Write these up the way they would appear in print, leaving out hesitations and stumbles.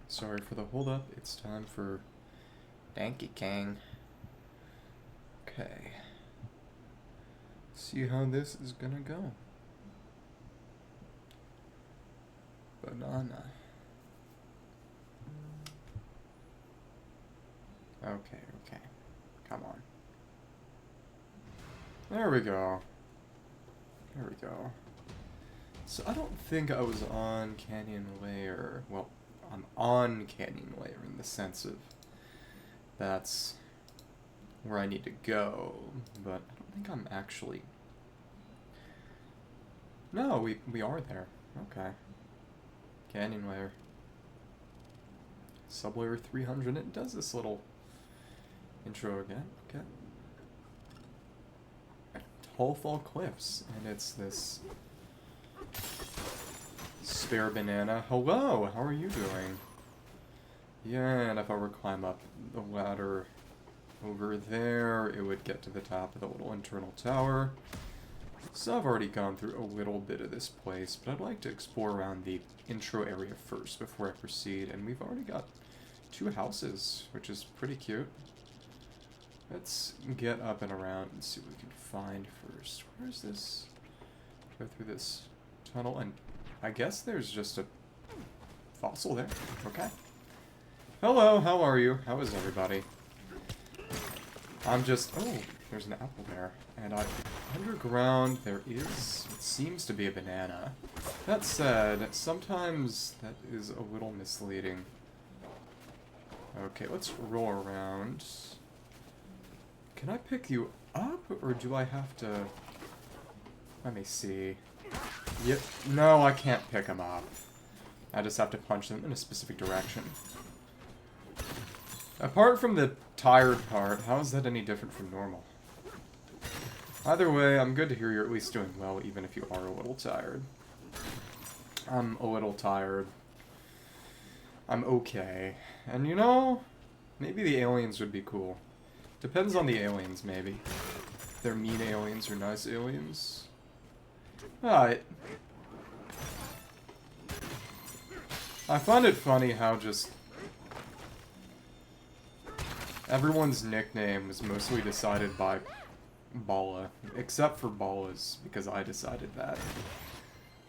Sorry for the hold up. It's time for Cranky Kong. Okay. See how this is gonna go. Banana. Okay. Come on. There we go. So I don't think I was on Canyon Layer. Well, I'm on Canyon Layer in the sense of that's where I need to go, but I don't think I'm actually... No, we are there. Okay. Canyon Layer. Sublayer 300. It does this little intro again. Okay. Tall Fall Cliffs, and it's this spare banana. Hello, how are you doing? Yeah, and if I were to climb up the ladder over there, it would get to the top of the little internal tower. So I've already gone through a little bit of this place, but I'd like to explore around the intro area first before I proceed, and we've already got 2 houses, which is pretty cute. Let's get up and around and see what we can find first. Where's this? Go through this tunnel, and I guess there's just a fossil there. Okay. Hello, how are you? How is everybody? I'm just... Oh, there's an apple there. And underground there is... It seems to be a banana. That said, sometimes that is a little misleading. Okay, let's roll around. Can I pick you up, or do I have to... Let me see. Yep. No, I can't pick them up. I just have to punch them in a specific direction. Apart from the tired part, how is that any different from normal? Either way, I'm good to hear you're at least doing well, even if you are a little tired. I'm a little tired. I'm okay. And you know, maybe the aliens would be cool. Depends on the aliens, maybe. If they're mean aliens or nice aliens. Alright. I find it funny how just... everyone's nickname was mostly decided by Bala. Except for Bala's, because I decided that.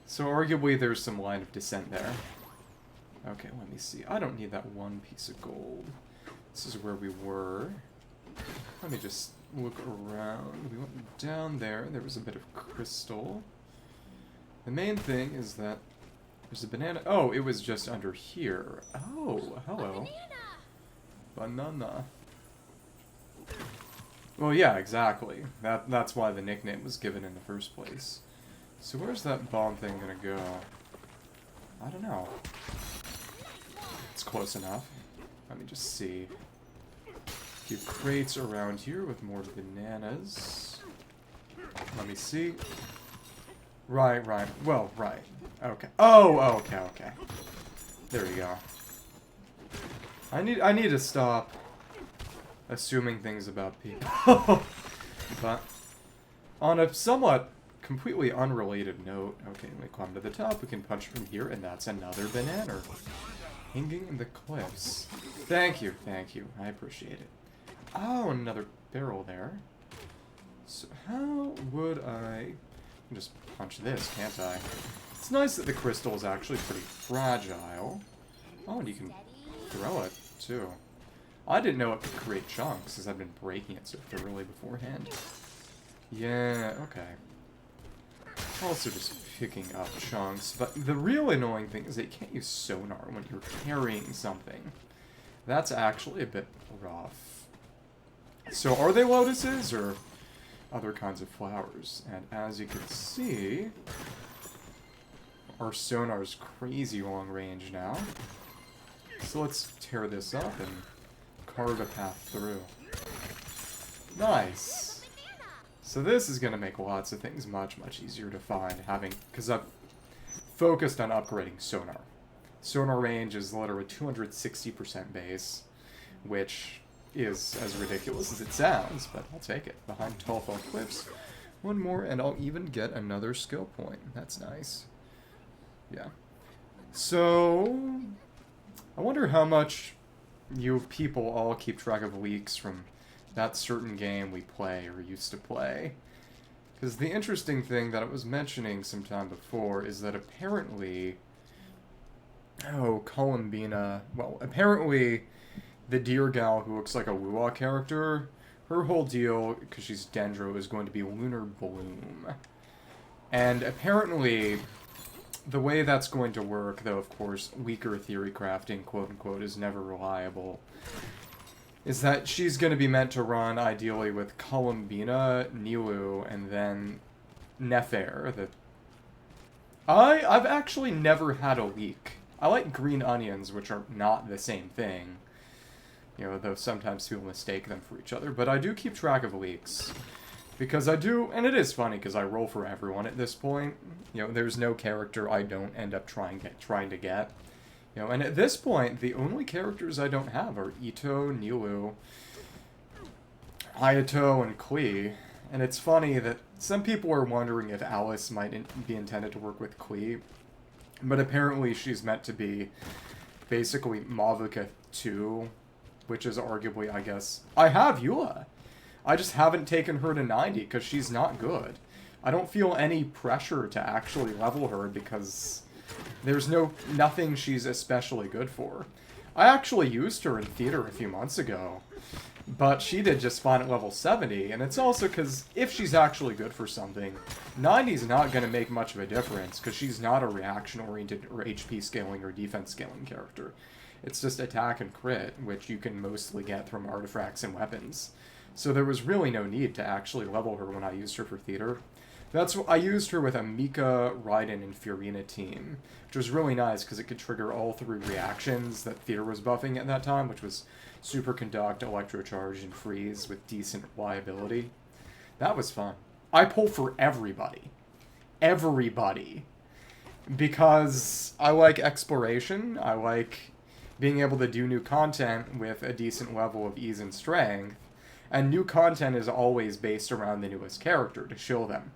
So arguably there's some line of descent there. Okay, let me see. I don't need that one piece of gold. This is where we were. Let me just look around. We went down there. There was a bit of crystal. The main thing is that there's a banana. Oh, it was just under here. Oh, hello. Banana. Well, yeah, exactly. That's why the nickname was given in the first place. So where's that bomb thing gonna go? I don't know. It's close enough. Let me just see. A few crates around here with more bananas. Let me see. Right. Well, right. Okay. Oh, okay. There we go. I need to stop assuming things about people. But on a somewhat completely unrelated note, okay, we climb to the top, we can punch from here, and that's another banana. Hanging in the cliffs. Thank you, I appreciate it. Oh, another barrel there. So how would I can just punch this, can't I? It's nice that the crystal is actually pretty fragile. Oh, and you can throw it, too. I didn't know it could create chunks, because I've been breaking it so thoroughly beforehand. Yeah, okay. Also just picking up chunks, but the real annoying thing is that you can't use sonar when you're carrying something. That's actually a bit rough. So are they lotuses, or other kinds of flowers? And as you can see, our sonar's crazy long range now. So let's tear this up and carve a path through. Nice! So this is going to make lots of things much easier to find, because I've focused on upgrading sonar. Sonar range is literally 260% base, which is as ridiculous as it sounds, but I'll take it. Behind Tall Fall Cliffs, one more, and I'll even get another skill point. That's nice. Yeah. So, I wonder how much you people all keep track of leaks from that certain game we play or used to play. Because the interesting thing that I was mentioning sometime before is that apparently... Oh, Columbina... Well, apparently the deer gal who looks like a Wuwa character, her whole deal, because she's Dendro, is going to be Lunar Bloom. And apparently... The way that's going to work, though, of course, weaker theory crafting, quote-unquote, is never reliable, is that she's going to be meant to run, ideally, with Columbina, Nilu, and then Nefer. I've actually never had a leak. I like green onions, which are not the same thing. You know, though sometimes people mistake them for each other. But I do keep track of leaks. Because I do, and it is funny, because I roll for everyone at this point. You know, there's no character I don't end up trying to get. You know, and at this point, the only characters I don't have are Ito, Nilu, Ayato, and Klee. And it's funny that some people are wondering if Alice might be intended to work with Klee. But apparently she's meant to be basically Mavuka 2, which is arguably, I guess... I have Eula! I just haven't taken her to 90 because she's not good. I don't feel any pressure to actually level her because there's nothing she's especially good for. I actually used her in theater a few months ago, but she did just fine at level 70, and it's also because if she's actually good for something, 90's not going to make much of a difference because she's not a reaction-oriented or HP scaling or defense scaling character. It's just attack and crit, which you can mostly get from artifacts and weapons. So there was really no need to actually level her when I used her for theater. I used her with a Mika, Raiden, and Furina team, which was really nice because it could trigger all 3 reactions that theater was buffing at that time, which was Superconduct, Electrocharge, and Freeze with decent reliability. That was fun. I pull for everybody. Everybody. Because I like exploration, I like being able to do new content with a decent level of ease and strength, and new content is always based around the newest character to show them.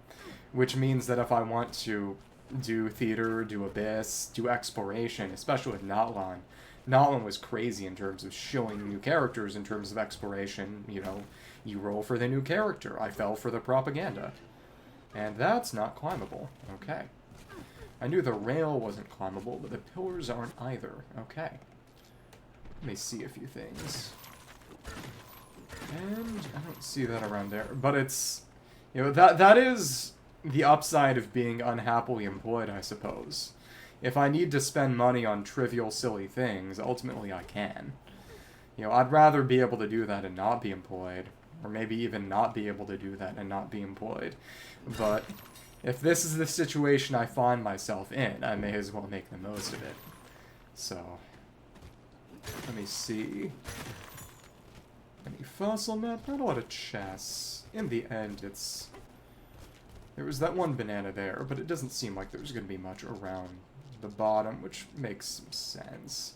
Which means that if I want to do theater, do abyss, do exploration, especially with Natlan, Natlan was crazy in terms of showing new characters in terms of exploration. You know, you roll for the new character. I fell for the propaganda. And that's not climbable. Okay. I knew the rail wasn't climbable, but the pillars aren't either. Okay. Let me see a few things. And I don't see that around there. But it's, you know, that is the upside of being unhappily employed, I suppose. If I need to spend money on trivial, silly things, ultimately I can. You know, I'd rather be able to do that and not be employed. Or maybe even not be able to do that and not be employed. But if this is the situation I find myself in, I may as well make the most of it. So, let me see. Any fossil map? Not a lot of chests. In the end, it's... There was that one banana there, but it doesn't seem like there's going to be much around the bottom, which makes some sense.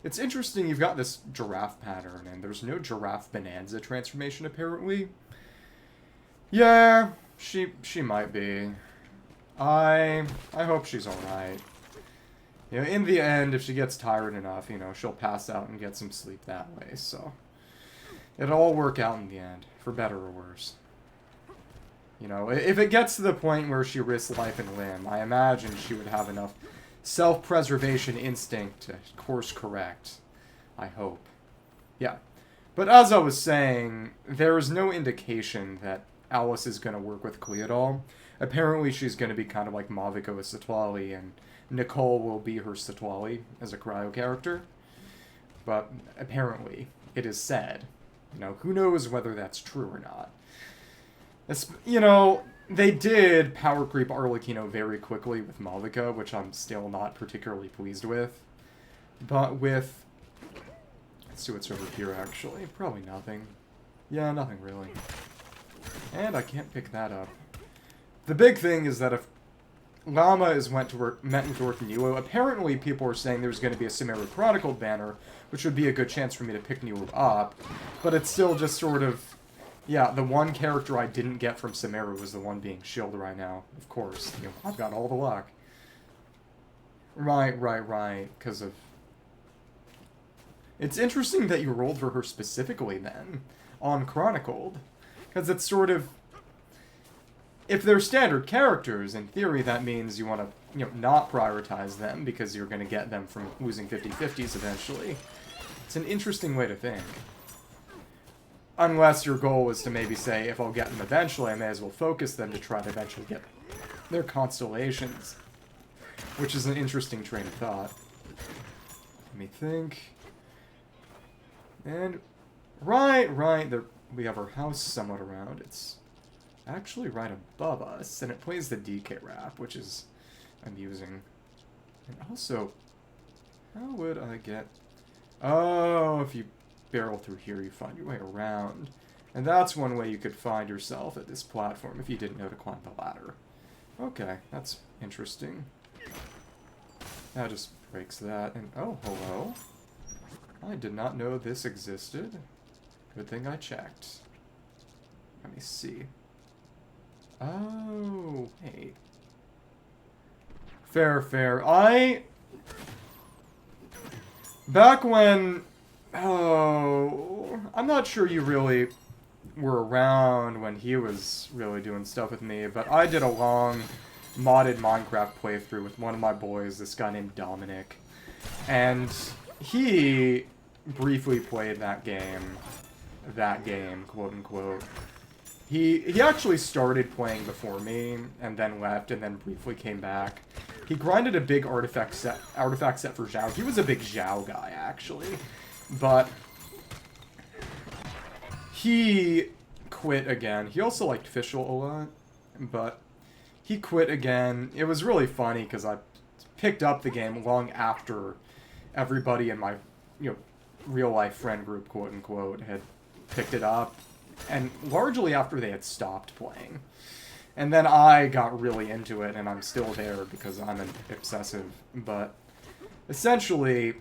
It's interesting you've got this giraffe pattern, and there's no Giraffe Bananza transformation, apparently. Yeah, she might be. I hope she's alright. You know, in the end, if she gets tired enough, you know, she'll pass out and get some sleep that way, so... It'll all work out in the end, for better or worse. You know, if it gets to the point where she risks life and limb, I imagine she would have enough self-preservation instinct to course correct. I hope. Yeah. But as I was saying, there is no indication that Alice is going to work with Klee at all. Apparently she's going to be kind of like Mavuka with Satwali, and Nicole will be her Satwali as a cryo character. But apparently, it is said. You know, who knows whether that's true or not. You know, they did power creep Arlecchino very quickly with Mavuka, which I'm still not particularly pleased with. But with... Let's see what's over here, actually. Probably nothing. Yeah, nothing really. And I can't pick that up. The big thing is that if Llama is meant to work in Nilo, apparently people are saying there's going to be a Sumeru Chronicle banner, which would be a good chance for me to pick Nilo up. But it's still just sort of... Yeah, the one character I didn't get from Sumeru was the one being shielded right now. Of course. You know, I've got all the luck. Right. Because of... It's interesting that you rolled for her specifically, then, on Chronicled. Because it's sort of... If they're standard characters, in theory, that means you want to, not prioritize them, because you're going to get them from losing 50-50s eventually. It's an interesting way to think. Unless your goal is to maybe say, if I'll get them eventually, I may as well focus them to try to eventually get their constellations. Which is an interesting train of thought. Let me think. And, right, there, we have our house somewhat around. It's actually right above us, and it plays the DK rap, which is amusing. And also, how would I get... Oh, if you barrel through here, you find your way around. And that's one way you could find yourself at this platform if you didn't know to climb the ladder. Okay, that's interesting. That just breaks that, and oh, hello. I did not know this existed. Good thing I checked. Let me see. Oh, hey. Fair. Back when... Oh... I'm not sure you really were around when he was really doing stuff with me, but I did a long modded Minecraft playthrough with one of my boys, this guy named Dominic. And he briefly played that game, quote-unquote. He actually started playing before me, and then left, and then briefly came back. He grinded a big artifact set for Zhao. He was a big Zhao guy, actually. But he quit again. He also liked Fischl a lot, but he quit again. It was really funny, because I picked up the game long after everybody in my, real-life friend group, quote-unquote, had picked it up. And largely after they had stopped playing. And then I got really into it, and I'm still there because I'm an obsessive. But essentially,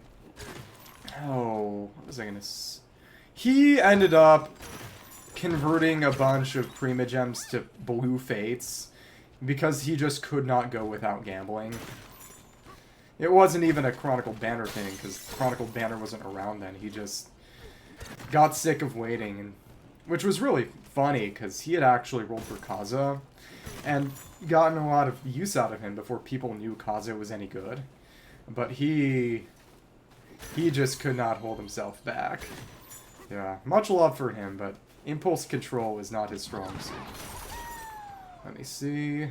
what was I gonna he ended up converting a bunch of Primogems to blue fates because he just could not go without gambling. It wasn't even a Chronicle Banner thing, because Chronicle Banner wasn't around then. He just got sick of waiting, and which was really funny, because he had actually rolled for Kaza, and gotten a lot of use out of him before people knew Kaza was any good. But he just could not hold himself back. Yeah, much love for him, but impulse control is not his strong suit. Let me see.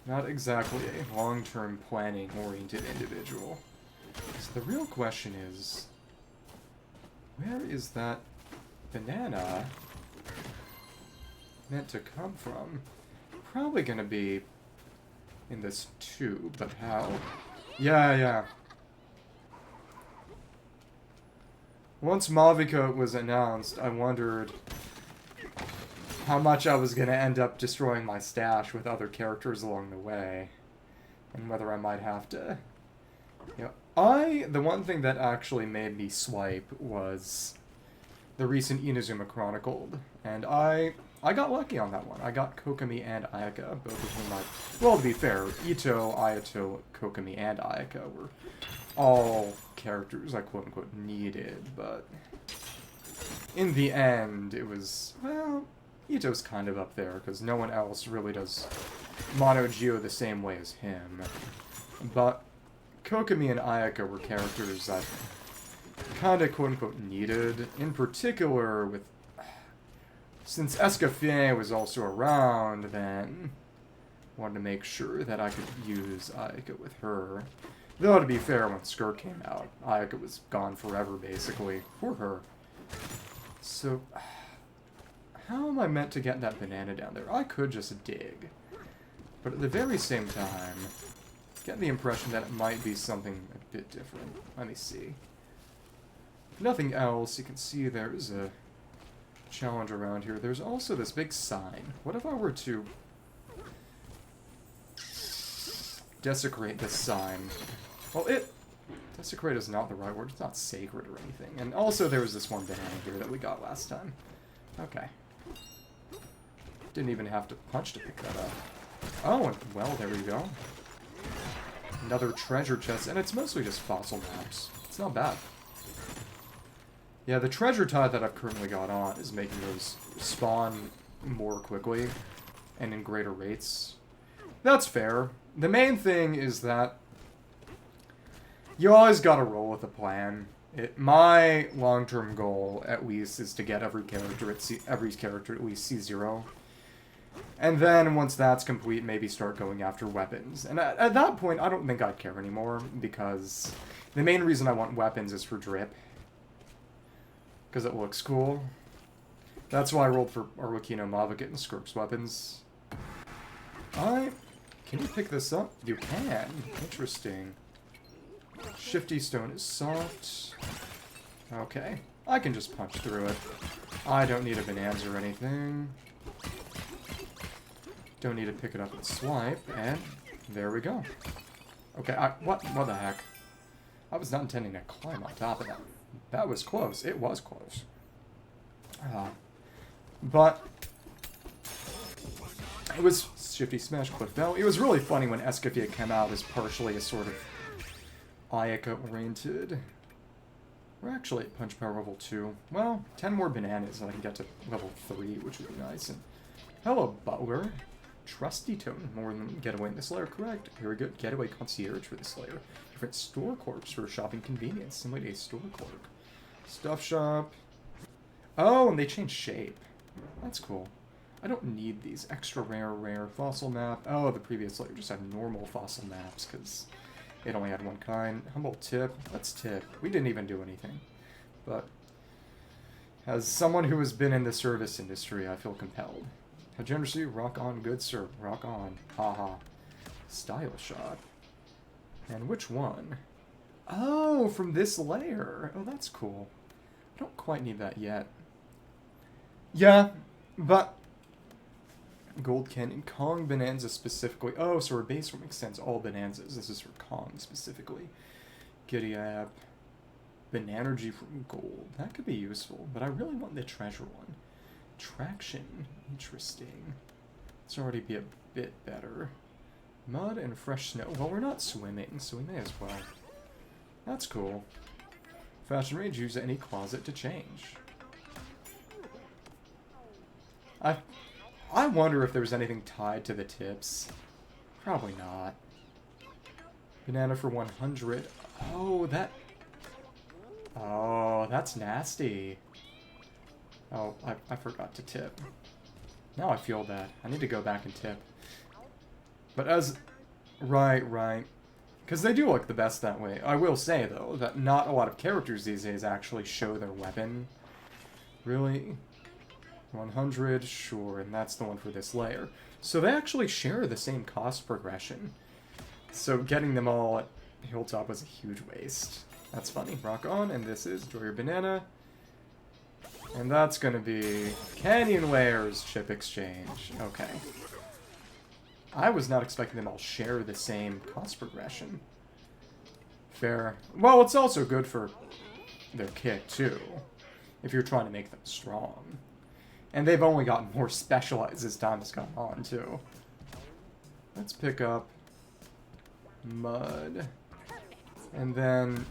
Not exactly a long-term planning-oriented individual. So the real question is, where is that banana meant to come from? Probably gonna be in this tube, but how? Yeah. Once Mavica was announced, I wondered how much I was gonna end up destroying my stash with other characters along the way, and whether I might have to... the one thing that actually made me swipe was the recent Inazuma Chronicled, and I got lucky on that one. I got Kokomi and Ayaka, both of whom well, to be fair, Ito, Ayato, Kokomi, and Ayaka were all characters I quote-unquote needed, but in the end, it was, well, Ito's kind of up there, because no one else really does Mono Geo the same way as him. But Kokomi and Ayaka were characters that kind of quote-unquote needed, in particular with... Since Escoffier was also around then, wanted to make sure that I could use Ayaka with her. Though, to be fair, when Skirt came out, Ayaka was gone forever, basically, for her. So, how am I meant to get that banana down there? I could just dig. But at the very same time, get the impression that it might be something a bit different. Let me see. If nothing else, you can see there's a challenge around here. There's also this big sign. What if I were to desecrate this sign? Well, desecrate is not the right word. It's not sacred or anything. And also there was this one banana here that we got last time. Okay. Didn't even have to punch to pick that up. Oh, well, there we go. Another treasure chest, and it's mostly just fossil maps. It's not bad. Yeah, the treasure tide that I've currently got on is making those spawn more quickly and in greater rates. That's fair. The main thing is that you always gotta roll with a plan. My long-term goal, at least, is to get every character at least C0. And then, once that's complete, maybe start going after weapons. And at that point, I don't think I'd care anymore, because the main reason I want weapons is for drip. Because it looks cool. That's why I rolled for Arwakino Maviket and Skirk's weapons. Can you pick this up? You can. Interesting. Shifty stone is soft. Okay. I can just punch through it. I don't need a Bananza or anything. Don't need to pick it up and swipe, and there we go. Okay, what the heck? I was not intending to climb on top of that. That was close. It was close. But it was Shifty Smash Cliff Bell. It was really funny when Escafia came out as partially a sort of Ayaka-oriented. We're actually at Punch Power level 2. Well, 10 more bananas and I can get to level 3, which would be nice. And hello, Butler. Trusty Tone, more than Getaway in this layer, correct. Very good. Getaway Concierge for this layer. Different store clerks for shopping convenience. Simulate a store clerk. Stuff shop. Oh, and they changed shape. That's cool. I don't need these extra rare fossil map. Oh, the previous layer just had normal fossil maps because it only had one kind. Humble tip. Let's tip. We didn't even do anything. But as someone who has been in the service industry, I feel compelled. How generously, rock on, good sir. Rock on. Haha. Style shot. And which one? Oh, from this layer. Oh, that's cool. I don't quite need that yet. Yeah, but Gold Canyon, Kong Bananza specifically. Oh, so our base form extends all Bananzas. This is for Kong specifically. Giddy App. Bananergy from gold. That could be useful, but I really want the treasure one. Traction. Interesting. This will already be a bit better. Mud and fresh snow. Well, we're not swimming, so we may as well. That's cool. Fashion range, use any closet to change. I wonder if there was anything tied to the tips. Probably not. Banana for 100. Oh, oh, that's nasty. Oh, I forgot to tip. Now I feel bad. I need to go back and tip. But as... Right. Because they do look the best that way. I will say, though, that not a lot of characters these days actually show their weapon. Really? 100, sure, and that's the one for this layer. So they actually share the same cost progression. So getting them all at Hilltop was a huge waste. That's funny. Rock on, and this is Enjoy Your Banana. And that's gonna be Canyon Layers Chip Exchange. Okay. I was not expecting them all share the same cost progression. Fair. Well, it's also good for their kit, too. If you're trying to make them strong. And they've only gotten more specialized as time has gone on, too. Let's pick up Mud. And then...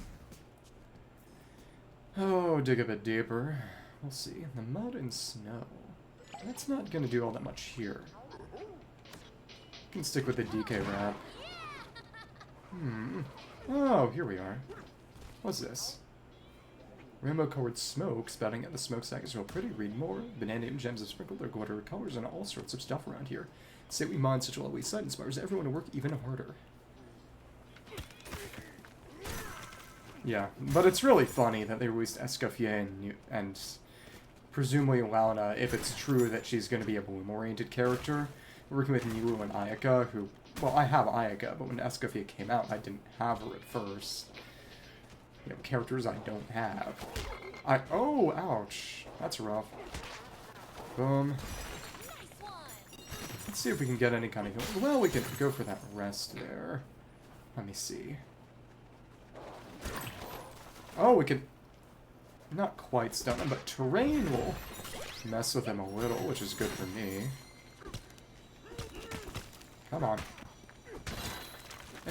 oh, dig a bit deeper. We'll see. The Mud and Snow. That's not going to do all that much here. Can stick with the DK wrap. Oh, here we are. What's this? Rainbow-colored smoke spouting at the smokestack is real pretty. Read more. Banana and gems have sprinkled their glitter colors and all sorts of stuff around here. Say we mine such a lovely sight inspires everyone to work even harder. Yeah, but it's really funny that they released Escoffier and presumably Launa, if it's true that she's going to be a bloom-oriented character, working with Nilu and Ayaka, who... well, I have Ayaka, but when Escoffier came out, I didn't have her at first. You know, characters I don't have. Oh, ouch. That's rough. Boom. Let's see if we can get any kind of... well, we can go for that rest there. Let me see. Oh, we can... not quite stun him, but terrain will mess with him a little, which is good for me. Come on.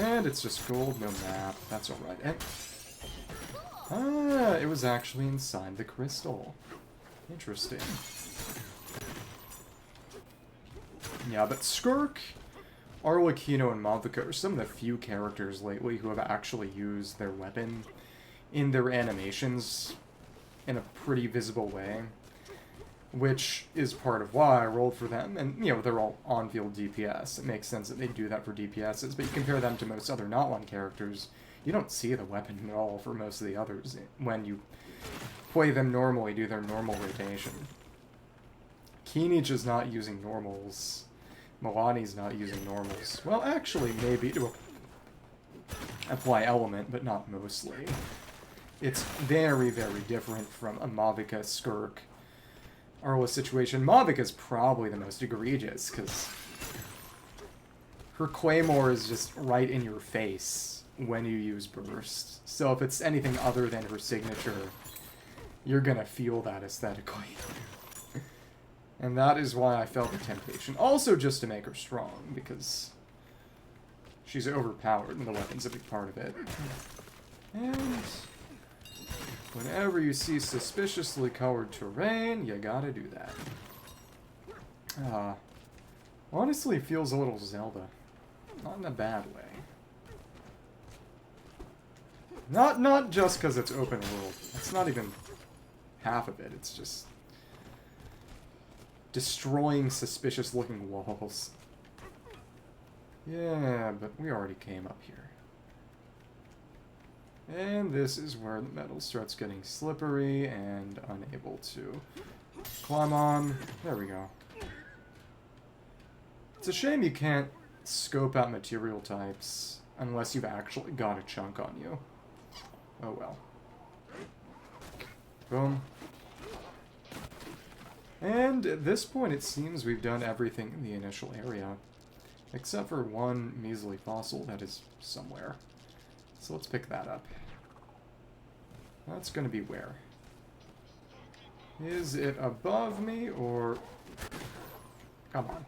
And it's just gold, no map. That's alright. And... ah, it was actually inside the crystal. Interesting. Yeah, but Skirk, Arlecchino, and Mavica are some of the few characters lately who have actually used their weapon in their animations in a pretty visible way, which is part of why I rolled for them. And, you know, they're all on-field DPS. It makes sense that they do that for DPSs, but you compare them to most other not-one characters, you don't see the weapon at all for most of the others when you play them normally, do their normal rotation. Keenich is not using normals. Milani's not using normals. Well, actually, maybe to apply element, but not mostly. It's very, very different from a Mavica, Skirk, Arla situation. Mavica's probably the most egregious, because her Claymore is just right in your face when you use Burst. So if it's anything other than her signature, you're gonna feel that aesthetically. And that is why I felt the temptation. Also just to make her strong, because she's overpowered, and the weapon's a big part of it. And whenever you see suspiciously colored terrain, you gotta do that. Honestly, it feels a little Zelda. Not in a bad way. Not just because it's open world. That's not even half of it. It's just destroying suspicious-looking walls. Yeah, but we already came up here. And this is where the metal starts getting slippery and unable to climb on. There we go. It's a shame you can't scope out material types unless you've actually got a chunk on you. Oh well. Boom. And at this point, it seems we've done everything in the initial area. Except for one measly fossil that is somewhere. So let's pick that up. That's going to be where? Is it above me, or... come on.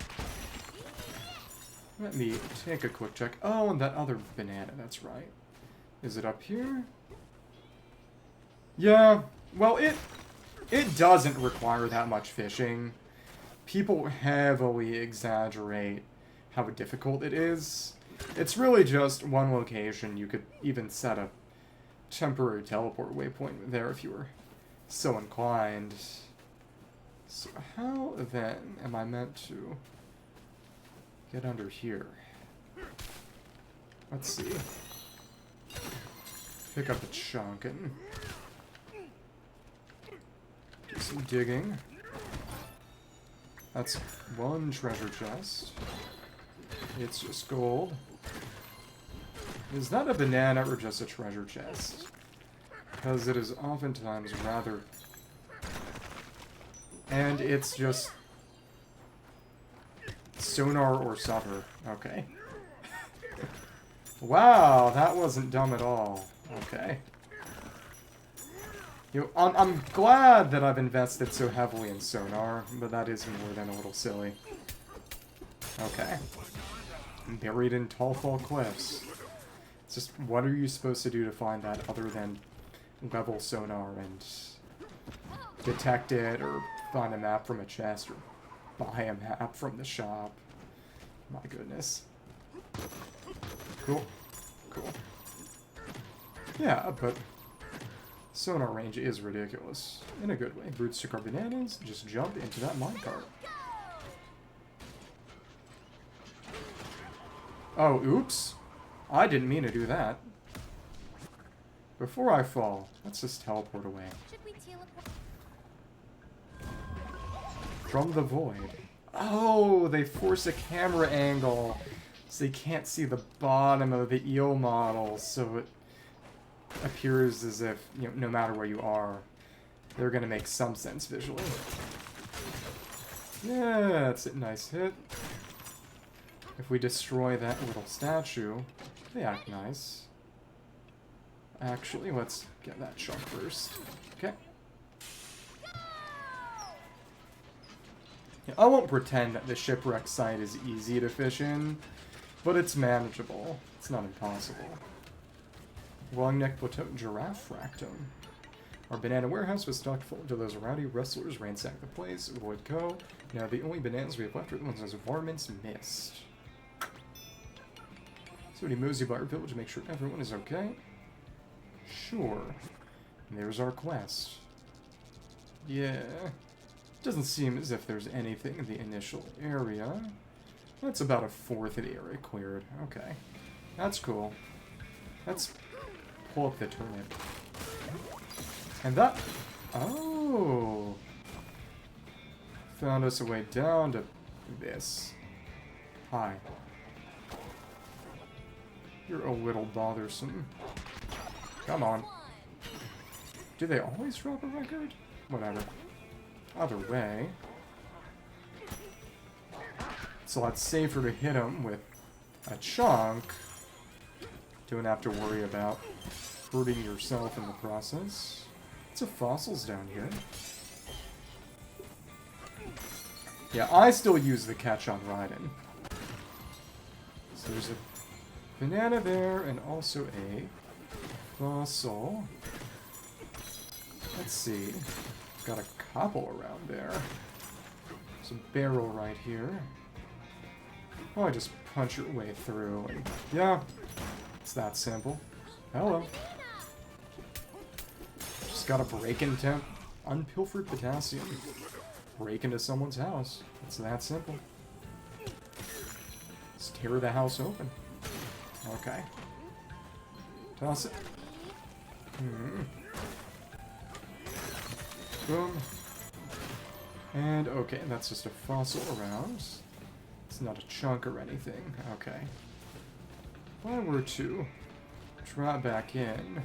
Let me take a quick check. Oh, and that other banana, that's right. Is it up here? Yeah, well, it doesn't require that much fishing. People heavily exaggerate how difficult it is. It's really just one location. You could even set a temporary teleport waypoint there if you were so inclined. So how then am I meant to get under here? Let's see. Pick up a chunk and do some digging. That's one treasure chest. It's just gold. Is that a banana or just a treasure chest? Because it is oftentimes rather... and it's just... sonar or sutter. Okay. Wow, that wasn't dumb at all. Okay. I'm glad that I've invested so heavily in sonar, but that is more than a little silly. Okay. Buried in tall fall cliffs. It's just, what are you supposed to do to find that other than level sonar and detect it, or find a map from a chest, or buy a map from the shop? My goodness. Cool. Cool. Yeah, but sonar range is ridiculous. In a good way. Broodstick or bananas, just jump into that minecart. Oh, oops. I didn't mean to do that. Before I fall, let's just teleport away. From the void. Oh, they force a camera angle so they can't see the bottom of the eel model, so it appears as if, you know, no matter where you are, they're gonna make some sense visually. Yeah, that's a nice hit. If we destroy that little statue, they act nice. Actually, let's get that chunk first. Okay. Yeah, I won't pretend that the shipwreck site is easy to fish in, but it's manageable. It's not impossible. Long-necked plateau giraffe fractone. Our banana warehouse was stocked full until those rowdy rustlers ransacked the place. Avoid go. Now the only bananas we have left are the ones as varmints missed. So he moves you by our village to make sure everyone is okay. Sure. And there's our quest. Yeah. Doesn't seem as if there's anything in the initial area. That's about a fourth of the area cleared. Okay. That's cool. Let's pull up the turnip. And that... Oh! Found us a way down to this. Hi. You're a little bothersome. Come on. Do they always drop a record? Whatever. Either way. It's a lot safer to hit them with a chunk. Don't have to worry about hurting yourself in the process. Lots of fossils down here. Yeah, I still use the catch on riding. So there's a banana there and also a fossil. Let's see. Got a couple around there. There's a barrel right here. Oh, I just punch your way through. And yeah, it's that simple. Hello. Just gotta break into unpilfered potassium. Break into someone's house. It's that simple. Just tear the house open. Okay. Toss it. Boom. And okay, that's just a fossil around. It's not a chunk or anything. Okay. If I were to drop back in,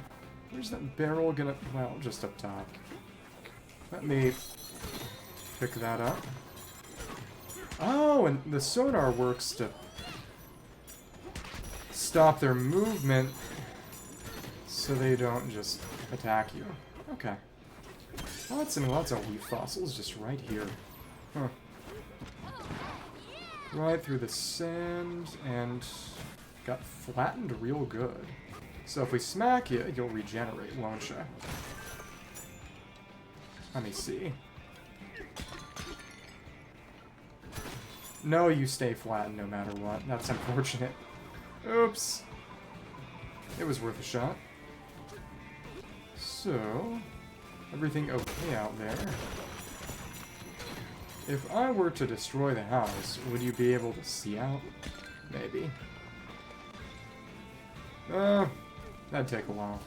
where's that barrel gonna... Well, just up top. Let me pick that up. Oh, and the sonar works to stop their movement so they don't just attack you. Okay. Lots and lots of leaf fossils just right here. Huh. Right through the sand, and got flattened real good. So if we smack you, you'll regenerate, won't you? Let me see. No, you stay flattened no matter what. That's unfortunate. Oops. It was worth a shot. So... everything okay out there? If I were to destroy the house, would you be able to see out? Maybe. That'd take a while.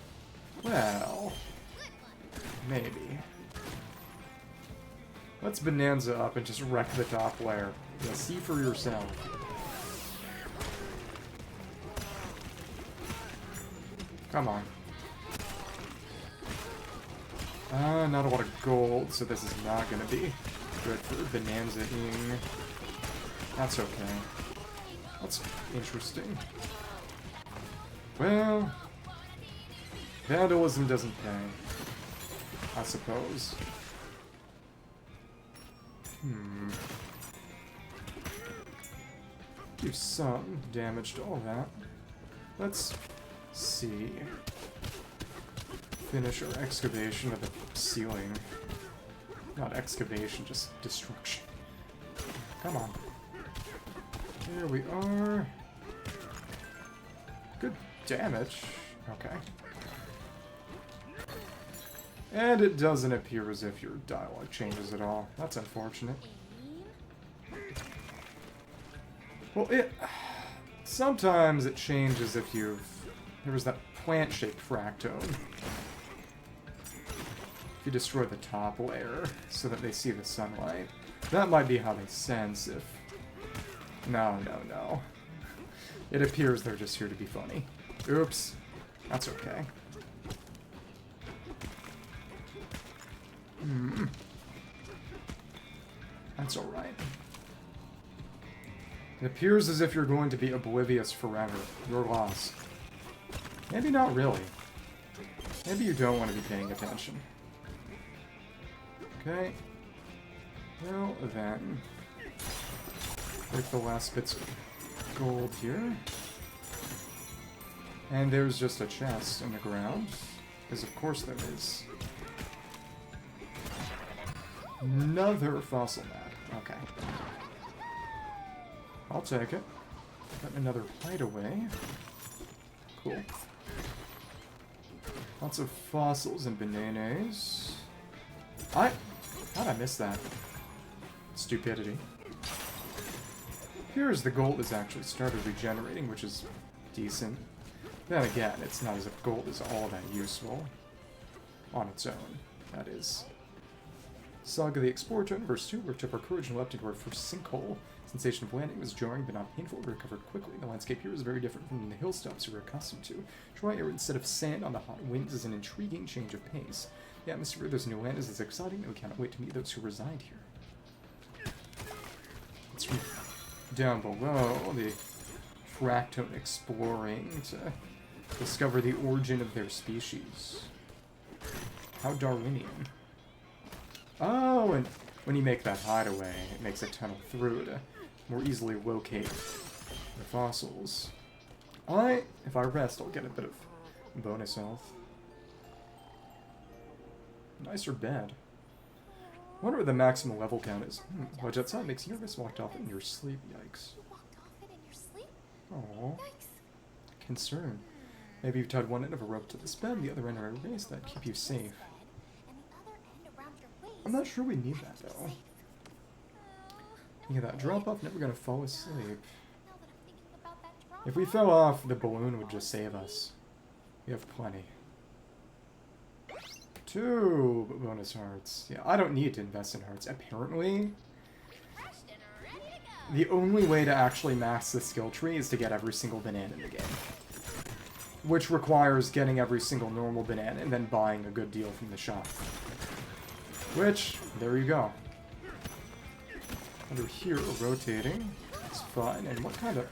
Well, maybe. Let's Bananza up and just wreck the top layer. Yeah, see for yourself. Come on. Not a lot of gold, so this is not gonna be good for Bananza-ing. That's okay. That's interesting. Well, vandalism doesn't pay, I suppose. Do some damage to all that. Let's see. Finish our excavation of the ceiling. Not excavation, just destruction. Come on. There we are. Good damage. Okay. And it doesn't appear as if your dialogue changes at all. That's unfortunate. Well, sometimes it changes if you've... There was that plant-shaped fractone. If you destroy the top layer so that they see the sunlight. That might be how they sense if... No. It appears they're just here to be funny. Oops. That's okay. That's alright. It appears as if you're going to be oblivious forever. Your loss. Maybe not really. Maybe you don't want to be paying attention. Okay. Well, then... break the last bits of gold here. And there's just a chest in the ground. Because of course there is. Another fossil map. Okay. I'll take it. Got another hideaway. Cool. Lots of fossils and bananas. How'd I miss that? Stupidity. Here's the gold has actually started regenerating, which is decent. Then again, it's not as if gold is all that useful. On its own, that is. Saga the Explorer to verse 2 worked up our courage and leapt into our first sinkhole. Sensation of landing was jarring but not painful. We recovered quickly. The landscape here is very different from the hilltops we were accustomed to. Dry air instead of sand on the hot winds is an intriguing change of pace. The atmosphere of this new land is as exciting, and we cannot wait to meet those who reside here. Let's read down below the Fractone exploring to discover the origin of their species. How Darwinian. Oh, and when you make that hideaway, it makes a tunnel through to more easily locate the fossils. If I rest, I'll get a bit of bonus health. Nicer bed. Wonder what the maximum level count is. Watch outside makes you nervous. Walked off it in your sleep. Yikes. You walked off it in your sleep? Aww. Yikes. Concern. Maybe you've tied one end of a rope to this bed, and the other end around your waist. That'd keep you safe. And the other end around your waist. I'm not sure we need that, though. Yeah, that drop-off, never gonna fall asleep. Now that I'm thinking about that drop If we fell off, the balloon would just save us. We have plenty. 2 bonus hearts. Yeah, I don't need to invest in hearts. Apparently, the only way to actually max the skill tree is to get every single banana in the game. Which requires getting every single normal banana and then buying a good deal from the shop. Which, there you go. Under here, rotating. It's fine. And what kind of...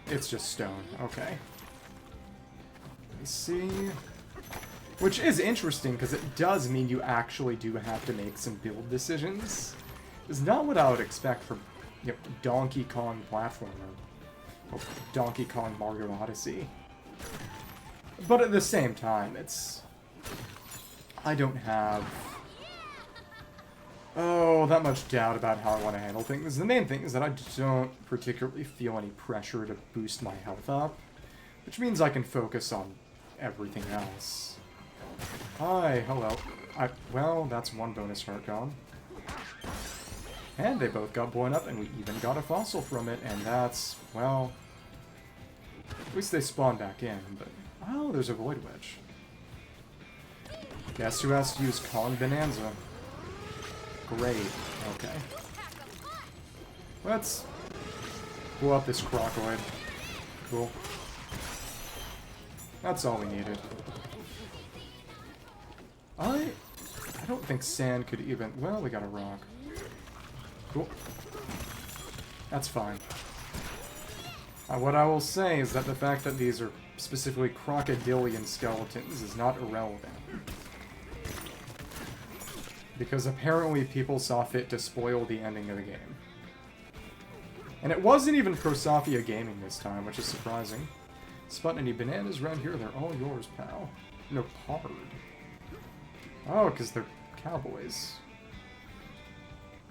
It's just stone. Okay. Let me see... Which is interesting, because it does mean you actually do have to make some build decisions. It's not what I would expect from Donkey Kong platformer. Or Donkey Kong Mario Odyssey. But at the same time, it's... I don't have... that much doubt about how I want to handle things. The main thing is that I don't particularly feel any pressure to boost my health up. Which means I can focus on everything else. Hi, hello. Well, that's one bonus heart gone. And they both got blown up, and we even got a fossil from it, and that's, well... At least they spawn back in, but... Oh, there's a void wedge. Guess who has to use Kong Bananza? Great. Okay. Let's blow up this crocoid. Cool. That's all we needed. I don't think sand could even... Well, we got a rock. Cool. That's fine. What I will say is that the fact that these are specifically crocodilian skeletons is not irrelevant. Because apparently people saw fit to spoil the ending of the game. And it wasn't even Prosofia Gaming this time, which is surprising. Spot any bananas around here, they're all yours, pal. No, pard. Oh, because they're cowboys.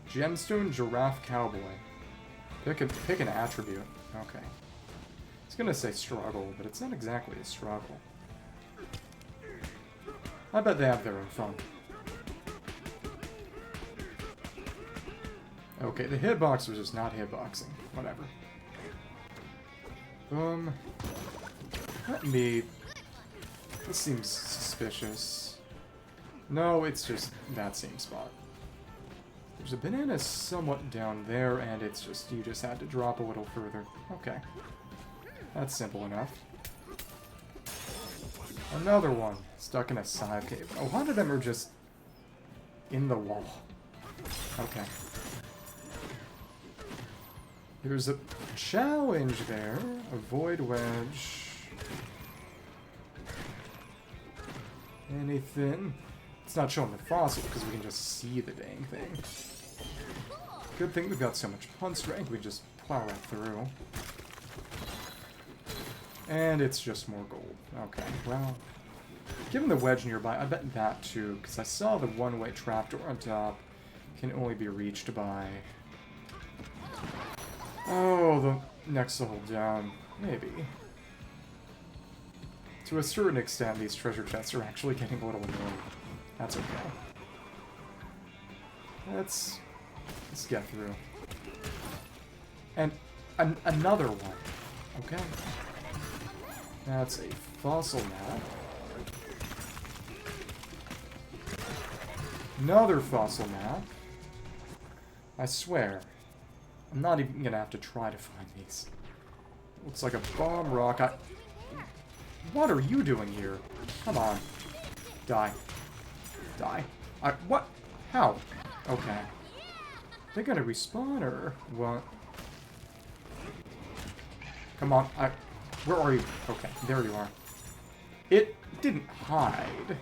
Gemstone Giraffe Cowboy. Pick an attribute. Okay. I was gonna say struggle, but it's not exactly a struggle. I bet they have their own fun. Okay, the hitbox was just not hitboxing. Whatever. Let me... This seems suspicious. No, it's just that same spot. There's a banana somewhat down there, and it's just, you just had to drop a little further. Okay. That's simple enough. Another one, stuck in a side cave. A lot of them are just in the wall. Okay. There's a challenge there. A void wedge. Anything? It's not showing the fossil because we can just see the dang thing. Good thing we've got so much punch strength, we just plow right through. And it's just more gold. Okay, well, given the wedge nearby, I bet that too, because I saw the one-way trapdoor on top can only be reached by... Oh, the next level down. Maybe. To a certain extent, these treasure chests are actually getting a little annoying. That's okay. Let's get through. And another one. Okay. That's a fossil map. Another fossil map. I swear, I'm not even gonna have to try to find these. Looks like a bomb rock. What are you doing here? Come on. Die. Die. What? How? Okay. They're gonna respawn or what? Come on. Where are you? Okay, there you are. It didn't hide.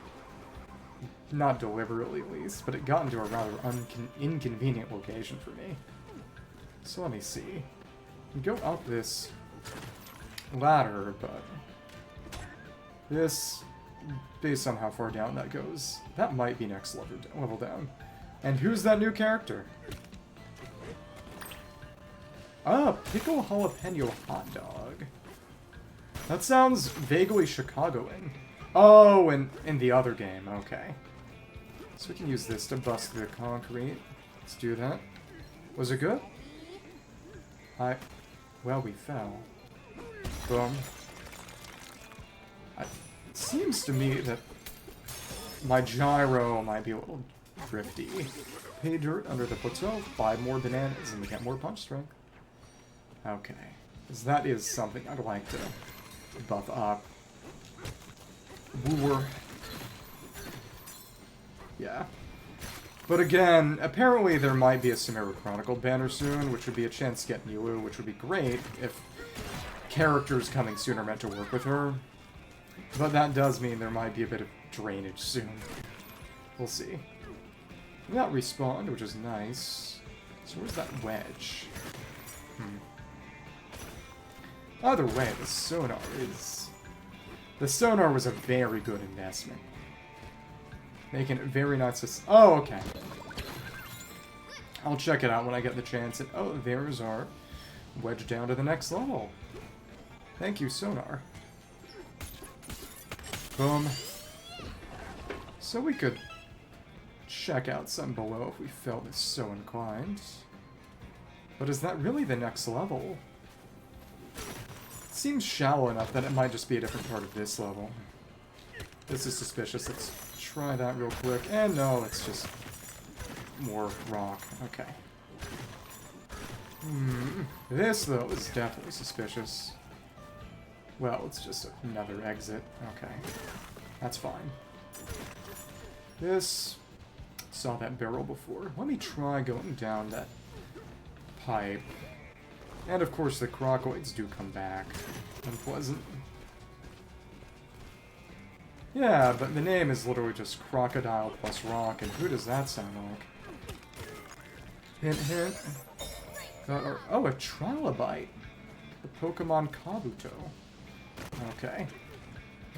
Not deliberately, at least, but it got into a rather inconvenient location for me. So let me see. You go up this ladder, but this, based on how far down that goes, that might be next level down. And who's that new character? Ah, pickle jalapeno hot dog. That sounds vaguely Chicagoan. Oh, in the other game, okay. So we can use this to bust through the concrete. Let's do that. Was it good? Well, we fell. Boom. It seems to me that my gyro might be a little drifty. Pay dirt under the plateau, 5 more bananas, and we get more punch strength. Okay. Because that is something I'd like to buff up. Wooer. Yeah. But again, apparently there might be a Samara Chronicle banner soon, which would be a chance to get Nilu, which would be great if characters coming soon are meant to work with her. But that does mean there might be a bit of drainage soon. We'll see. We got respawned, which is nice. So where's that wedge? Either way, the sonar is... The sonar was a very good investment. Making it very nice to... Oh, okay. I'll check it out when I get the chance. And oh, there's our wedge down to the next level. Thank you, sonar. Boom. So we could check out some below if we felt so inclined. But is that really the next level? It seems shallow enough that it might just be a different part of this level. This is suspicious. Let's try that real quick. And no, it's just more rock. Okay. This, though, is definitely suspicious. Well, it's just another exit. Okay. That's fine. This... Saw that barrel before. Let me try going down that pipe. And of course the crocoids do come back. Unpleasant. Yeah, but the name is literally just crocodile plus rock, and who does that sound like? Hint, hint. Oh, a trilobite. The Pokemon Kabuto. Okay.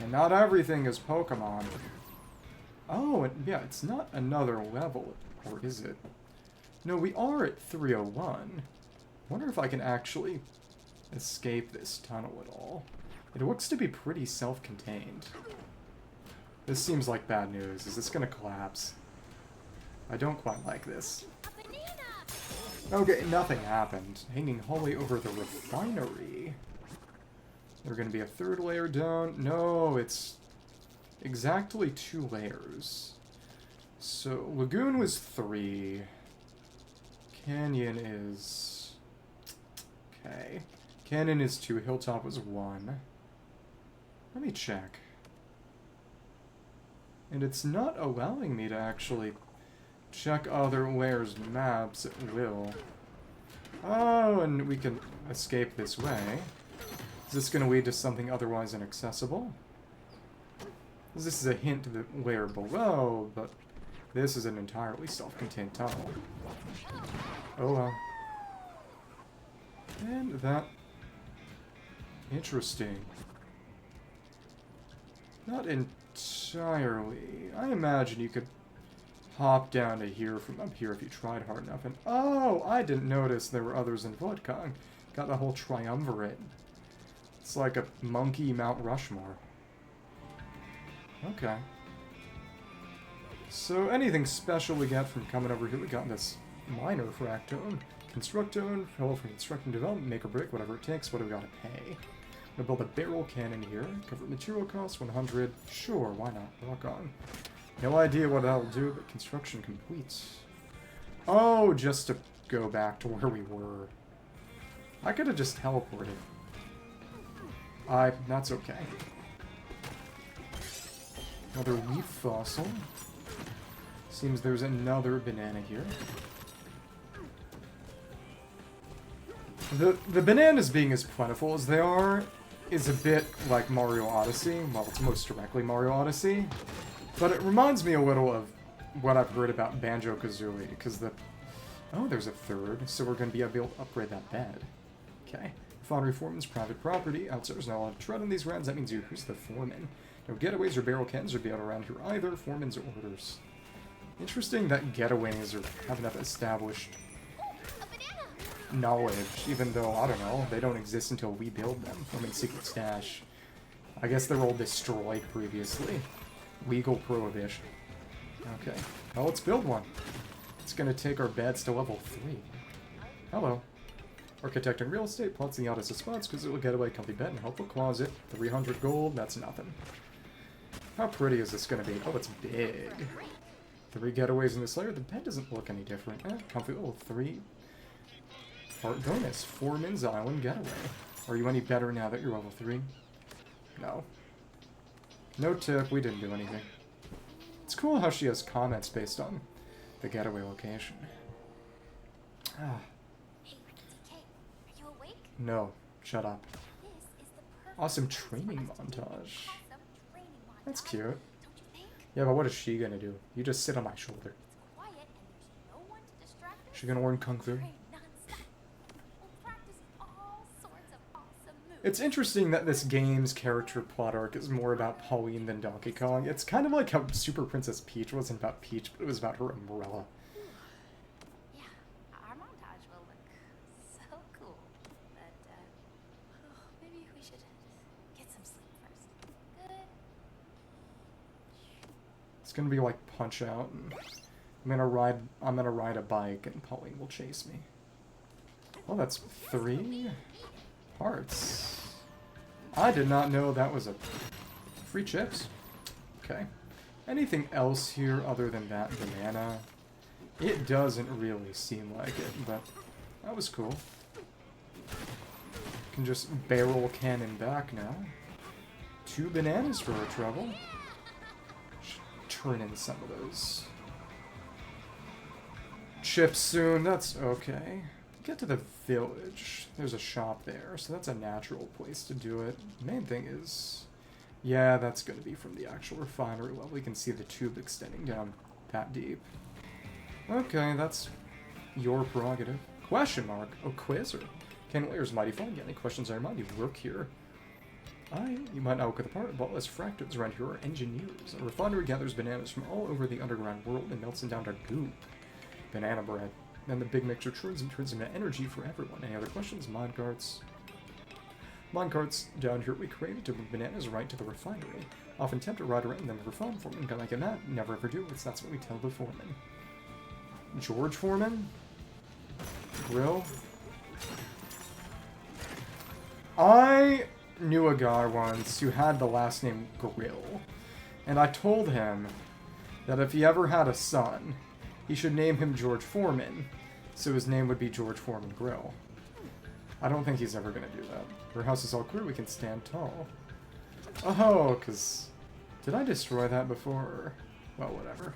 And not everything is Pokemon. Oh, yeah, it's not another level, or is it? No, we are at 301. Wonder if I can actually escape this tunnel at all. It looks to be pretty self-contained. This seems like bad news. Is this gonna collapse? I don't quite like this. Okay, nothing happened. Hanging wholly over the refinery. There's gonna be a third layer down. No, it's exactly 2 layers. So, Lagoon was 3. Canyon is... Okay. Canyon is 2. Hilltop was 1. Let me check. And it's not allowing me to actually check other layers' maps at will. Oh, and we can escape this way. Is this going to lead to something otherwise inaccessible? This is a hint to the layer below, but this is an entirely self-contained tunnel. Oh well. And that... Interesting. Not entirely. I imagine you could hop down to here from up here if you tried hard enough. And oh, I didn't notice there were others in Kong. Got the whole triumvirate. It's like a monkey Mount Rushmore. Okay. So anything special we get from coming over here? We got this minor Fractone, Constructone, fellow from Construct and Develop, make or break, whatever it takes. What do we gotta pay? We'll build a barrel cannon here. Cover material cost 100. Sure, why not? Rock on. No idea what that'll do, but construction completes. Oh, just to go back to where we were. I could have just teleported. That's okay. Another leaf fossil. Seems there's another banana here. The bananas being as plentiful as they are is a bit like Mario Odyssey. Well, it's most directly Mario Odyssey. But it reminds me a little of what I've heard about Banjo-Kazooie, because oh, there's a third, so we're going to be able to upgrade that bed. Okay. Refinery foreman's private property. Outsiders not allowed to tread on these rounds. That means who's the foreman. No getaways or barrel cans would be out around here either. Foreman's orders. Interesting that getaways have enough established knowledge, even though, I don't know, they don't exist until we build them. Foreman's secret stash. I guess they were all destroyed previously. Legal prohibition. Okay. Well, let's build one. It's going to take our beds to level 3. Hello. Architect and real estate plots the oddest of spots because it will get away comfy bed and helpful closet. 300 gold, that's nothing. How pretty is this going to be? Oh, it's big. 3 getaways in this layer. The bed doesn't look any different. Comfy level 3. Part bonus. Foreman's Island getaway. Are you any better now that you're level 3? No. No tip, we didn't do anything. It's cool how she has comments based on the getaway location. Ah. Hey, DK, are you awake? No, shut up. This is the perfect Awesome place for training us to montage. awesome training montage. That's cute. Don't you think? Yeah, but what is she gonna do? You just sit on my shoulder. It's quiet and there's no one to distract us. She gonna learn Kung Fu? Train nonstop. We'll practice all sorts of awesome moves. It's interesting that this game's character plot arc is more about Pauline than Donkey Kong. It's kind of like how Super Princess Peach wasn't about Peach, but it was about her umbrella. Yeah, our montage will look so cool. But, maybe we should get some sleep first. Good. It's gonna be like Punch Out. And I'm gonna ride a bike, and Pauline will chase me. Oh, that's 3 parts. I did not know that was a free chips. Okay. Anything else here other than that banana? It doesn't really seem like it, but that was cool. Can just barrel cannon back now. 2 bananas for our trouble. Turn in some of those chips soon. That's okay. Get to the village. There's a shop there, so that's a natural place to do it. Main thing is, yeah, that's going to be from the actual refinery level. You can see the tube extending down that deep. Okay, that's your prerogative. Question mark? Oh, quiz or? Ken Layer's mighty fun. Get any questions on your mind? You work here. You might not look at the part, but as Fractones around here are engineers. A refinery gathers bananas from all over the underground world and melts them down to goop. Banana bread. Then the big mixture turns into energy for everyone. Any other questions? Minecarts. Minecarts down here we created to move bananas right to the refinery. Often tempt to ride around them for fun. Foreman can like that. Never ever do. That's what we tell the foreman. George Foreman? Grill? I knew a guy once who had the last name Grill. And I told him that if he ever had a son, he should name him George Foreman, so his name would be George Foreman Grill. I don't think he's ever going to do that. Our house is all clear, we can stand tall. Oh, because... Did I destroy that before? Well, whatever.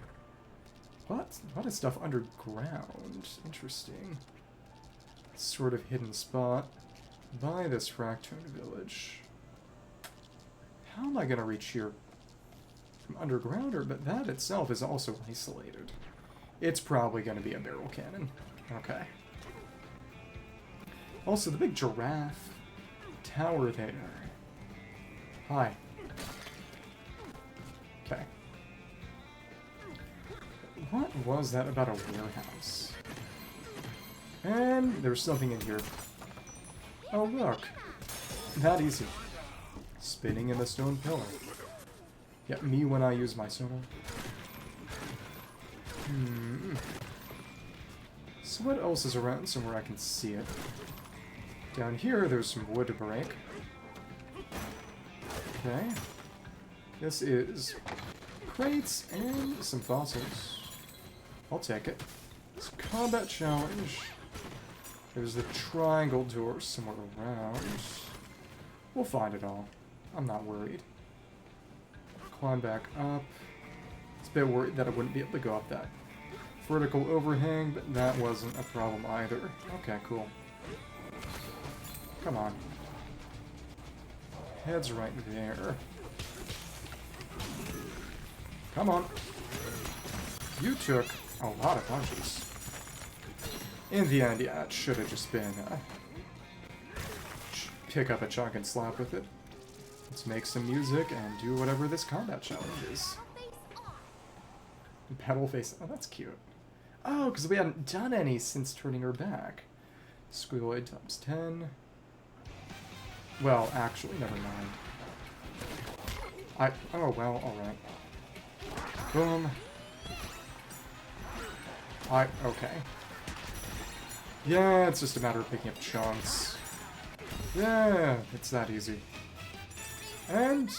What? A lot of stuff underground. Interesting. Sort of hidden spot by this Fractone village. How am I going to reach here? From underground? But that itself is also isolated. It's probably going to be a barrel cannon. Okay. Also, the big giraffe tower there. Hi. Okay. What was that about a warehouse? And there's something in here. Oh, look. That easy. Spinning in the stone pillar. Yep, me when I use my sonar. So what else is around somewhere I can see it? Down here, there's some wood to break. Okay. This is crates and some fossils. I'll take it. It's a combat challenge. There's the triangle door somewhere around. We'll find it all. I'm not worried. Climb back up. It's a bit worried that I wouldn't be able to go up that vertical overhang, but that wasn't a problem either. Okay, cool. Come on. Head's right there. Come on. You took a lot of punches. In the end, yeah, it should have just been pick up a chunk and slap with it. Let's make some music and do whatever this combat challenge is. Pedal face. Oh, that's cute. Oh, because we hadn't done any since turning her back. Squiggleoid times 10. Well, actually, never mind. Oh, well, alright. Boom. Okay. Yeah, it's just a matter of picking up chunks. Yeah, it's that easy. And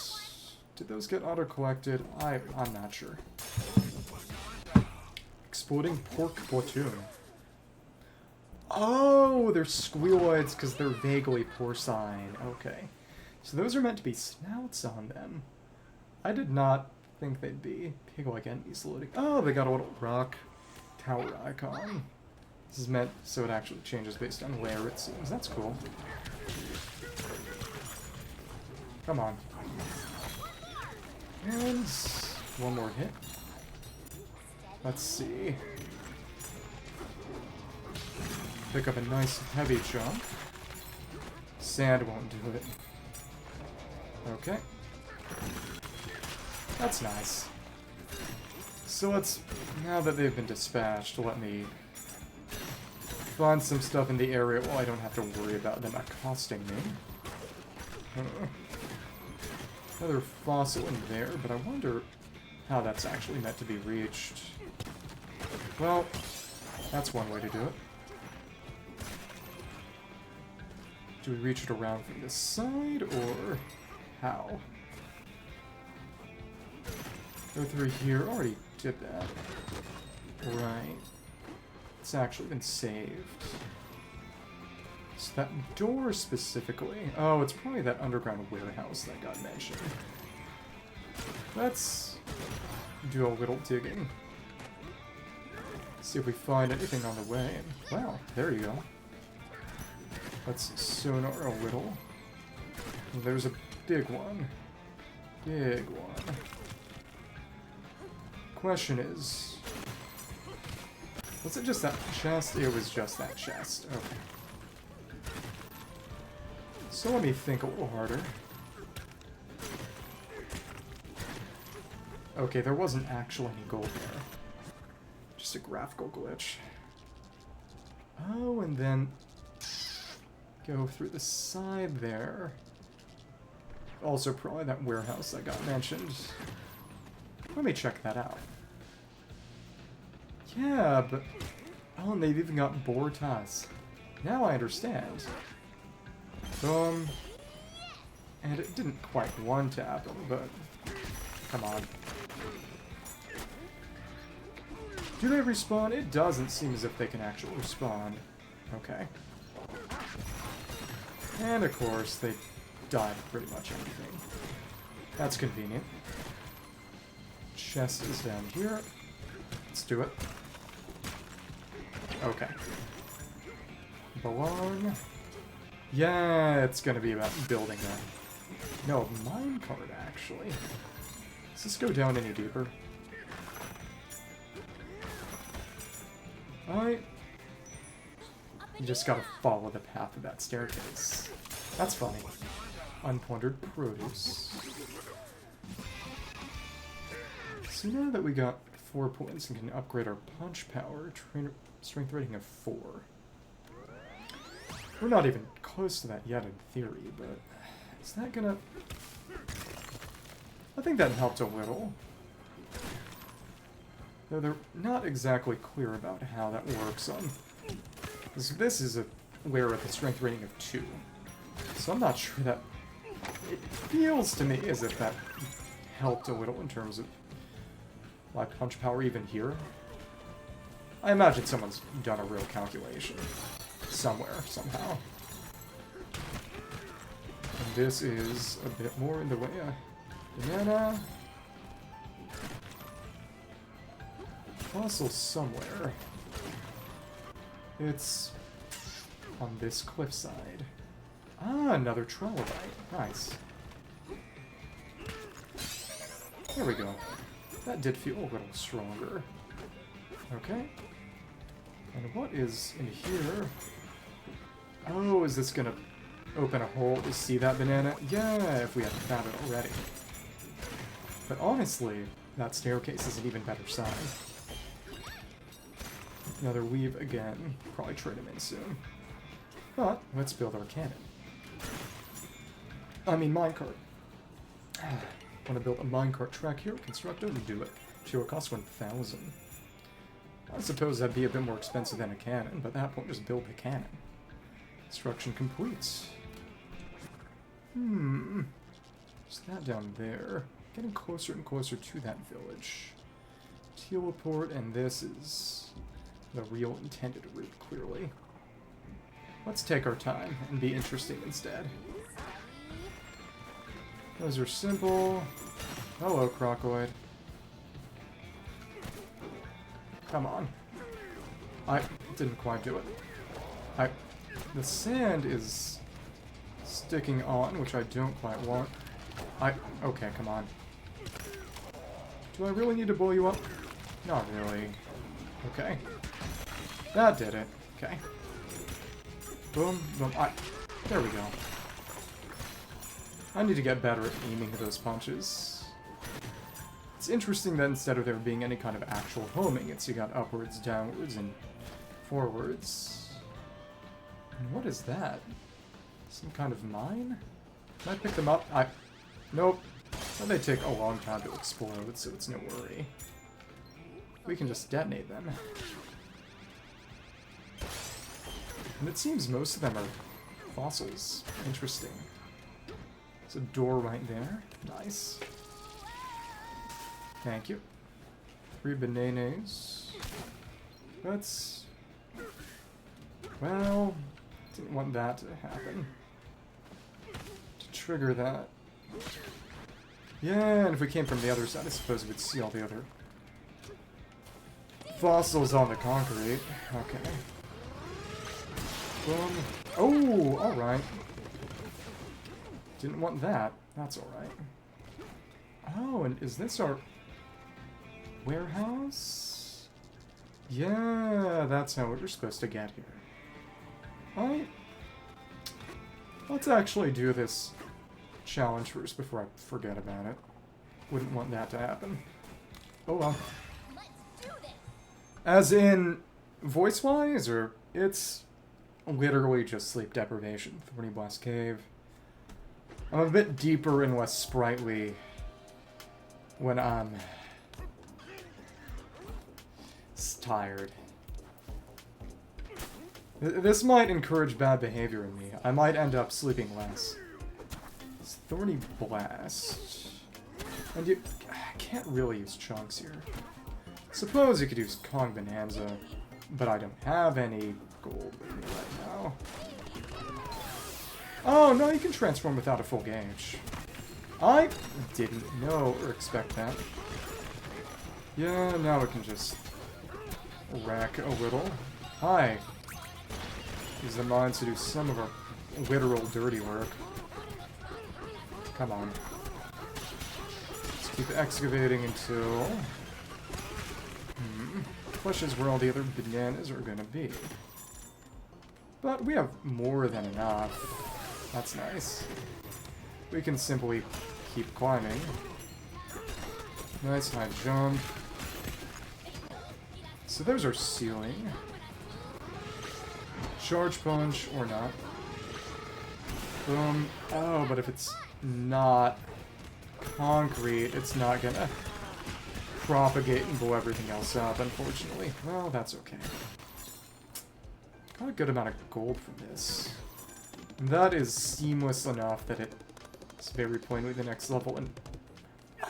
did those get auto-collected? I'm not sure. Exploding pork platoon. Oh, they're squealoids because they're vaguely porcine. Okay. So those are meant to be snouts on them. I did not think they'd be pig-like enemies loading. Oh, they got a little rock tower icon. This is meant so it actually changes based on where it seems. That's cool. Come on. And one more hit. Let's see. Pick up a nice heavy chunk. Sand won't do it. Okay. That's nice. So let's, now that they've been dispatched, let me find some stuff in the area while I don't have to worry about them accosting me. Another fossil in there, but I wonder how that's actually meant to be reached. Well, that's one way to do it. Do we reach it around from this side, or how? Go through here. Already did that. Right. It's actually been saved. So that door specifically... Oh, it's probably that underground warehouse that got mentioned. Let's do a little digging. See if we find anything on the way. And, wow, there you go. Let's sonar a little. There's a big one. Big one. Question is... Was it just that chest? It was just that chest. Okay. So let me think a little harder. Okay, there wasn't actually any gold there. Just a graphical glitch. Oh, and then go through the side there. Also probably that warehouse that got mentioned. Let me check that out. Yeah, but... Oh, and they've even got boar ties. Now I understand. Boom. And it didn't quite one-tap them, but... Come on. Do they respawn? It doesn't seem as if they can actually respawn. Okay. And of course, they died pretty much anything. That's convenient. Chest is down here. Let's do it. Okay. Belong. Yeah, it's gonna be about building a... No, minecart, actually. Does this go down any deeper? Alright. You just gotta follow the path of that staircase. That's funny. Unplundered produce. So now that we got 4 points and can upgrade our punch power, strength rating of 4. We're not even close to that yet in theory, but is that gonna... I think that helped a little. Though they're not exactly clear about how that works on... Because this is a layer with a strength rating of 2. So I'm not sure that... It feels to me as if that helped a little in terms of my punch power even here. I imagine someone's done a real calculation. Somewhere, somehow. And this is a bit more in the way. Banana. Fossil somewhere. It's on this cliffside. Ah, another trilobite. Nice. There we go. That did feel a little stronger. Okay. And what is in here? Oh, is this gonna open a hole to see that banana? Yeah, if we hadn't found it already. But honestly, that staircase is an even better sign. Another weave again. Probably trade him in soon. But, let's build our cannon. I mean minecart. Want to build a minecart track here? Construct it and do it. Sure, it costs 1,000. I suppose that'd be a bit more expensive than a cannon, but at that point, just build the cannon. Construction complete. Just that down there. Getting closer and closer to that village. Teleport, and this is the real intended route, clearly. Let's take our time and be interesting instead. Those are simple. Hello, Crocoid. Come on. I didn't quite do it. The sand is sticking on, which I don't quite want. Okay, come on. Do I really need to blow you up? Not really. Okay. That did it. Okay. Boom, boom. There we go. I need to get better at aiming those punches. It's interesting that instead of there being any kind of actual homing, you got upwards, downwards, and forwards. And what is that? Some kind of mine? Can I pick them up? Nope. Well, they take a long time to explode, so it's no worry. We can just detonate them. And it seems most of them are fossils. Interesting. There's a door right there. Nice. Thank you. 3 bananas. That's... Well... Didn't want that to happen. To trigger that. Yeah, and if we came from the other side, I suppose we'd see all the other fossils on the concrete. Okay. Boom. Oh, alright. Didn't want that. That's alright. Oh, and is this our warehouse? Yeah, that's how we're supposed to get here. Let's actually do this challenge first before I forget about it. Wouldn't want that to happen. Oh well. As in, voice-wise, or it's literally just sleep deprivation. Thorny Blast Cave. I'm a bit deeper and less sprightly when I'm tired. This might encourage bad behavior in me. I might end up sleeping less. It's Thorny Blast. And you can't really use chunks here. Suppose you could use Kong Bananza, but I don't have any gold with me right now. Oh, no, you can transform without a full gauge. I didn't know or expect that. Yeah, now we can just rack a little. Hi. Use the mines to do some of our literal dirty work. Come on. Let's keep excavating until... Question is where all the other bananas are gonna be. But we have more than enough. That's nice. We can simply keep climbing. Nice high jump. So there's our ceiling. Charge punch or not. Boom. Oh, but if it's not concrete, it's not gonna propagate and blow everything else up, unfortunately. Well, that's okay. Got a good amount of gold from this. And that is seamless enough that it's very plainly the next level. And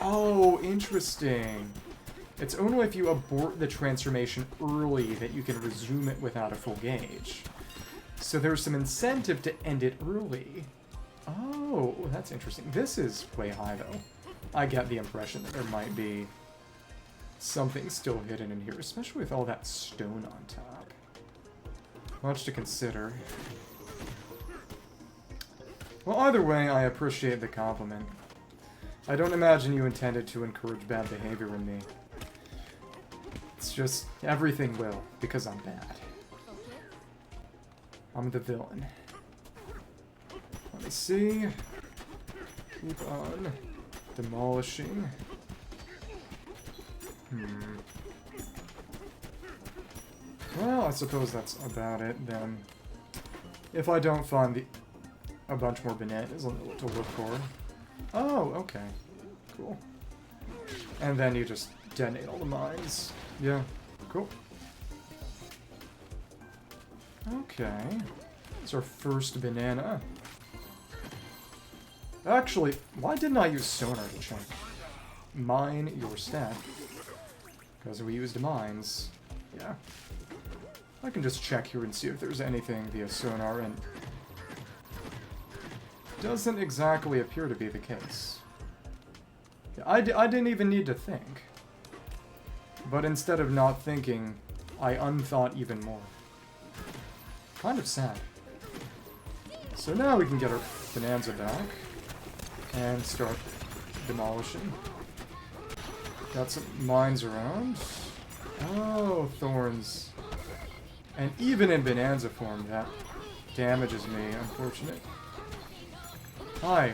oh, interesting. It's only if you abort the transformation early that you can resume it without a full gauge. So there's some incentive to end it early. Oh, that's interesting. This is way high, though. I get the impression that there might be something still hidden in here, especially with all that stone on top. Much to consider. Well, either way, I appreciate the compliment. I don't imagine you intended to encourage bad behavior in me. It's just, everything will, because I'm bad. I'm the villain. Let me see. Keep on demolishing. Well, I suppose that's about it then. If I don't find a bunch more bananas, I'll know what to look for. Oh, okay. Cool. And then you just detonate all the mines. Yeah, cool. Okay. It's our first banana. Actually, why didn't I use sonar to check? Mine your stat. Because we used mines. Yeah. I can just check here and see if there's anything via sonar, and doesn't exactly appear to be the case. Yeah, I didn't even need to think. But instead of not thinking, I unthought even more. Kind of sad. So now we can get our Bananza back and start demolishing. Got some mines around. Oh, thorns. And even in Bananza form, that damages me, unfortunate. Hi.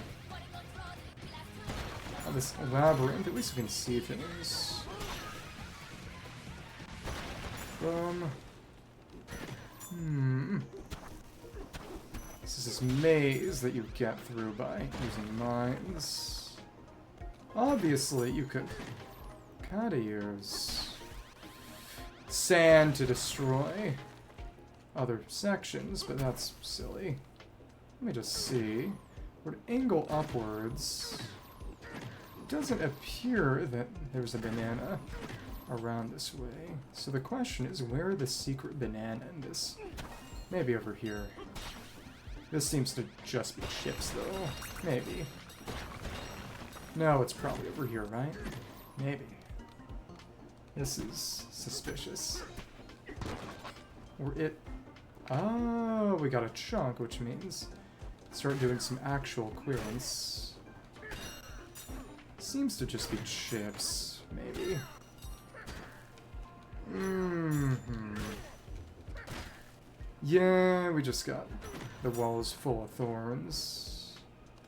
Oh, this labyrinth, at least we can see things. This is this maze that you get through by using mines. Obviously, you could kinda use sand to destroy other sections, but that's silly. Let me just see. We're to angle upwards. It doesn't appear that there's a banana around this way. So the question is, where the secret banana in this? Maybe over here. This seems to just be chips, though. Maybe. No, it's probably over here, right? Maybe. This is suspicious. Or it... Oh, we got a chunk, which means start doing some actual clearance. Seems to just be chips, maybe. Yeah, we just got the walls full of thorns,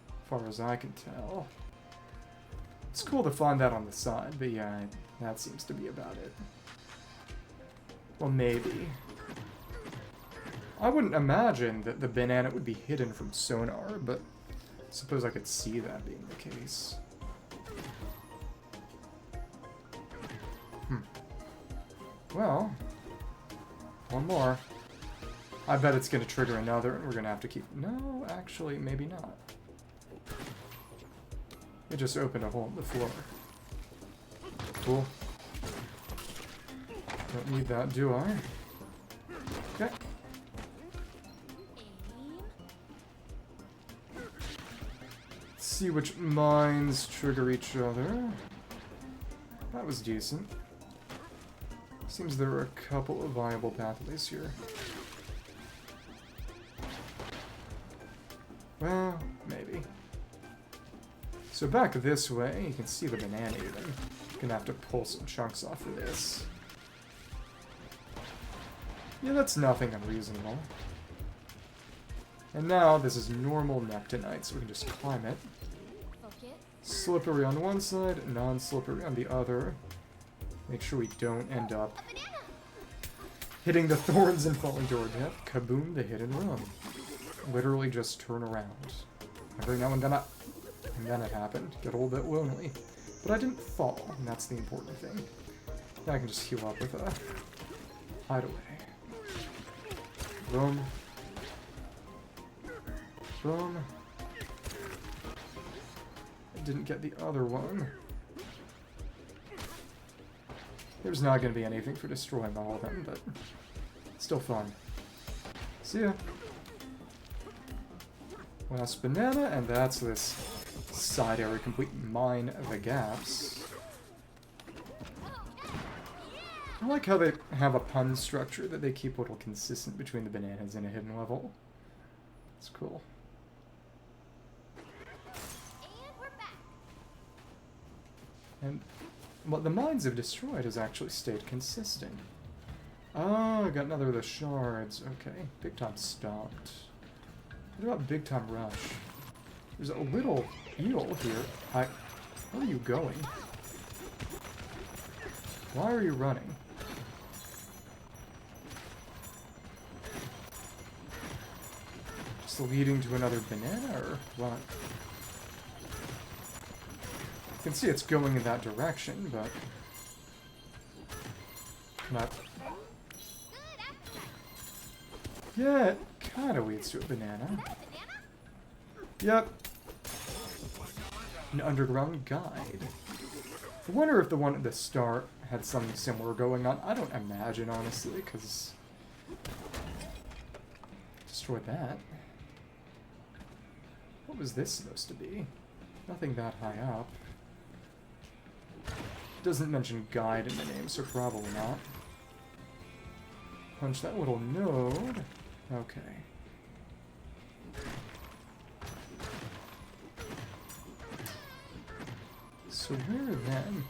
as far as I can tell. It's cool to find that on the side, but yeah, that seems to be about it. Well, maybe. I wouldn't imagine that the banana would be hidden from sonar, but I suppose I could see that being the case. Well, one more. I bet it's going to trigger another, and we're going to have to keep... No, actually, maybe not. It just opened a hole in the floor. Cool. Don't need that, do I? Okay. Let's see which mines trigger each other. That was decent. Seems there are a couple of viable pathways here. Well, maybe. So back this way, you can see the banana even. Gonna have to pull some chunks off for this. Yeah, that's nothing unreasonable. And now this is normal Neptunite, so we can just climb it. Slippery on one side, non-slippery on the other. Make sure we don't end up hitting the thorns and falling to our death. Kaboom, the hit and run. Literally just turn around. Every now and then it happened. Get a little bit lonely. But I didn't fall, and that's the important thing. Now I can just heal up with a hideaway. Boom. Boom. I didn't get the other one. There's not going to be anything for destroying all of them, but still fun. See ya. Last banana, and that's this side area complete. Mine the gaps. I like how they have a pun structure that they keep a little consistent between the bananas and a hidden level. It's cool. And what the mines have destroyed has actually stayed consistent. Oh, I got another of the shards. Okay, Big Time stopped. What about Big Time Rush? There's a little eel here. Where are you going? Why are you running? Just leading to another banana, or what? You can see it's going in that direction, but not. Yeah, it kind of leads to a banana. Yep. An underground guide. I wonder if the one at the start had something similar going on. I don't imagine, honestly, because destroy that. What was this supposed to be? Nothing that high up. Doesn't mention guide in the name, so probably not. Punch that little node. Okay. So where then?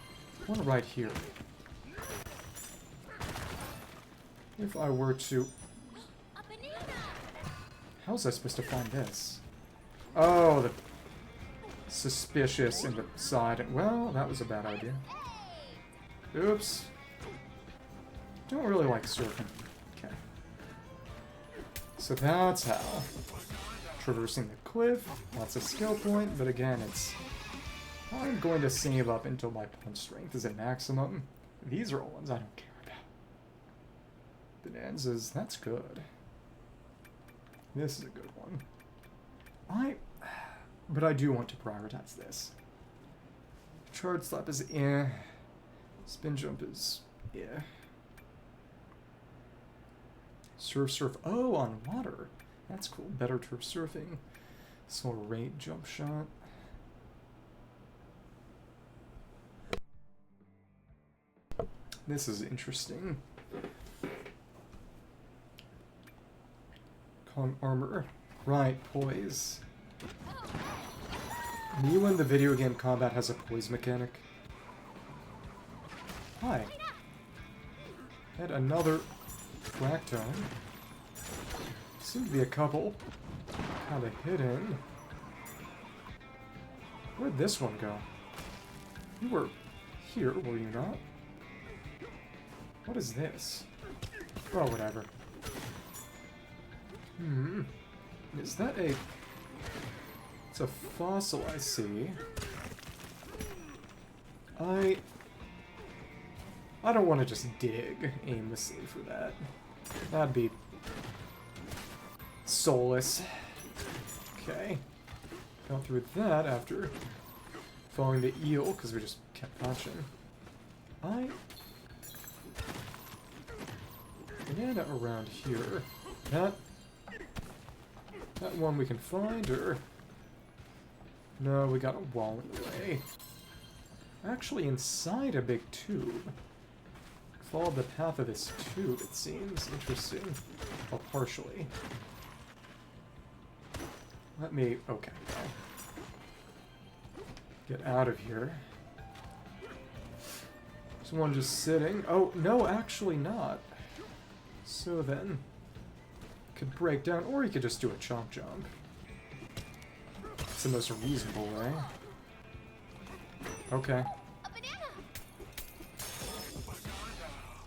One right here. If I were to... How was I supposed to find this? Oh, the suspicious in the side. Well, that was a bad idea. Oops. Don't really like surfing. Okay. So that's how. Traversing the cliff. Lots of skill point, but again, it's... I'm going to save up until my punch strength is at maximum. These are all ones I don't care about. Bonanzas, that's good. This is a good one. But I do want to prioritize this. Charge slap is eh. Spin jump is eh. Surf. Oh, on water. That's cool. Better turf surfing. Slower rate jump shot. This is interesting. Kong armor. Right, poise. You in the video game combat has a poise mechanic. Hi. And another Fractone. Seem to be a couple. Kinda hidden. Where'd this one go? You were here, were you not? What is this? Oh, whatever. Is that a... It's a fossil, I see. I don't want to just dig aimlessly for that. That'd be... soulless. Okay. Got through that after following the eel, because we just kept punching. Banana around here. That one we can find, or... No, we got a wall in the way. Actually inside a big tube. Follow the path of this tube, it seems. Interesting. Well, partially. Let me... Okay, well. Get out of here. There's one just sitting. Oh, no, actually not. So then... Could break down, or you could just do a chomp jump. It's the most reasonable way. Okay. A banana!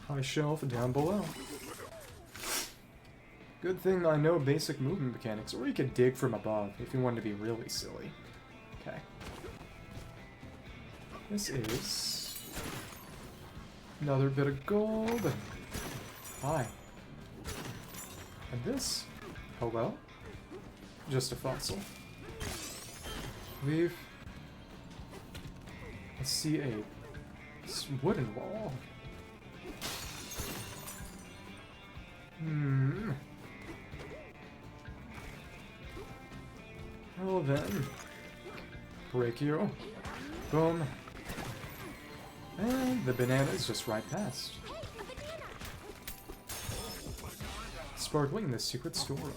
High shelf down below. Good thing I know basic movement mechanics, or you could dig from above if you wanted to be really silly. Okay. This is another bit of gold. Hi. And this? Hello? Just a fossil. Leave. I see a wooden wall. Hmm. Well then. Break you. Boom. And the banana is just right past. Sparkling in the secret storeroom.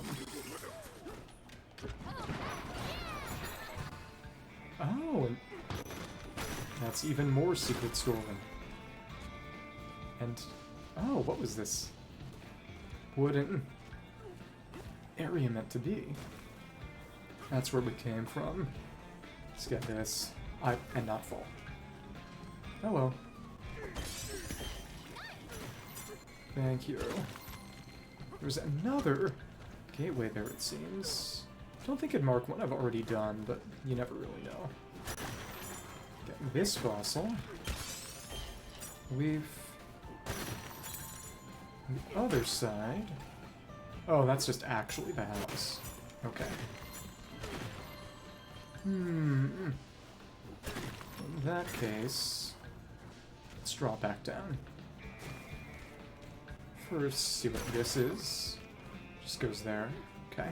Oh, and that's even more secret storeroom. And, oh, what was this wooden area meant to be? That's where we came from. Let's get this. And not fall. Hello. Thank you. There's another gateway there, it seems. Don't think it'd mark one I've already done, but you never really know. Get this fossil. We've... the other side. Oh, that's just actually the house. Okay. In that case, let's drop back down. First, see what this is. Just goes there. Okay.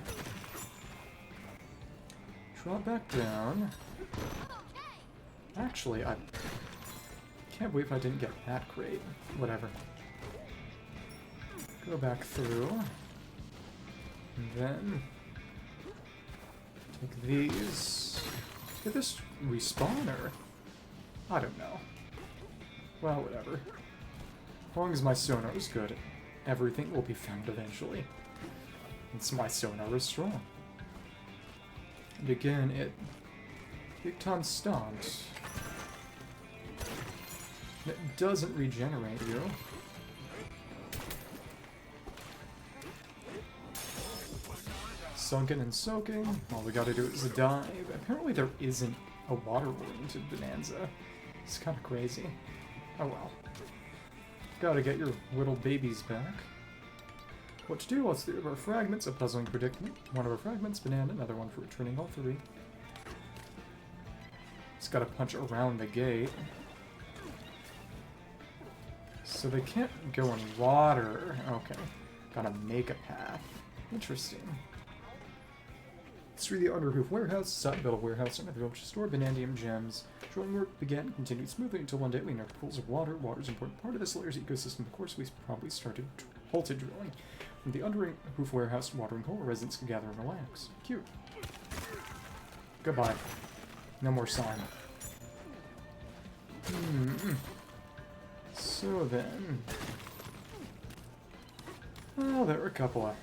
Drop back down. Actually, I can't believe I didn't get that crate. Whatever. Go back through. And then take these. Did this respawn or? I don't know. Well, whatever. As long as my sonar is good, everything will be found eventually. Since my sonar is strong. And again, it big time stunt. It doesn't regenerate you. Sunken and soaking. All we gotta do is dive. Apparently there isn't a water-oriented Bananza. It's kind of crazy. Oh well. Gotta get your little babies back. What to do? Let's do our fragments. A puzzling predicament. One of our fragments, banana. Another one for returning all three. Just gotta punch around the gate. So they can't go in water. Okay. Gotta make a path. Interesting. Through the underroof warehouse, side build a warehouse, and a village store, bananium gems. Drawing work began, continued smoothly until one day we entered pools of water. Water is an important part of this layer's ecosystem. Of course, we probably halted drilling. From the underroof warehouse, watering hole, residents could gather and relax. Cute. Goodbye. No more sign. So then... well, there are a couple of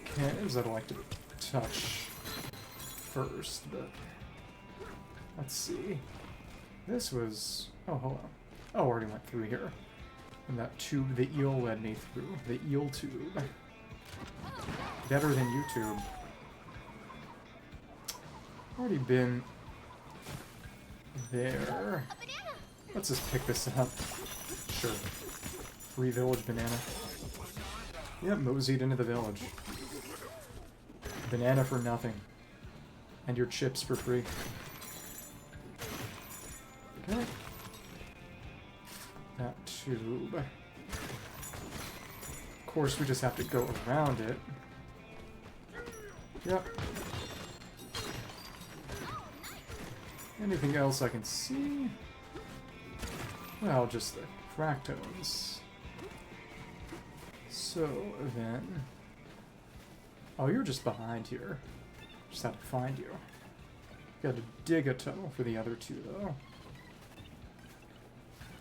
cannons I'd like to touch first, but let's see. This was... oh, hello. Oh, already went through here. And that tube the eel led me through. The eel tube. Better than YouTube. Already been there. Let's just pick this up. Sure. Free village banana. Yep, moseyed into the village. Banana for nothing. And your chips for free. Okay. That tube. Of course, we just have to go around it. Yep. Anything else I can see? Well, just the Fractones. So, then... oh, you're just behind here. Just have to find you. Got to dig a tunnel for the other two, though.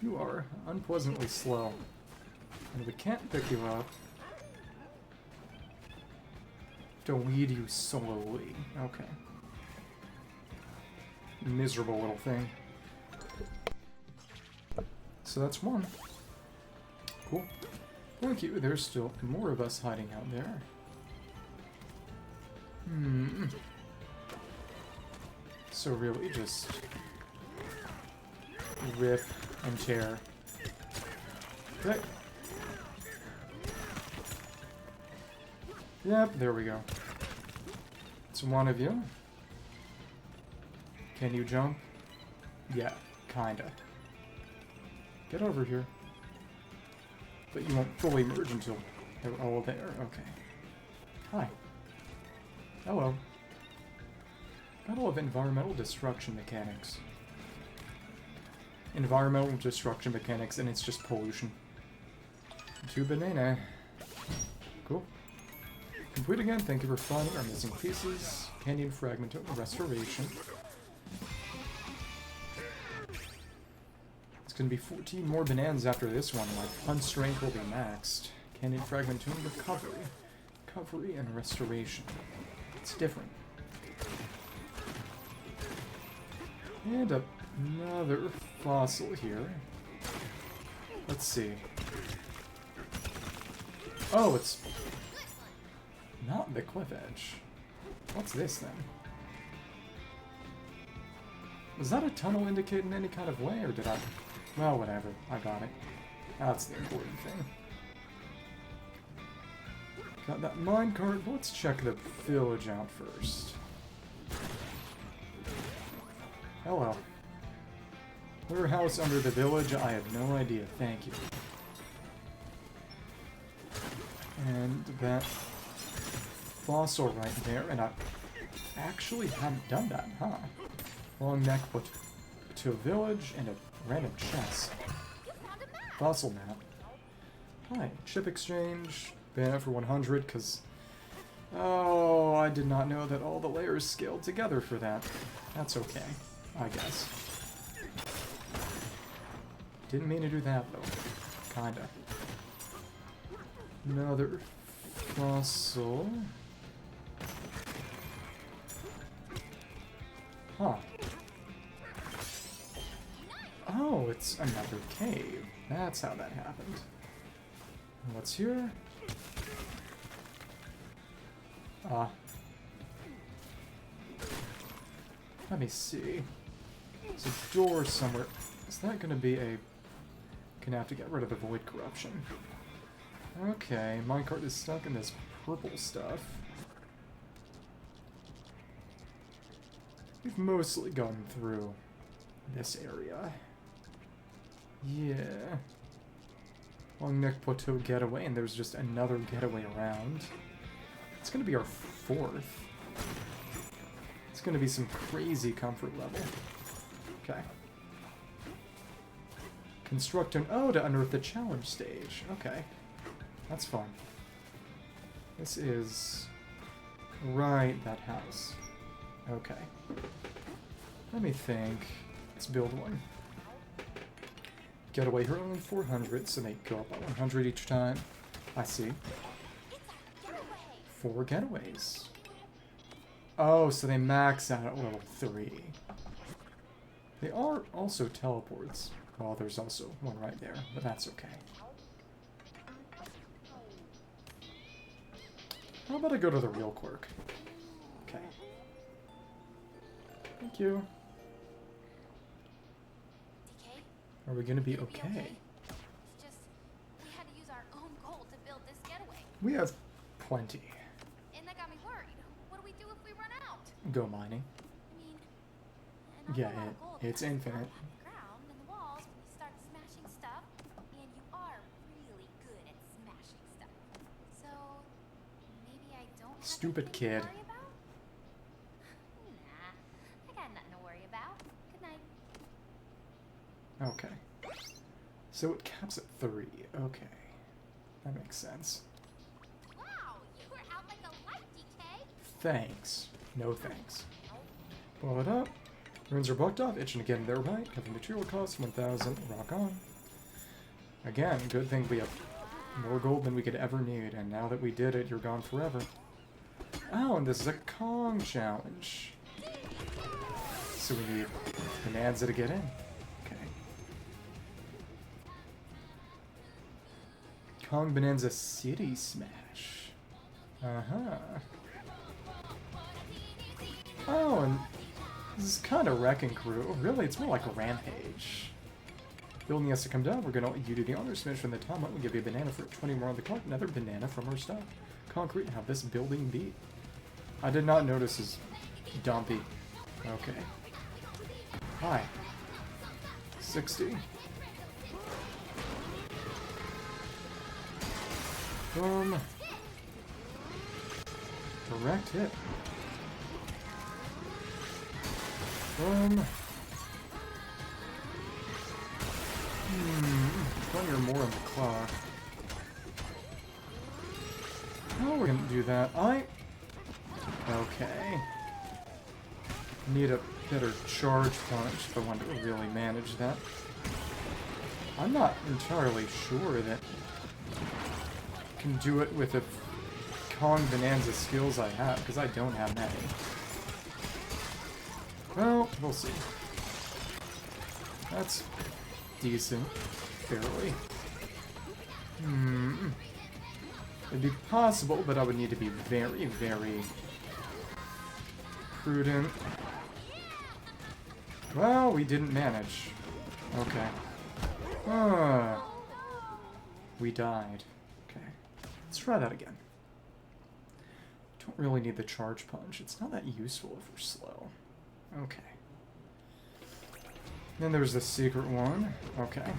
You are unpleasantly slow. And we can't pick you up. To lead you slowly. Okay. Miserable little thing. so that's one. Cool. Thank you. There's still more of us hiding out there. So really just rip and tear. Okay. Yep, there we go. It's one of you. Can you jump? Yeah, kinda. Get over here. But you won't fully merge until they're all there. Okay. Hi. Hello. Got all of environmental destruction mechanics. Environmental destruction mechanics, and it's just pollution. 2 banana. Cool. Complete again. Thank you for finding our missing pieces. Canyon fragment restoration. It's gonna be 14 more bananas after this one. My punch strength will be maxed. Canyon fragment recovery. Recovery and restoration. It's different. And another fossil here. Let's see. Oh, it's not the cliff edge. What's this then? Was that a tunnel indicating any kind of way, or did I... Well, whatever. I got it. That's the important thing. Got that minecart. Let's check the village out first. Hello. Warehouse under the village? I have no idea. Thank you. And that fossil right there, and I actually haven't done that, huh? Long neck put to a village and a random chest. Fossil map. Hi, chip exchange. Ban it for 100, because... Oh, I did not know that all the layers scaled together for that. That's okay, I guess. Didn't mean to do that, though. Kinda. Another fossil. Huh. Oh, it's another cave. That's how that happened. What's here? Let me see. There's a door somewhere. Is that gonna be a... Gonna have to get rid of the void corruption. Okay, minecart is stuck in this purple stuff. We've mostly gone through this area. Yeah. Long neck plateau getaway, and there's just another getaway around. It's gonna be our 4th. It's gonna be some crazy comfort level. Okay. Construct an... Oh, to unearth the challenge stage. Okay. That's fun. This is... Right, that house. Okay. Let me think. Let's build one. Getaway here only 400, so they go up by 100 each time. I see. 4 getaways. Oh, so they max out at level 3. They are also teleports. Well, there's also one right there, but that's okay. How about I go to the real quirk? Okay. Thank you. Are we gonna be okay? It's just we had to use our own gold to build this getaway. We have plenty. And that got me worried. What do we do if we run out? Go mining. I mean, and Yeah, all the gold it's that's infinite. up on the ground and the walls when you start smashing stuff. And you are really good at smashing stuff. So maybe I don't have Stupid anything kid. to worry about? Nah, I got nothing to worry about. Good night. Okay. So it caps at 3. Okay. That makes sense. Wow, you were out like a light, DK. Thanks. No thanks. Blow it up. Runes are blocked off. Itching to get in there right. Having material cost 1,000. Rock on. Again, good thing we have more gold than we could ever need. And now that we did it, you're gone forever. Oh, and this is a Kong challenge. So we need Bananza to get in. Okay. Kong Bananza City Smash. Uh-huh. Oh, and this is kind of Wrecking Crew. Really, it's more like a Rampage. Building has to come down. We're going to let you do the honors. Finish from the top. We'll give you a banana for 20 more on the clock. Another banana from our stock. Concrete. How this building beat. I did not notice his dumpy. Okay. Hi. 60. Boom. Direct hit. Boom. 20 or more on the clock. Oh, we're gonna do that. Okay. Need a better charge punch if I want to really manage that. I'm not entirely sure that I can do it with the Kong Bananza skills I have, because I don't have many. Well, we'll see. That's decent, fairly. It'd be possible, but I would need to be very, very prudent. Well, we didn't manage. Okay. We died. Okay. Let's try that again. Don't really need the charge punch. It's not that useful if we're slow. Okay. Then there's the secret one. Okay.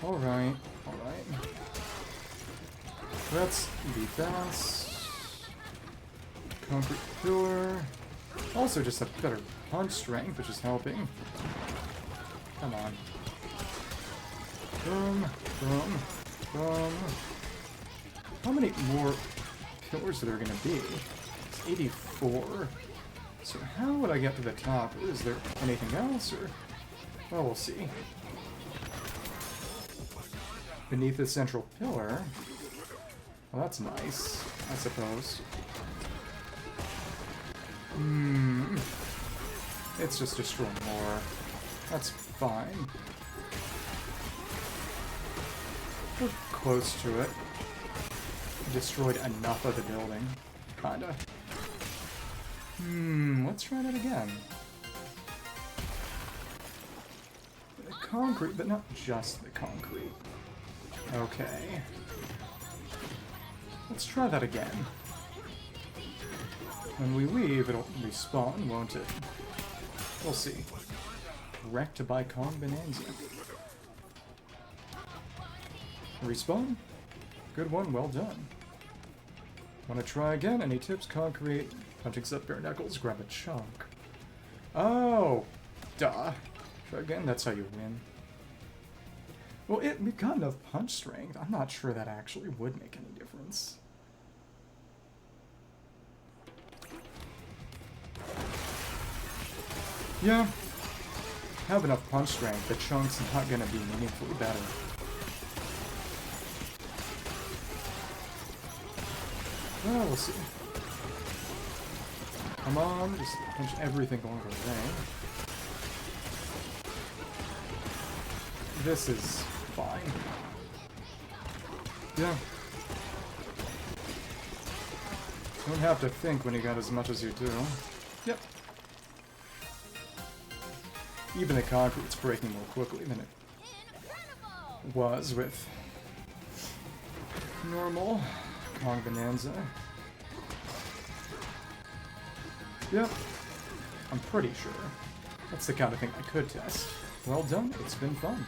Alright. Alright. Let's be fast. Concrete pillar. Also just a better punch strength, which is helping. Come on. Boom. Boom. Boom. How many more pillars are there going to be? It's 84. So how would I get to the top? Is there anything else, or... Well, we'll see. Beneath the central pillar. Well, that's nice, I suppose. It's just destroying more. That's fine. We're close to it. Destroyed enough of the building. Kinda. Let's try that again. The concrete, but not just the concrete. Okay. Let's try that again. When we leave, it'll respawn, won't it? We'll see. Wrecked by Kong Bananza. Respawn? Good one, well done. Want to try again? Any tips? Concrete. Punching up bare knuckles, grab a chunk. Oh! Duh. Try again, that's how you win. Well, we've got enough punch strength. I'm not sure that actually would make any difference. Yeah. Have enough punch strength. The chunk's not gonna be meaningfully better. Well, we'll see. Come on, just punch everything along the way. This is fine. Yeah. Don't have to think when you got as much as you do. Yep. Even the concrete's breaking more quickly than it was with normal Kong Bananza. Yep. I'm pretty sure. That's the kind of thing I could test. Well done. It's been fun.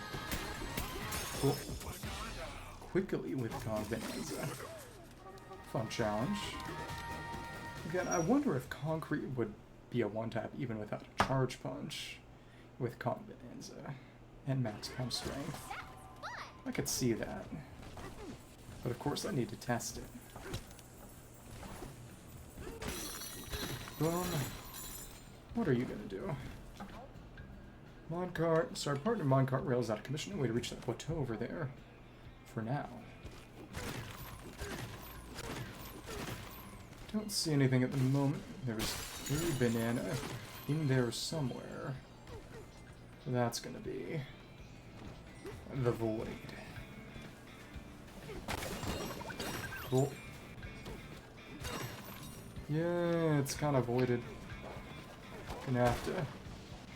Cool. Quickly with Kong Bananza. Fun challenge. Again, I wonder if concrete would be a one-tap even without a charge punch with Kong Bananza and max punch strength. I could see that. But of course I need to test it. Boom. What are you gonna do? Minecart. Sorry, partner minecart rail is out of commission. No way to reach that plateau over there. For now. Don't see anything at the moment. There's a banana in there somewhere. That's gonna be the void. Cool. Yeah, it's kind of voided. Gonna have to...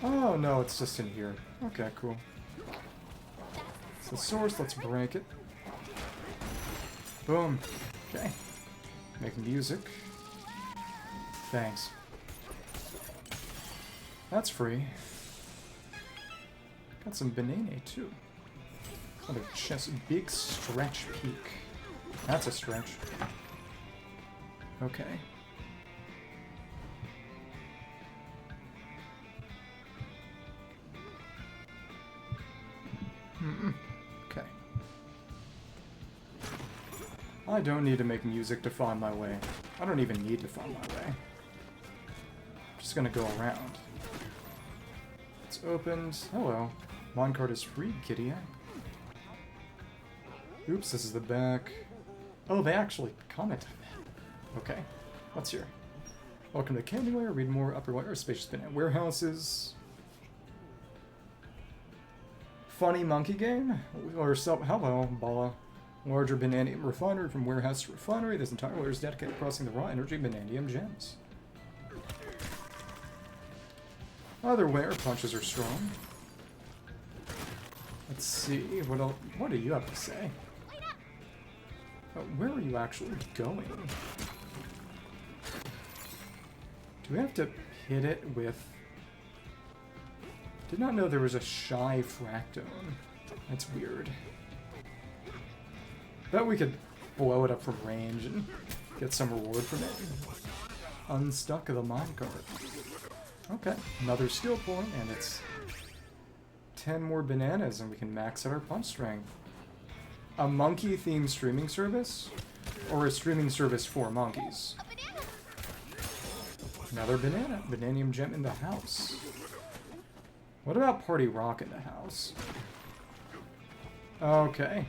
Oh, no, it's just in here. Okay, cool. It's the source, let's break it. Boom. Okay. Making music. Thanks. That's free. Got some banana too. Got a chest, big stretch peak. That's a stretch. Okay. Okay. I don't need to make music to find my way. I don't even need to find my way. I'm just gonna go around. It's opened. Hello. Minecart is free, kitty. Oops, this is the back. Oh, they actually commented that. Okay. What's here? Welcome to Candyware. Read more upper layer spacious banana warehouses. Funny monkey game? Or hello, Bala. Larger bananium refinery from warehouse to refinery. This entire layer is dedicated to processing the raw energy bananium gems. Other layer punches are strong. Let's see, what do you have to say? Oh, where are you actually going? Do we have to hit it with... Did not know there was a shy Fractone. That's weird. Bet we could blow it up from range and get some reward from it. Unstuck the minecart. Okay, another skill point, and it's 10 more bananas, and we can max out our punch strength. A monkey-themed streaming service? Or a streaming service for monkeys? Another banana. Bananium gem in the house. What about Party Rock in the house? Okay.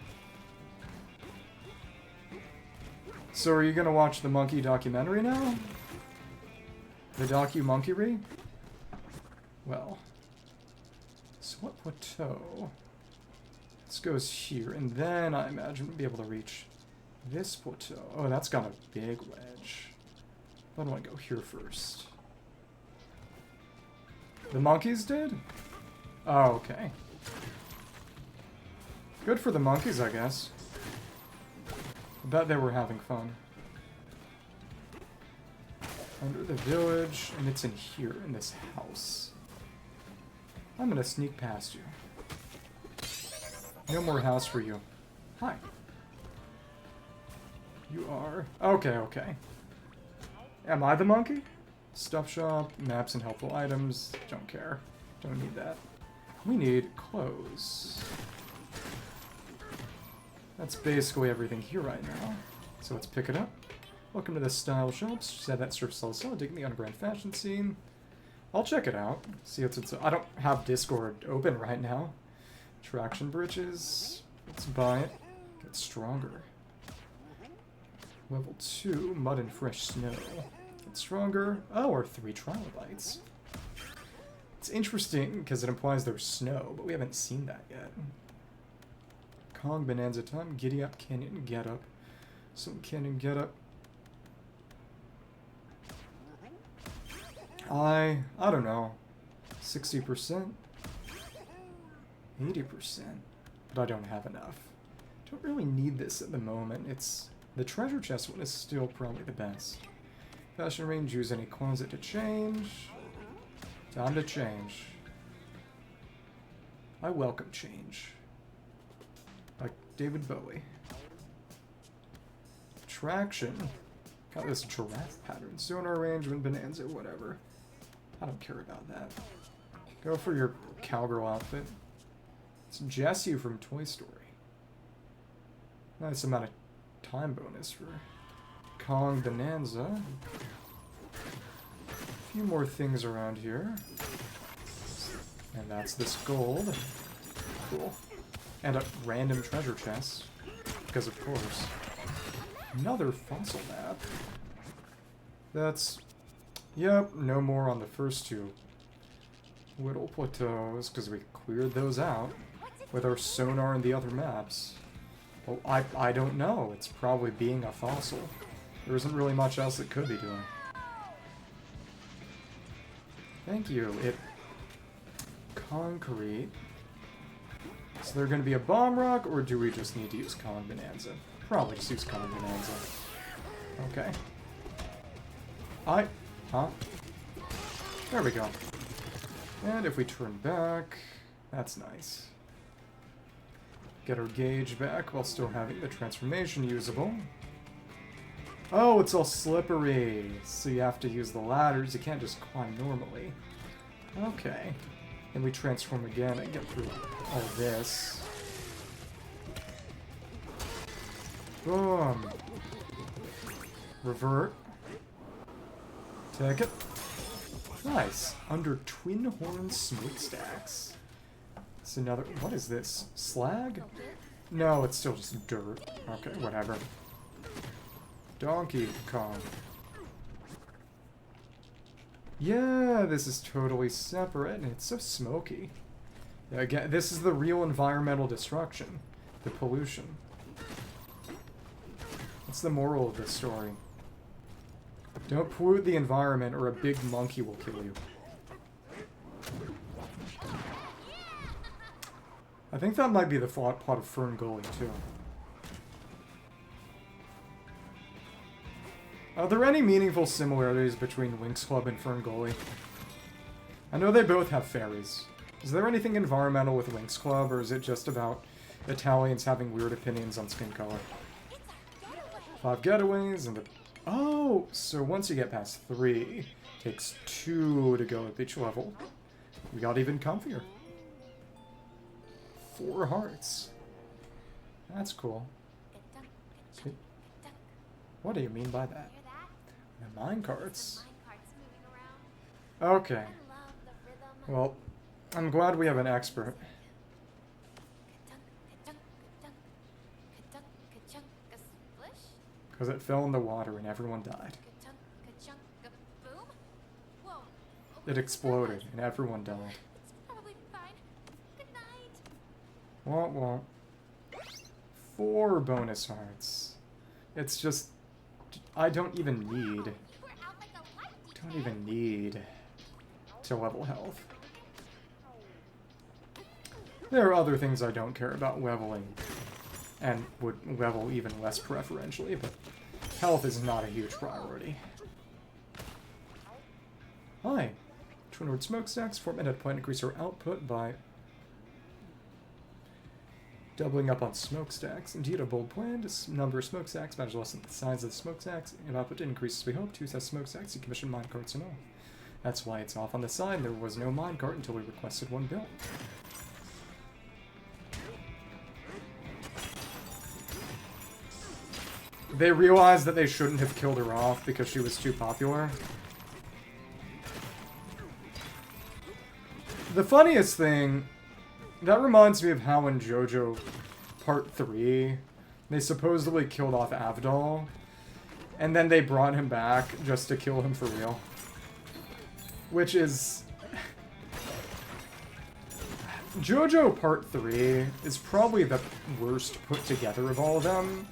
So are you gonna watch the monkey documentary now? The docu-monkey-ry? Well. So what plateau? This goes here, and then I imagine we'll be able to reach this plateau. Oh, that's got a big wedge. I want to go here first. The monkeys did? Oh, okay. Good for the monkeys, I guess. I bet they were having fun. Under the village, and it's in here, in this house. I'm gonna sneak past you. No more house for you. Hi. You are... Okay, okay. Am I the monkey? Stuff shop, maps and helpful items. Don't care. Don't need that. We need clothes. That's basically everything here right now. So let's pick it up. Welcome to the style shops. Said that surf salsa, digging the underground fashion scene. I'll check it out. See what's it's. I don't have Discord open right now. Traction bridges. Let's buy it. Get stronger. Level 2, mud and fresh snow. Get stronger. Oh, or 3 trilobites. It's interesting because it implies there's snow, but we haven't seen that yet. Kong Bananza time. Giddy up, canyon, get up. Some canyon, get up. I don't know. 60%? 80%? But I don't have enough. Don't really need this at the moment. It's... The treasure chest one is still probably the best. Fashion range, use any closet to change. Time to change. I welcome change. Like David Bowie. Traction. Got this giraffe pattern. Sonar arrangement, Bonanza, whatever. I don't care about that. Go for your cowgirl outfit. It's Jessie from Toy Story. Nice amount of time bonus for Kong Bananza. A few more things around here. And that's this gold. Cool. And a random treasure chest. Because of course. Another fossil map. That's... Yep, no more on the first 2 little plateaus, because we cleared those out. with our sonar and the other maps? Well, I don't know. It's probably being a fossil. There isn't really much else it could be doing. Thank you. Concrete. Is there going to be a bomb rock, or do we just need to use Kong Bananza? Probably just use Kong Bananza. Okay. Huh? There we go. And if we turn back, that's nice. Get our gauge back while still having the transformation usable. Oh, it's all slippery, so you have to use the ladders. You can't just climb normally. Okay. And we transform again and get through all this. Boom. Revert. Take it. Nice. Under twin horn smokestacks. It's another. What is this? Slag? No, it's still just dirt. Okay, whatever. Donkey Kong. Yeah, this is totally separate, and it's so smoky. Yeah, again, this is the real environmental destruction. The pollution. What's the moral of this story? Don't pollute the environment, or a big monkey will kill you. I think that might be the plot of Fern Gully, too. Are there any meaningful similarities between Winx Club and Fern Gully? I know they both have fairies. Is there anything environmental with Winx Club, or is it just about Italians having weird opinions on skin color? 5 getaways and the... Oh! So once you get past 3, it takes 2 to go at each level. We got even comfier. 4 hearts. That's cool. What do you mean by that? The minecarts. Okay. Well, I'm glad we have an expert. Because it fell in the water and everyone died. It exploded and everyone died. Womp womp. 4 bonus hearts. It's just... I don't even need to level health. There are other things I don't care about leveling, and would level even less preferentially, but health is not a huge priority. Hi. 200 smokestacks, form and point increase our output by doubling up on smokestacks. Indeed, a bold plan. This number of smokestacks matters less than the size of the smokestacks, and output increases we hope. 2 sets smokestacks, you commission minecarts and all. That's why it's off on the side. There was no minecart until we requested one built. They realized that they shouldn't have killed her off because she was too popular. The funniest thing, that reminds me of how in JoJo Part 3, they supposedly killed off Avdol, and then they brought him back just to kill him for real. Which is... JoJo Part 3 is probably the worst put together of all of them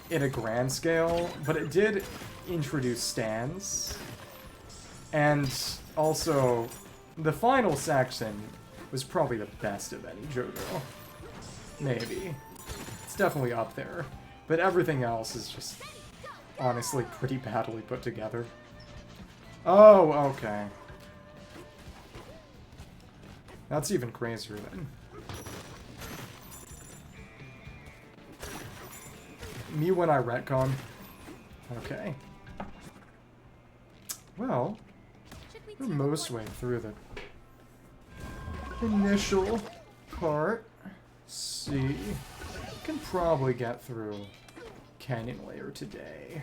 in a grand scale, but it did introduce stands. And also, the final section was probably the best of any JoJo. Maybe. It's definitely up there. But everything else is just, honestly, pretty badly put together. Oh, okay. That's even crazier then. Me when I retcon. Okay. Well, we're most way through the initial part. See, can probably get through Canyon Layer today.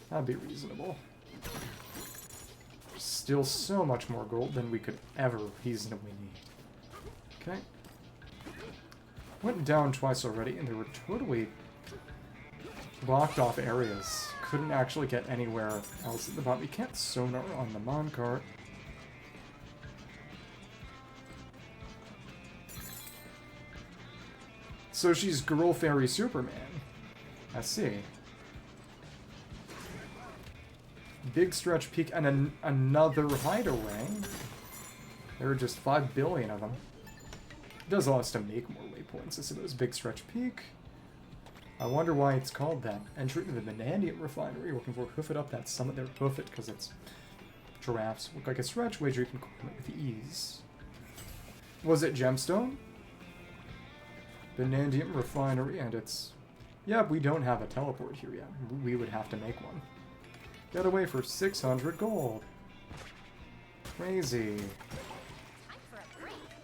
That'd be reasonable. Still so much more gold than we could ever reasonably need. Okay. Went down twice already, and there were totally blocked off areas. Couldn't actually get anywhere else at the bottom. We can't sonar on the minecart. So she's Girl Fairy Superman. I see. Big stretch peak and another hideaway. There are just 5 billion of them. It does allow us to make more waypoints, I suppose. Big stretch peak. I wonder why it's called that. Entry to the Bananza refinery. Looking for hoof it up that summit there. Hoof it because it's giraffes. Look like a stretch. Wager you can climb it with ease. Was it gemstone? Bananza refinery, and it's... Yeah, we don't have a teleport here yet. We would have to make one. Get away for 600 gold. Crazy.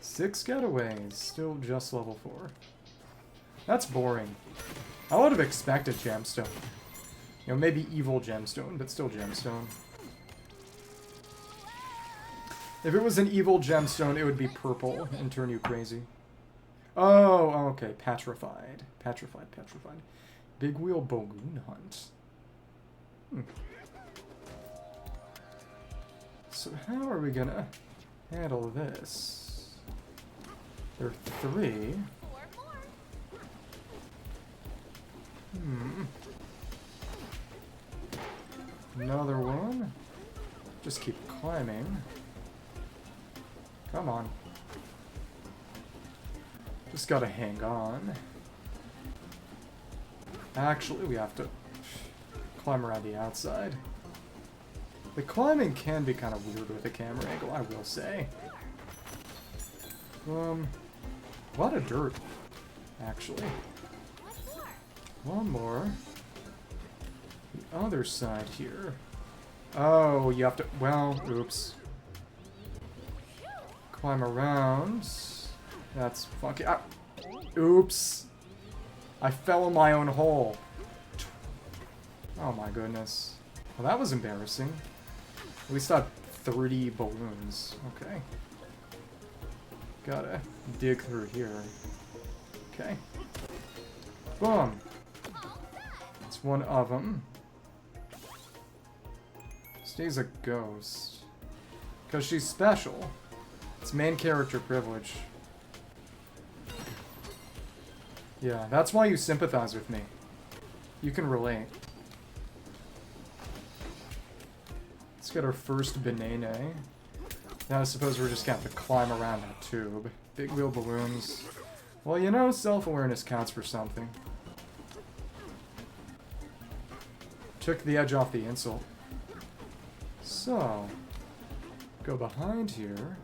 6 getaways. Still just level 4. That's boring. I would have expected gemstone. You know, maybe evil gemstone, but still gemstone. If it was an evil gemstone, it would be purple and turn you crazy. Oh, okay. Petrified. Petrified. Big wheel balloon hunt. So how are we gonna handle this? There are 3. Another one. Just keep climbing. Come on. Just gotta hang on. Actually, we have to climb around the outside. The climbing can be kind of weird with the camera angle, I will say. A lot of dirt, actually. One more. The other side here. Oh, you have to... Well, oops. Climb around. That's funky. Ah, oops. I fell in my own hole. Oh my goodness. Well, that was embarrassing. At least I have 30 balloons. Okay. Gotta dig through here. Okay. Boom. It's one of them. Stays a ghost. Because she's special. It's main character privilege. Yeah, that's why you sympathize with me. You can relate. Let's get our first banana. Now I suppose we're just gonna have to climb around that tube. Big wheel balloons. Well, you know, self-awareness counts for something. Took the edge off the insult. So, go behind here.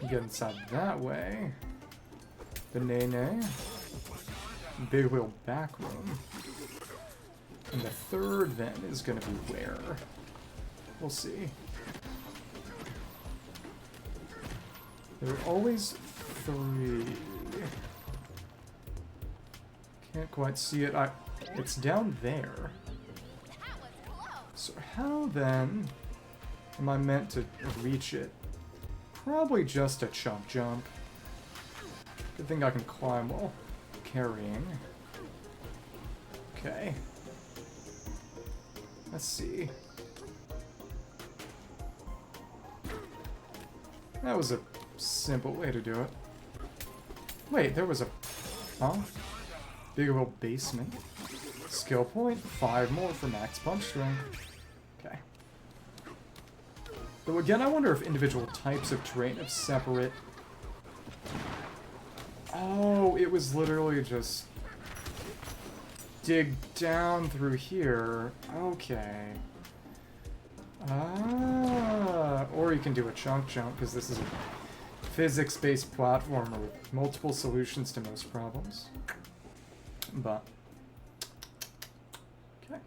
Get inside that way. Banana. Big wheel back room. And the third then is gonna be where? We'll see. There are always 3. Can't quite see it. It's down there. So how then am I meant to reach it? Probably just a chunk jump. Good thing I can climb while carrying. Okay. Let's see. That was a simple way to do it. Wait, there was a... Huh? Big old basement. Skill point, 5 more for max punch strength. Okay. Though again, I wonder if individual types of terrain have separate... Oh, it was literally just... dig down through here. Okay. Ah, or you can do a chunk jump, because this is a physics-based platformer with multiple solutions to most problems. But... Okay.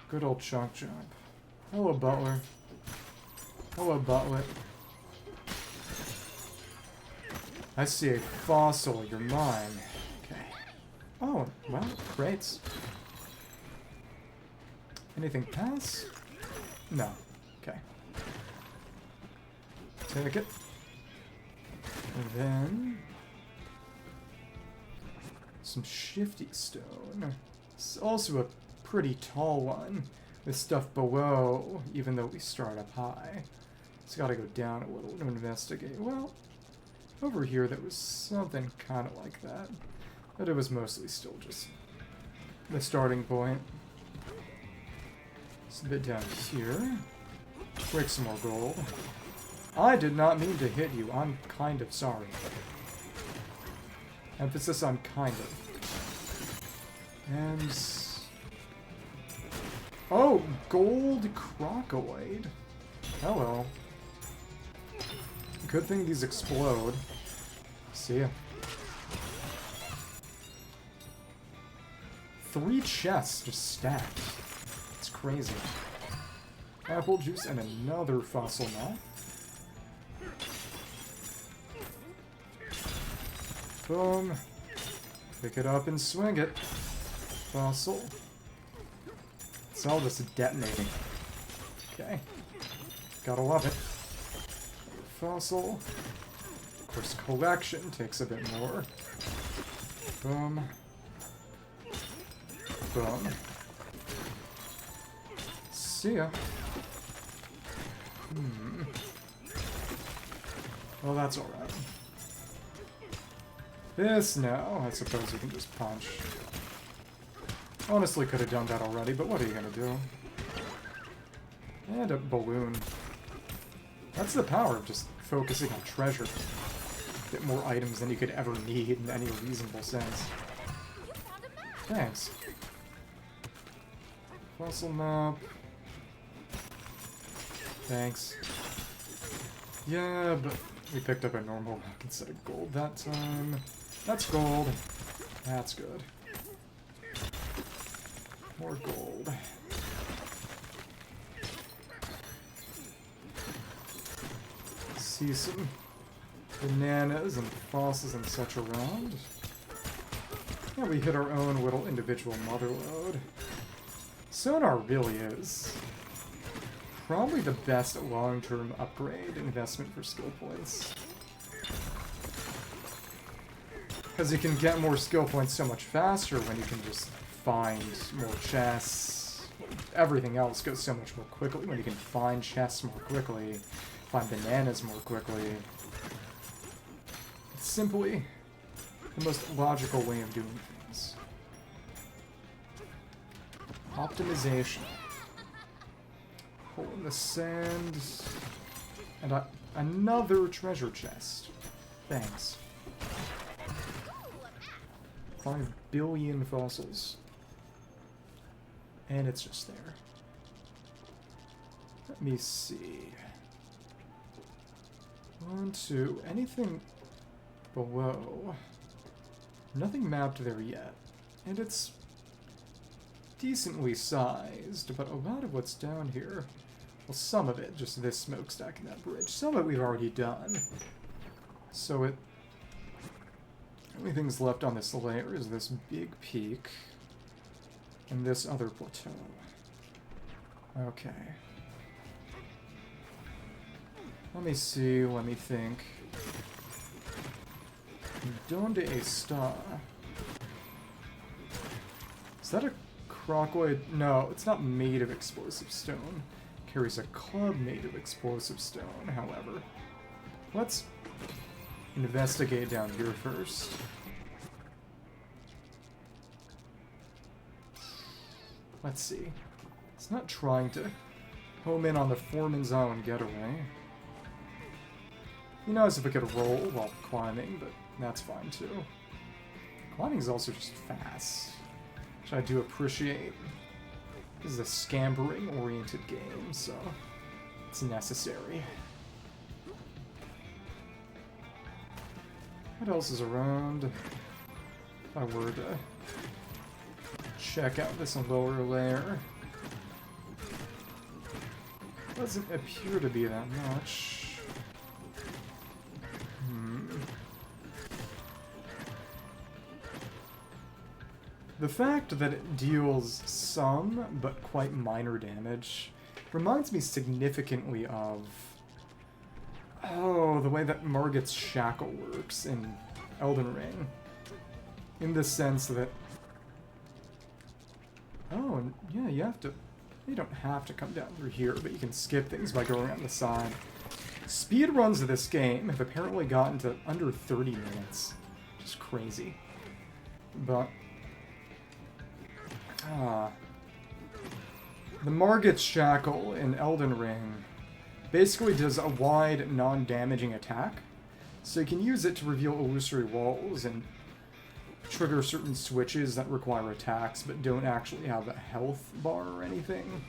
Good old chunk jump. Hello, Butler. Hello, Butler. I see a fossil. You're mine. Okay. Oh, well, crates. Anything pass? No. Okay. Take it. And then... some shifty stone. It's also a pretty tall one. this stuff below, even though we start up high. It's gotta go down a little to investigate. Well, over here there was something kind of like that. But it was mostly still just the starting point. It's a bit down here. Break some more gold. I did not mean to hit you. I'm kind of sorry. Emphasis on kind of. And... oh, gold crocoid. Hello. Good thing these explode. See ya. 3 chests just stacked. It's crazy. Apple juice and another fossil now. Boom. Pick it up and swing it. Fossil. It's all just detonating. Okay. Gotta love it. Fossil. Of course, collection takes a bit more. Boom. Boom. See ya. Well, that's alright. This now, I suppose you can just punch. Honestly, could have done that already, but what are you gonna do? And a balloon. That's the power of just focusing on treasure. Get more items than you could ever need in any reasonable sense. Thanks. Fossil map. Thanks. Yeah, but we picked up a normal rock instead of gold that time. That's gold. That's good. More gold. See some bananas and fossils and such around. Yeah, we hit our own little individual mother lode. Sonar really is probably the best long-term upgrade investment for skill points. Because you can get more skill points so much faster when you can just find more chests. Everything else goes so much more quickly when you can find chests more quickly, find bananas more quickly. It's simply the most logical way of doing things. Optimization. Hole in the sand. And another treasure chest. Thanks. 5 billion fossils. And it's just there. Let me see. 1, 2. Anything below? Nothing mapped there yet. And it's decently sized, but a lot of what's down here, well, some of it, just this smokestack and that bridge, some of it we've already done. So it, only things left on this layer is this big peak and this other plateau. Okay. Let me see, let me think. Donde está? Is that a crocoid? No, it's not made of explosive stone. Carries a club made of explosive stone, however. Let's investigate down here first. Let's see. It's not trying to home in on the Foreman's Island getaway. Be nice if I could roll while climbing, but that's fine too. Climbing is also just fast, which I do appreciate. This is a scampering-oriented game, so it's necessary. What else is around? If I were to check out this lower layer. Doesn't appear to be that much. The fact that it deals some, but quite minor damage, reminds me significantly of... oh, the way that Margit's Shackle works in Elden Ring. In the sense that... oh, yeah, you have to You don't have to come down through here, but you can skip things by going on the side. Speed runs of this game have apparently gotten to under 30 minutes. Just crazy. But... the Margit's Shackle in Elden Ring basically does a wide, non-damaging attack. So you can use it to reveal illusory walls and trigger certain switches that require attacks but don't actually have a health bar or anything.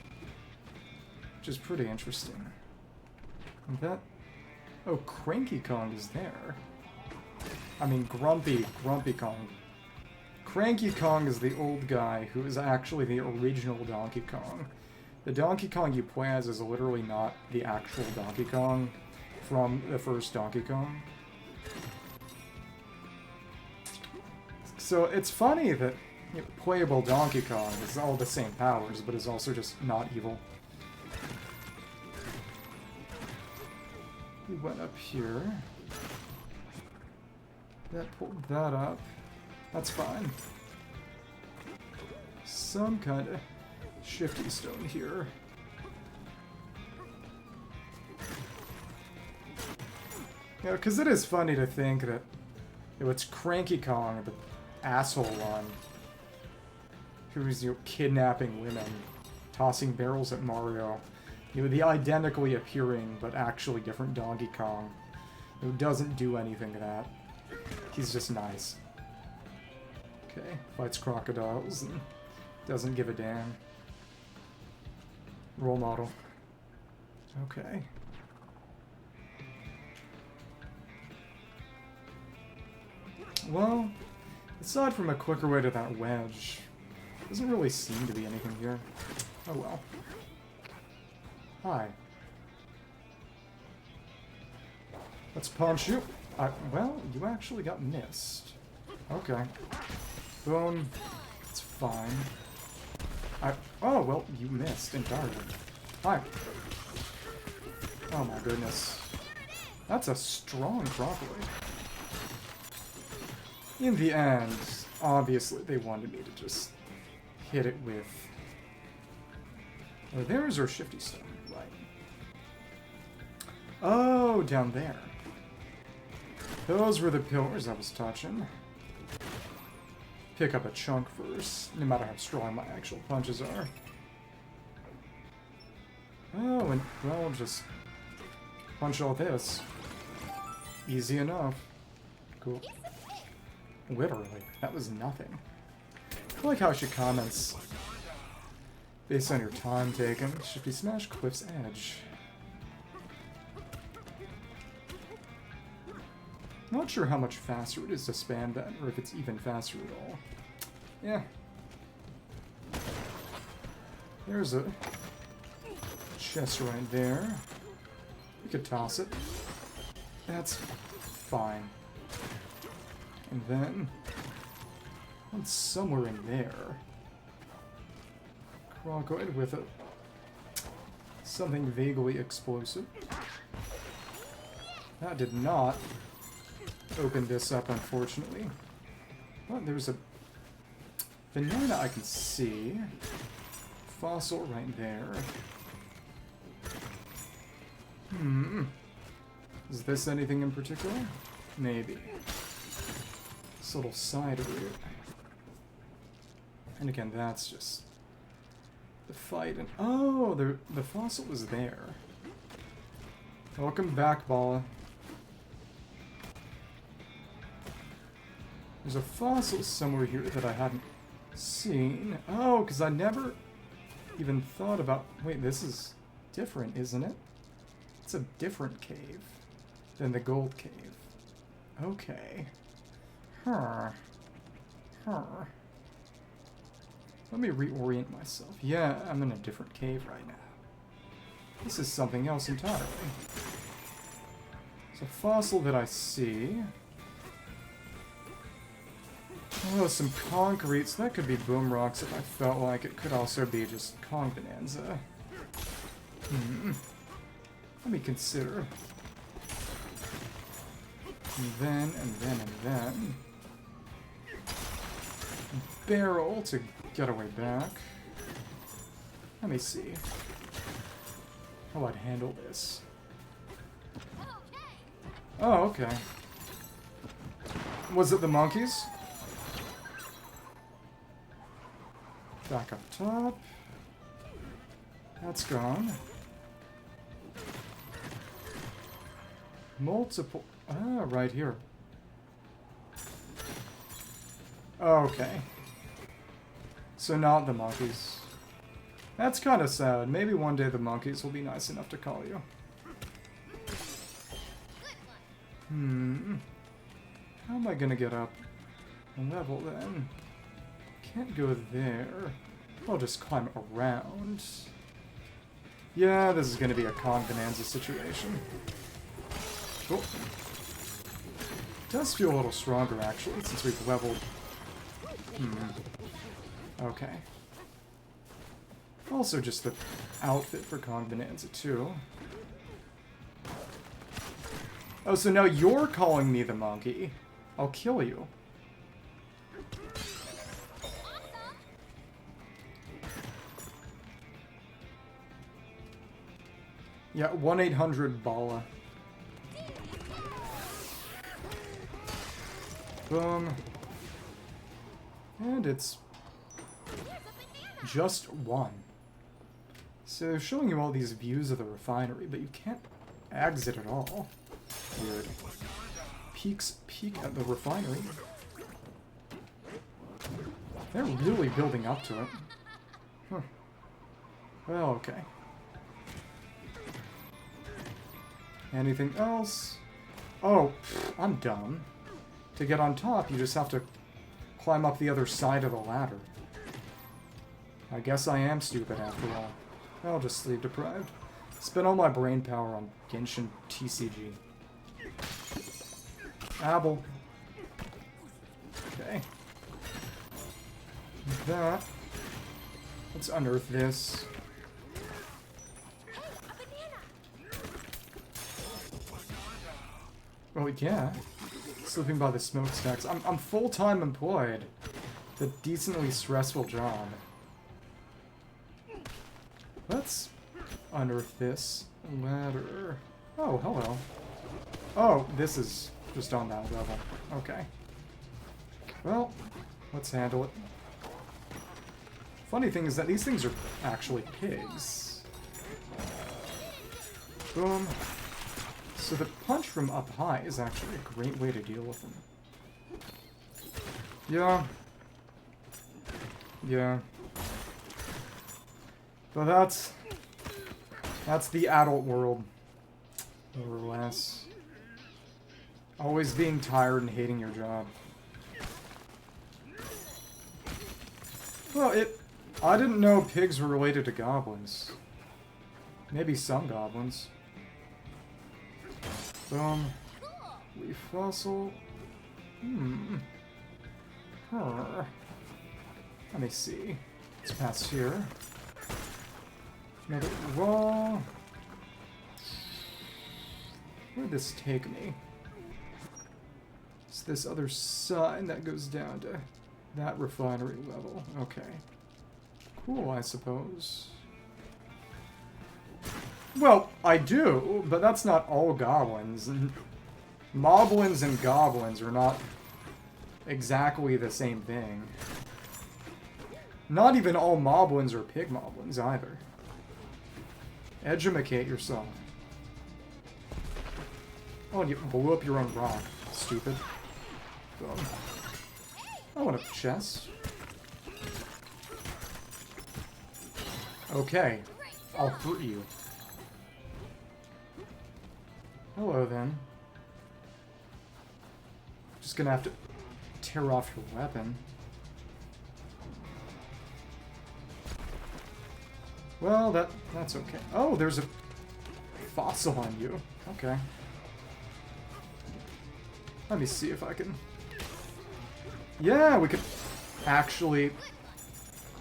Which is pretty interesting. And that... oh, Cranky Kong is there. I mean, Grumpy Kong. Cranky Kong is the old guy who is actually the original Donkey Kong. The Donkey Kong you play as is literally not the actual Donkey Kong from the first Donkey Kong. So it's funny that playable Donkey Kong is all the same powers, but is also just not evil. We went up here. That pulled that up. That's fine. Some kind of shifty stone here. Yeah, because it is funny to think that it's Cranky Kong, the asshole one, who's kidnapping women, tossing barrels at Mario. The identically appearing but actually different Donkey Kong, who doesn't do anything to that. He's just nice. Okay, fights crocodiles and doesn't give a damn. Role model. Okay. Well, aside from a quicker way to that wedge, doesn't really seem to be anything here. Oh well. Hi. Let's punch you. Well, you actually got missed. Okay. Boom. It's fine. Oh, well, you missed entirely. Hi. Oh my goodness. That's a strong broccoli. In the end, obviously they wanted me to just hit it with... oh, there's our shifty stone. Right. Oh, down there. Those were the pillars I was touching. Pick up a chunk first, no matter how strong my actual punches are. Oh, and, well, just punch all this. Easy enough. Cool. Literally, that was nothing. I like how she comments, based on your time taken, shifty smash Cliff's Edge. Not sure how much faster it is to spam that, or if it's even faster at all. Yeah. There's a chest right there. We could toss it. That's fine. And then, one's somewhere in there. Crocoid with a something vaguely explosive. That did not open this up, unfortunately. Well, there's a banana I can see. Fossil right there. Is this anything in particular? Maybe. This little side route. And again, that's just the fight. And oh, the fossil was there. Welcome back, Bala. There's a fossil somewhere here that I hadn't seen. Oh, because I never even thought about... wait, this is different, isn't it? It's a different cave than the gold cave. Okay. Let me reorient myself. Yeah, I'm in a different cave right now. This is something else entirely. It's a fossil that I see. Oh, some concrete. So that could be boom rocks if I felt like it. Could also be just Kong Bananza. Let me consider. And then, and then, and then. Barrel to get away back. Let me see how I'd handle this. Oh, okay. Was it the monkeys? Back up top. That's gone. Multiple... Ah, right here. Okay. So not the monkeys. That's kind of sad. Maybe one day the monkeys will be nice enough to call you. How am I gonna get up a level then? Can't go there. I'll just climb around. Yeah, this is gonna be a Kong Bananza situation. Oh. Does feel a little stronger actually since we've leveled. Okay. Also just the outfit for Kong Bananza too. Oh, so now you're calling me the monkey. I'll kill you. Yeah, 1-800-BALA. Boom. And it's just one. So they're showing you all these views of the refinery, but you can't exit at all. Weird. Peek at the refinery. They're really building up to it. Huh. Well, okay. Anything else? Oh, I'm dumb. To get on top, you just have to climb up the other side of the ladder. I guess I am stupid after all. I'll just sleep deprived. Spend all my brain power on Genshin TCG. Apple. Okay. That. Let's unearth this. Oh yeah. Sleeping by the smokestacks. I'm full-time employed. It's a decently stressful job. Let's unearth this ladder. Oh, hello. Oh, this is just on that level. Okay. Well, let's handle it. Funny thing is that these things are actually pigs. Boom. So the punch from up high is actually a great way to deal with them. Yeah. Yeah. But that's the adult world. More or less. Always being tired and hating your job. Well, I didn't know pigs were related to goblins. Maybe some goblins. Boom. Leaf fossil. Let me see. Let's pass here. Another wall. Where'd this take me? It's this other side that goes down to that refinery level. Okay. Cool, I suppose. Well, I do, but that's not all goblins. Moblins and goblins are not exactly the same thing. Not even all moblins are pig moblins either. Edumacate yourself. Oh, and you blew up your own rock. Stupid. Boom. I want a chest. Okay. I'll hurt you. Hello, then. Just gonna have to tear off your weapon. Well, that's okay. Oh, there's a fossil on you. Okay. Let me see if I can... Yeah, we could actually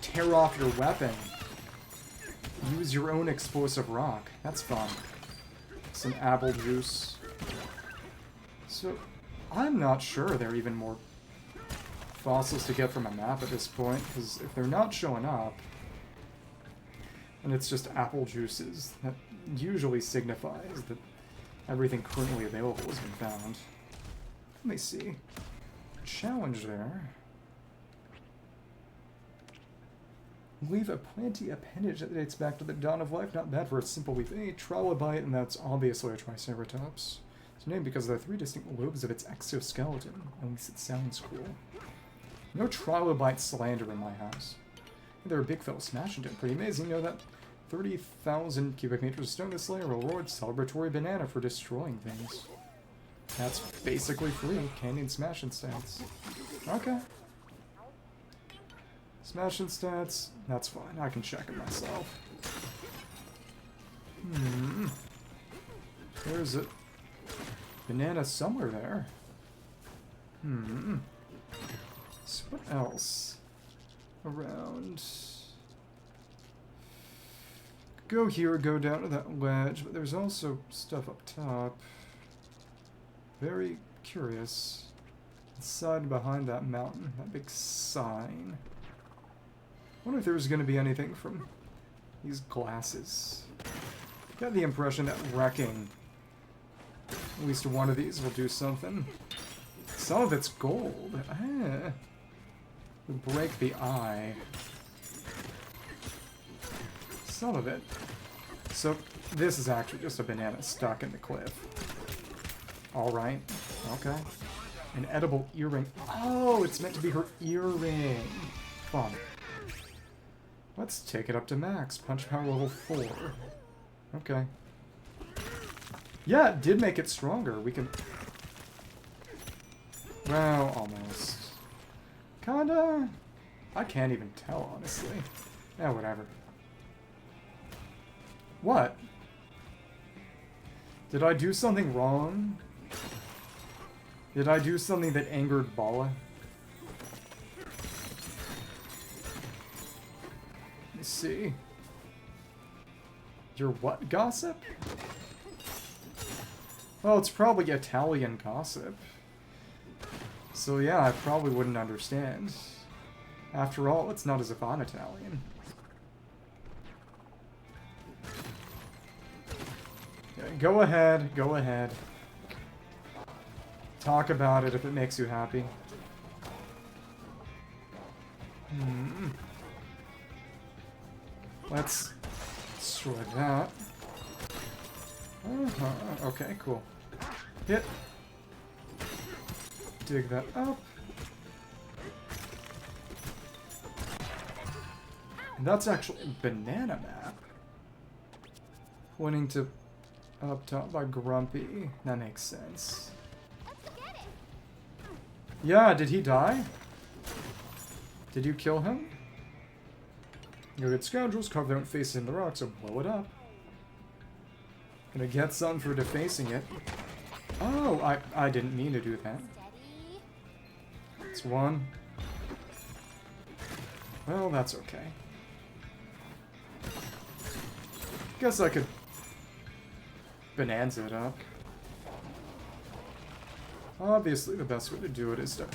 tear off your weapon. Use your own explosive rock. That's fun. Some apple juice. So, I'm not sure there are even more fossils to get from a map at this point, because if they're not showing up, And it's just apple juices. That usually signifies that everything currently available has been found. Let me see. Challenge there. Leave a planty appendage that dates back to the dawn of life. Not bad for a simple leaf. A trilobite, and that's obviously a triceratops. It's named because of the 3 distinct lobes of its exoskeleton. At least it sounds cool. No trilobite slander in my house. They're a big fella smash into it. Pretty amazing. You know that 30,000 cubic meters of stone this layer will reward celebratory banana for destroying things. That's basically free. Candy and smashing stats. Okay. Smashing stats. That's fine. I can check it myself. There's a banana somewhere there. So what else? Around. Go here, go down to that ledge, but there's also stuff up top. Very curious. Inside behind that mountain, that big sign. I wonder if there was going to be anything from these glasses. Got the impression that wrecking at least one of these will do something. Some of it's gold. Would break the eye. Some of it. So this is actually just a banana stuck in the cliff. Alright. Okay. An edible earring. Oh, it's meant to be her earring. Fun. Let's take it up to max. Punch power level 4. Okay. Yeah, it did make it stronger. We can... Well, almost. Kinda... I can't even tell, honestly. Yeah, whatever. What? Did I do something wrong? Did I do something that angered Bala? Let's see. Your what gossip? Well, it's probably Italian gossip. So yeah, I probably wouldn't understand. After all, it's not as if I'm Italian. Okay, go ahead, go ahead. Talk about it if it makes you happy. Let's destroy that. Okay, cool. Hit. Dig that up. And that's actually a banana map. Pointing to up top by Grumpy. That makes sense. Yeah, did he die? Did you kill him? You good scoundrels, carve their own faces in the rock, so blow it up. Gonna get something for defacing it. Oh, I didn't mean to do that. It's one. Well, that's okay. Guess I could Bananza it up. Obviously, the best way to do it is to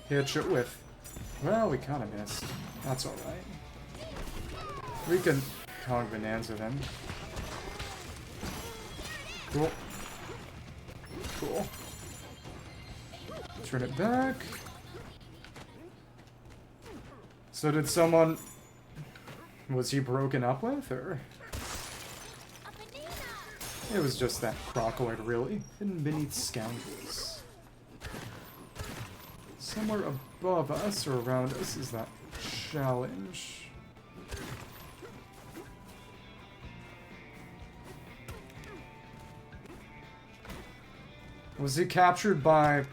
hitch it with... Well, we kind of missed. That's alright. We can Kong Bananza then. Cool. Cool. Turn it back. So did someone... Was he broken up with, or...? It was just that crocodile, really. Hidden beneath scoundrels. Somewhere above us or around us is that challenge. Was he captured by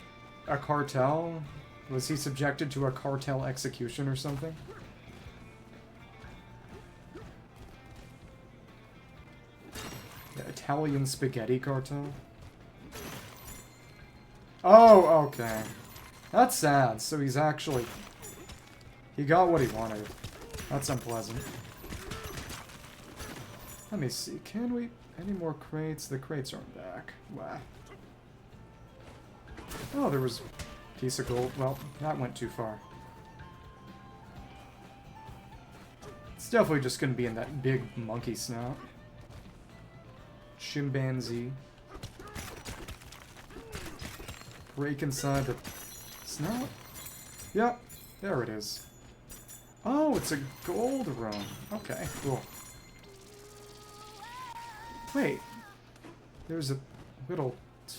a cartel? Was he subjected to a cartel execution or something? The Italian spaghetti cartel? Oh, okay. That's sad. So he's actually... He got what he wanted. That's unpleasant. Let me see. Can we... Any more crates? The crates aren't back. Wow. Oh, there was a piece of gold. Well, that went too far. Let's definitely just gonna be in that big monkey snout. Chimpanzee. Break inside the snout? Yep, there it is. Oh, it's a gold room. Okay, cool. Wait. There's a little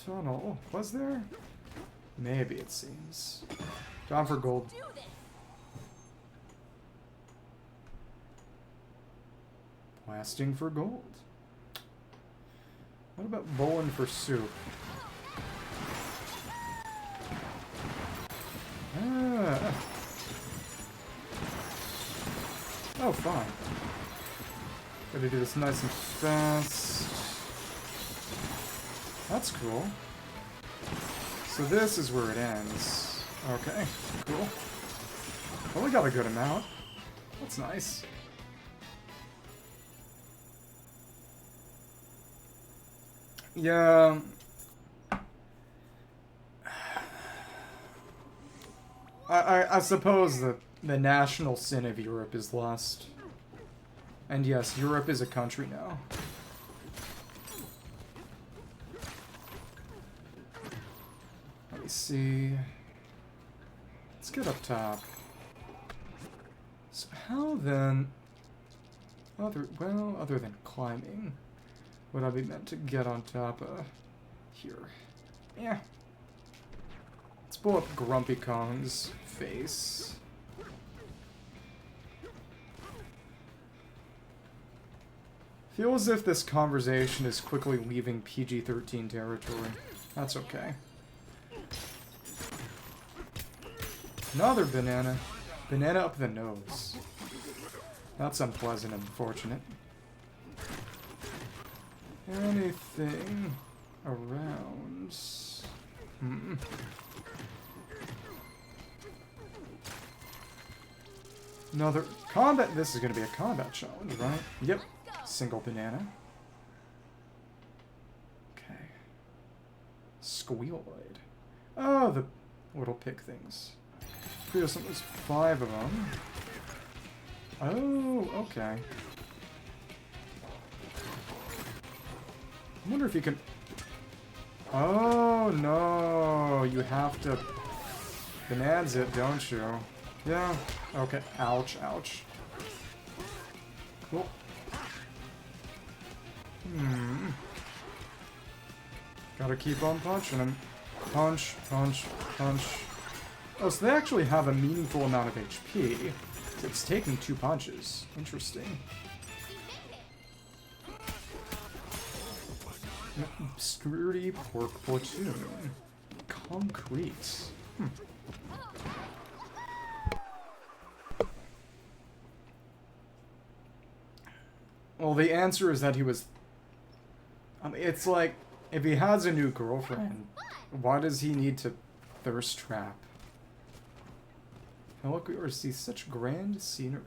tunnel. Was there? Maybe, it seems. Time for gold. Blasting for gold. What about bowling for soup? Ah. Oh, fine. Gotta do this nice and fast. That's cool. So this is where it ends. Okay, cool. Well, we got a good amount. That's nice. Yeah. I suppose the national sin of Europe is lust. And yes, Europe is a country now. Let me see. Let's get up top. So how then, other than climbing, would I be meant to get on top of here? Yeah. Let's pull up Grumpy Kong's face. Feel as if this conversation is quickly leaving PG-13 territory. That's okay. Another banana. Banana up the nose. That's unpleasant and unfortunate. Anything around? Another combat. This is going to be a combat challenge, right? Yep. Single banana. Okay. Squealoid. Oh, the little pig things. There's 5 of them. Oh, okay. I wonder if you can... Oh, no. You have to... Bananza it, don't you? Yeah. Okay. Ouch, ouch. Cool. Gotta keep on punching him. Punch, punch, punch. Oh, so they actually have a meaningful amount of HP. It's taking 2 punches. Interesting. Sturdy pork platoon. Concrete. Well, the answer is that he was... I mean, it's like, if he has a new girlfriend, why does he need to thirst trap? How lucky we are to see such grand scenery.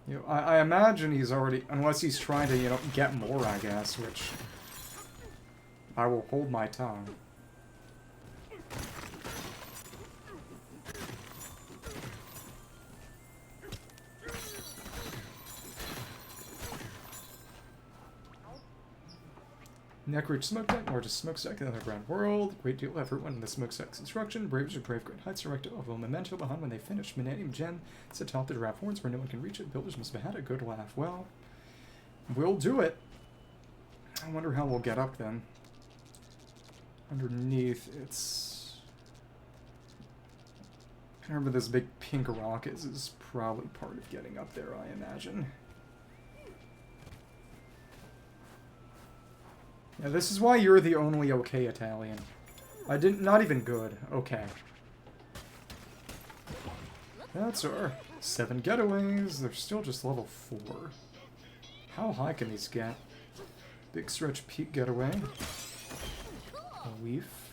You know, I imagine he's already, unless he's trying to, you know, get more, I guess, which I will hold my tongue. Neck-rich smokestack, largest smokestack in the underground world. Great deal of effort went in the smokestack's construction. Braves would brave great heights direct of a memento behind when they finish. Millennium gem is atop the giraffe horns where no one can reach it. Builders must have had a good laugh. Well, we'll do it. I wonder how we'll get up then. Underneath, it's... Whatever this big pink rock is probably part of getting up there, I imagine. Yeah, this is why you're the only okay Italian. Not even good. Okay. That's our 7 getaways. They're still just level 4. How high can these get? Big stretch peak getaway. A leaf.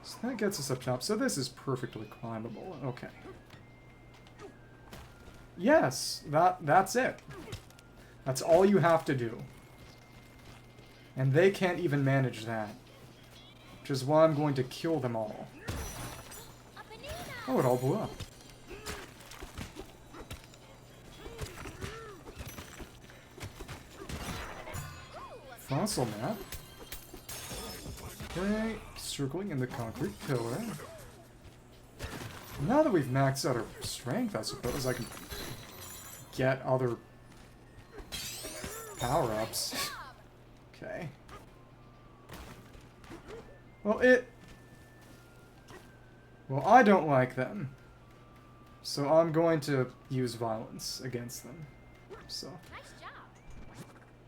So that gets us up top. So this is perfectly climbable. Okay. Yes, that's it. That's all you have to do. And they can't even manage that. Which is why I'm going to kill them all. Oh, it all blew up. Fossil map. Okay, circling in the concrete pillar. Now that we've maxed out our strength, I suppose I can get other power-ups. Okay. Well, well, I don't like them. So I'm going to use violence against them. So.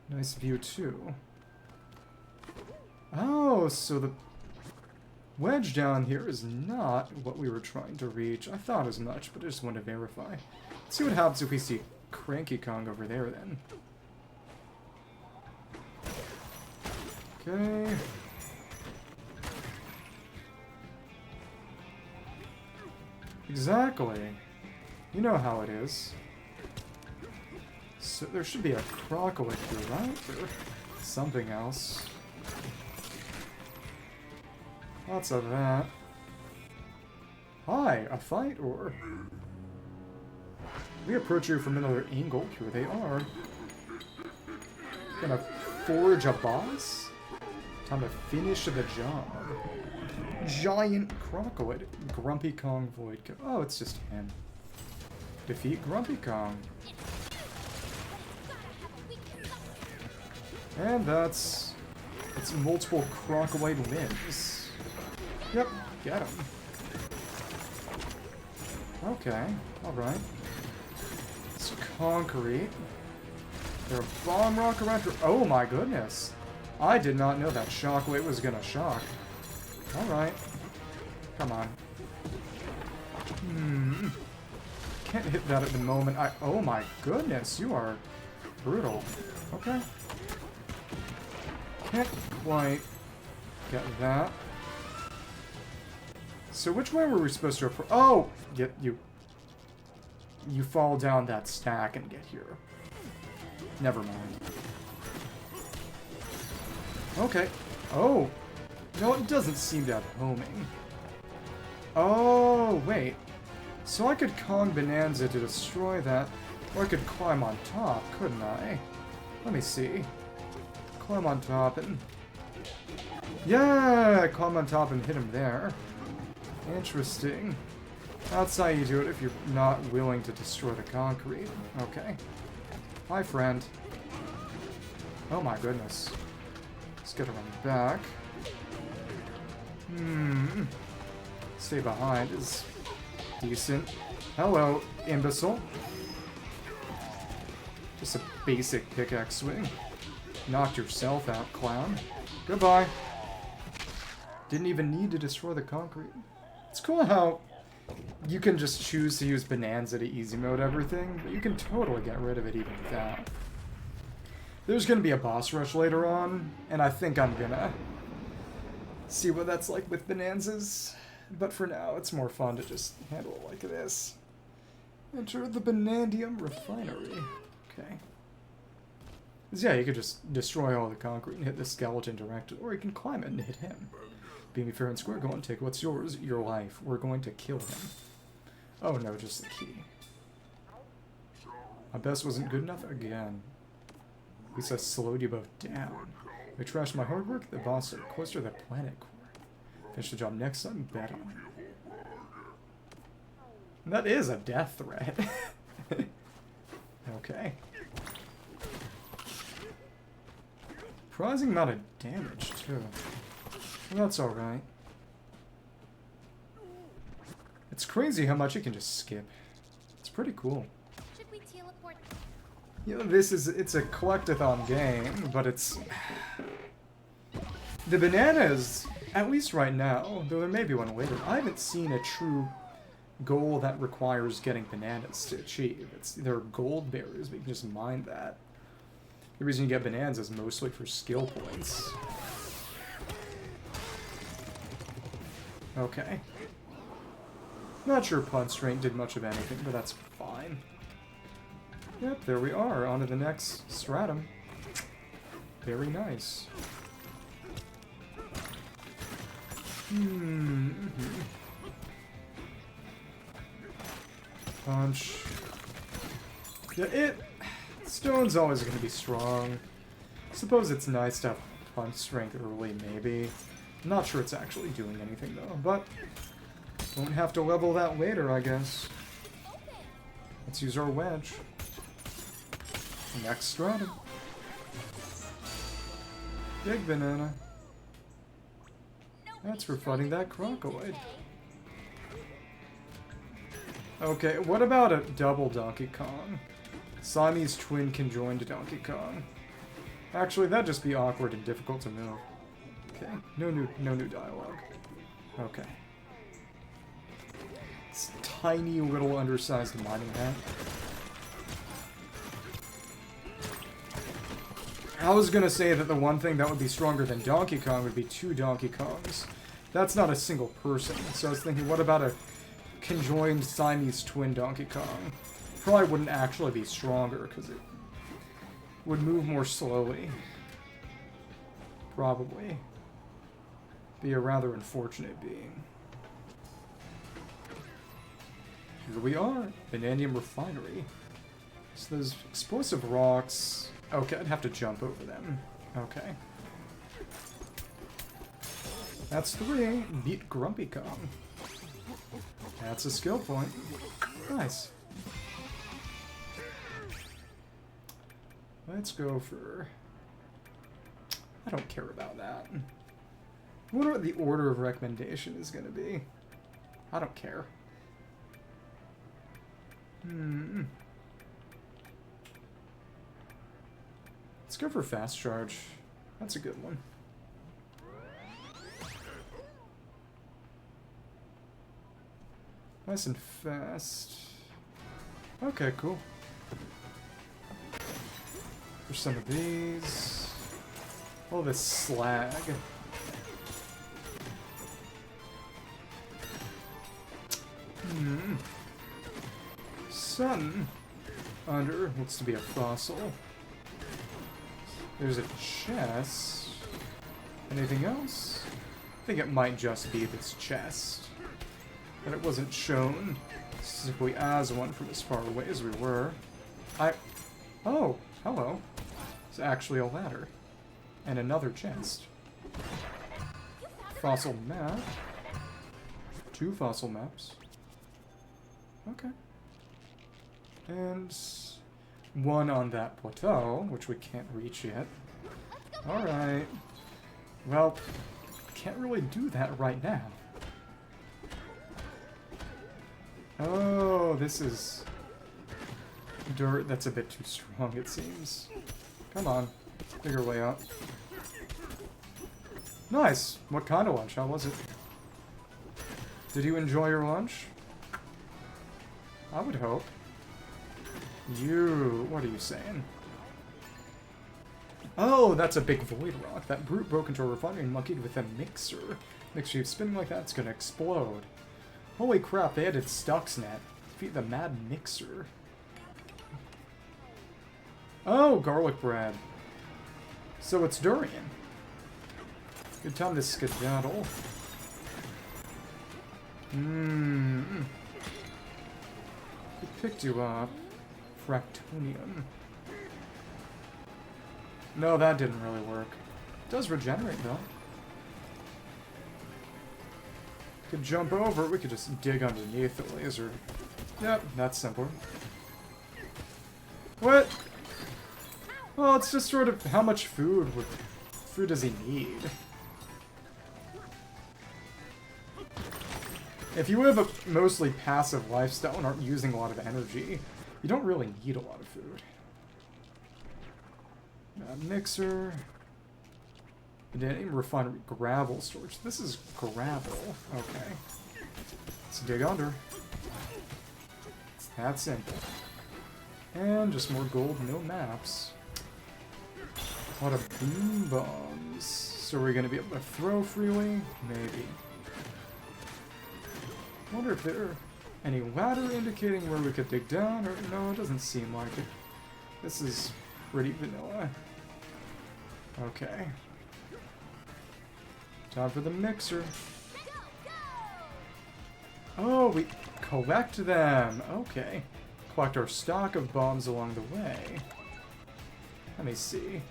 Nice view, too. Oh, so the wedge down here is not what we were trying to reach. I thought as much, but I just want to verify. Let's see what happens if we see Cranky Kong over there, then. Okay. Exactly. You know how it is. So there should be a crocodile here, right? Or something else. Lots of that. Hi, a fight or... We approach you from another angle. Here they are. Gonna forge a boss? Time to finish the job. Giant crocodile. Grumpy Kong Void. Oh, it's just him. Defeat Grumpy Kong. And that's... It's multiple crocodile wins. Yep, get him. Okay, alright. It's concrete. There are bomb rock around here. Oh my goodness. I did not know that shockwave was gonna shock. Alright. Come on. Can't hit that at the moment. Oh my goodness, you are brutal. Okay. Can't quite get that. So which way were we supposed to approach? Oh! You fall down that stack and get here. Never mind. Okay. Oh! No, it doesn't seem to have homing. Oh, wait. So I could Kong Bananza to destroy that, or I could climb on top, couldn't I? Let me see. Climb on top and... Yeah! Climb on top and hit him there. Interesting. That's how you do it if you're not willing to destroy the concrete. Okay. Hi, friend. Oh my goodness. Let's get around back. Stay behind is decent. Hello, imbecile. Just a basic pickaxe swing. Knocked yourself out, clown. Goodbye. Didn't even need to destroy the concrete. It's cool how you can just choose to use Bananza to easy mode everything, but you can totally get rid of it even without. There's gonna be a boss rush later on, and I think I'm gonna see what that's like with Bananzas. But for now, it's more fun to just handle it like this. Enter the Banandium refinery. Okay. 'Cause yeah, you could just destroy all the concrete and hit the skeleton directly, or you can climb it and hit him. Being fair and square, go and take what's yours, your life. We're going to kill him. Oh no, just the key. My best wasn't good enough again. At least I slowed you both down. We trashed my hard work, the boss are closer to the planet core. Finish the job next time, bet on it. That is a death threat. Okay. Surprising amount of damage, too. Well, that's alright. It's crazy how much you can just skip. It's pretty cool. Should we teleport? You know, it's a collectathon game, but it's... The bananas, at least right now, though there may be one later, I haven't seen a true goal that requires getting bananas to achieve. They're gold berries, but you can just mine that. The reason you get bananas is mostly for skill points. Okay. Not sure Punch Strength did much of anything, but that's fine. Yep, there we are, on to the next stratum. Very nice. Punch. Yeah, stone's always going to be strong. Suppose it's nice to have punch strength early, maybe. I'm not sure it's actually doing anything, though, but won't have to level that later, I guess. Let's use our wedge. Next stratum. Big banana. That's for fighting that crocodile. Okay, what about a double Donkey Kong? Siamese twin conjoined Donkey Kong. Actually, that'd just be awkward and difficult to move. Okay, no new dialogue. Okay. It's tiny little undersized mining hat. I was gonna say that the one thing that would be stronger than Donkey Kong would be two Donkey Kongs. That's not a single person, so I was thinking, what about a conjoined Siamese twin Donkey Kong? Probably wouldn't actually be stronger, because it would move more slowly. Probably. Be a rather unfortunate being. Here we are, Bananium Refinery. So those explosive rocks... Okay, I'd have to jump over them. Okay. That's 3. Beat Grumpy Kong. That's a skill point. Nice. Let's go for... I don't care about that. I wonder what the order of recommendation is going to be. I don't care. Let's go for Fast Charge. That's a good one. Nice and fast. Okay, cool. For some of these... All this slag. Sun. Under. Looks to be a fossil. There's a chest. Anything else? I think it might just be this chest. But it wasn't shown specifically as one from as far away as we were. Oh, hello. It's actually a ladder. And another chest. Fossil map. 2 fossil maps. Okay. And 1 on that plateau, which we can't reach yet. Alright. Well, can't really do that right now. Oh, this is dirt that's a bit too strong, it seems. Come on. Figure a way out. Nice! What kind of lunch? How was it? Did you enjoy your lunch? I would hope. What are you saying? Oh, that's a big void rock. That brute broke into a refinery and monkeyed with a mixer. Mixer spinning like that, it's gonna explode. Holy crap, they added Stuxnet. Defeat the mad mixer. Oh, garlic bread. So it's durian. Good time to skedaddle. Who picked you up? Fractonium. No, that didn't really work. It does regenerate, though. Could jump over, we could just dig underneath the laser. Yep, that's simpler. What? Well, it's just sort of how much food does he need? If you have a mostly passive lifestyle and aren't using a lot of energy, you don't really need a lot of food. Mixer. Bananium refinery. Gravel storage. This is gravel. Okay. Let's dig under. It's that simple. And just more gold, no maps. A lot of boom bombs. So we're gonna be able to throw freely? Maybe. I wonder if there are any ladder indicating where we could dig down, or no, it doesn't seem like it. This is pretty vanilla. Okay. Time for the mixer. Oh, we collect them. Okay. Collect our stock of bombs along the way. Let me see.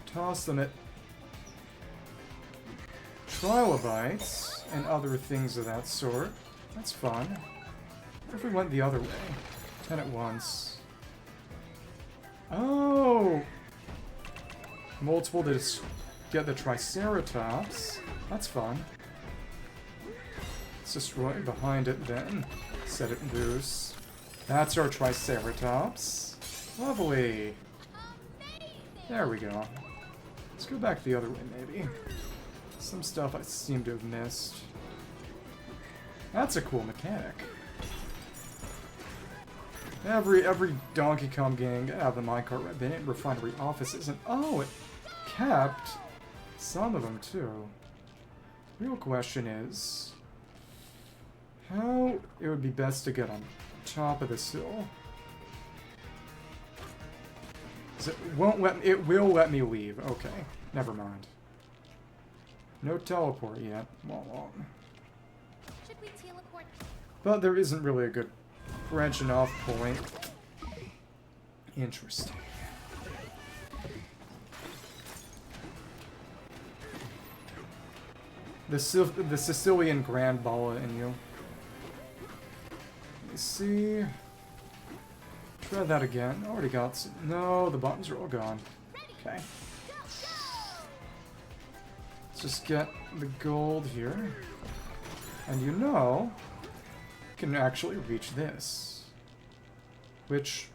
Toss them at trilobites and other things of that sort. That's fun. What if we went the other way? 10 at once. Oh! Multiple to get the Triceratops. That's fun. Let's destroy behind it then. Set it loose. That's our Triceratops. Lovely. There we go. Let's go back the other way, maybe. Some stuff I seem to have missed. That's a cool mechanic. Every Donkey Kong game get out of the minecart right in refinery offices, and oh, it kept some of them too. Real question is how it would be best to get on top of this hill. It will let me leave. Okay, never mind. No teleport yet. Womp. Should we teleport? But there isn't really a good branching off point. Interesting. The Sicilian Grand Balla in you. Let me see. Try that again. Already got some. No, the buttons are all gone. Okay. Let's just get the gold here. And you know, you can actually reach this. Which,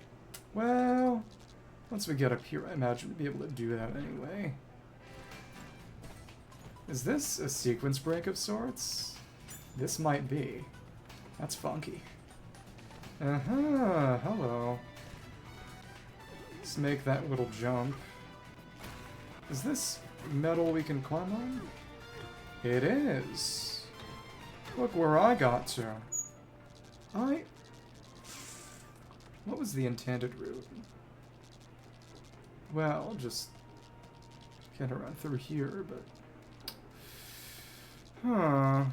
well, once we get up here, I imagine we'll be able to do that anyway. Is this a sequence break of sorts? This might be. That's funky. Hello. Let's make that little jump. Is this metal we can climb on? It is. Look where I got to. What was the intended route? Well, I'll just get around through here, but... Huh.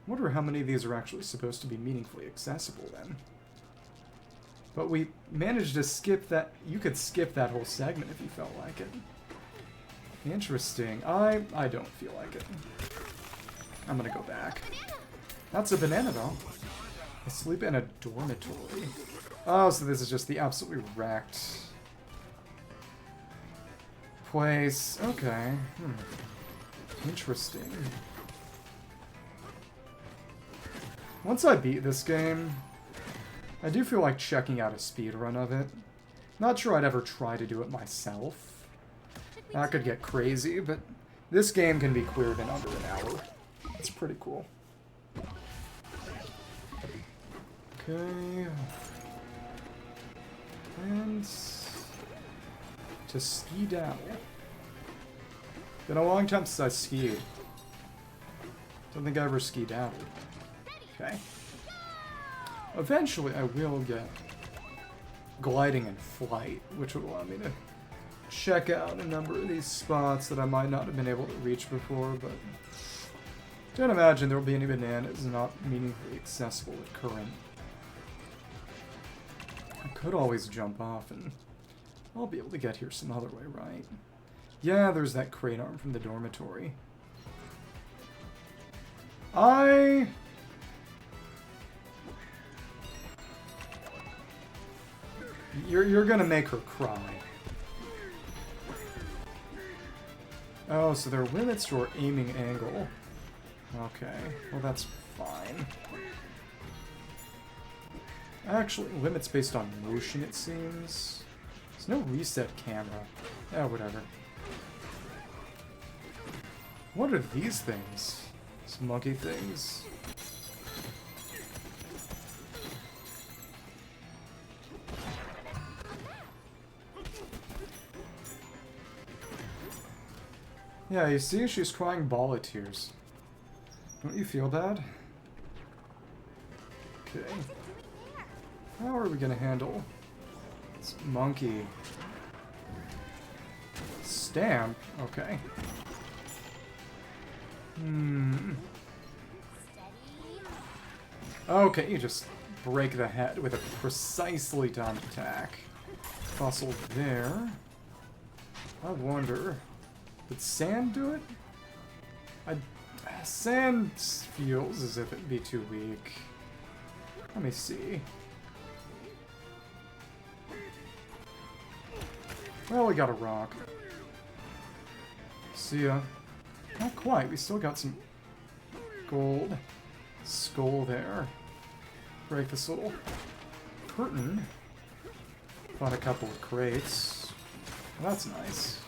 Wonder how many of these are actually supposed to be meaningfully accessible then. But we managed to skip that. You could skip that whole segment if you felt like it. Interesting. I don't feel like it. I'm gonna go back. That's a banana though. I sleep in a dormitory. Oh, so this is just the absolutely wrecked place. Okay. Interesting. Once I beat this game, I do feel like checking out a speedrun of it. Not sure I'd ever try to do it myself. That could get crazy, but this game can be cleared in under an hour. It's pretty cool. Okay. And to ski down. Been a long time since I skied. Don't think I ever skied out. Okay. Eventually I will get gliding and flight, which would allow me to check out a number of these spots that I might not have been able to reach before, but don't imagine there will be any bananas not meaningfully accessible at current. I could always jump off and I'll be able to get here some other way, right? Yeah, there's that crane arm from the dormitory. You're gonna make her cry. Oh, so there are limits to our aiming angle. Okay, well that's fine. Actually, limits based on motion, it seems. There's no reset camera. Oh, whatever. What are these things? These monkey things? Yeah, you see, she's crying ball of tears. Don't you feel bad? Okay. How are we gonna handle this monkey? Stamp? Okay. Okay, you just break the head with a precisely timed attack. Fossil there. I wonder, did sand do it? Sand feels as if it'd be too weak. Let me see. Well, we got a rock. See ya. Not quite. We still got some gold. Skull there. Break this little curtain. Found a couple of crates. Well, that's nice.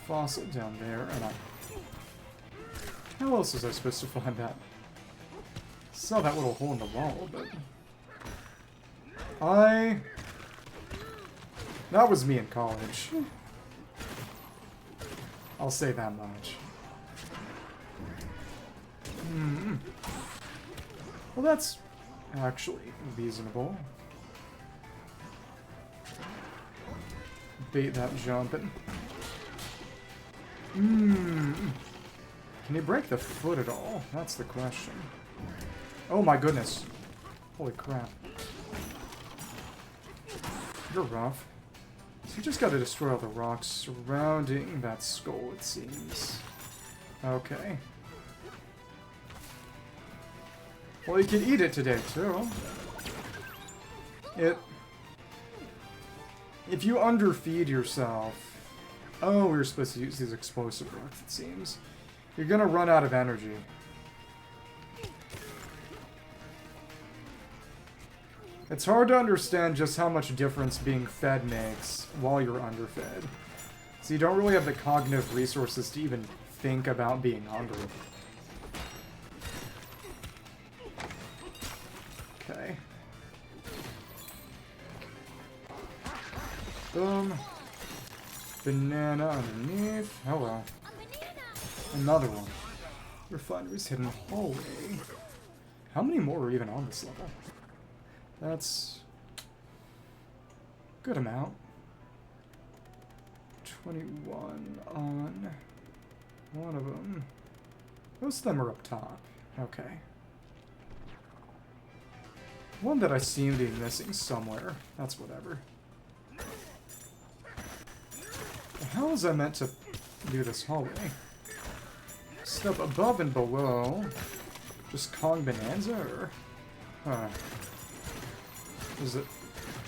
Fossil down there, and how else was I supposed to find that? Saw that little hole in the wall, but that was me in college. I'll say that much. Well, that's actually reasonable. Bait that jumping. Can you break the foot at all? That's the question. Oh my goodness. Holy crap. You're rough. So you just gotta destroy all the rocks surrounding that skull, it seems. Okay. Well, you can eat it today, too. If you underfeed yourself... Oh, we were supposed to use these explosive rocks, it seems. You're gonna run out of energy. It's hard to understand just how much difference being fed makes while you're underfed. So you don't really have the cognitive resources to even think about being hungry. Okay. Boom. Banana underneath. Hello. Another one. Refinery's hidden hallway. How many more are even on this level? That's good amount. 21 on one of them. Most of them are up top. Okay. One that I seem to be missing somewhere. That's whatever. How was I meant to do this hallway? Stuff above and below. Just Kong Bananza, or... Huh. Is it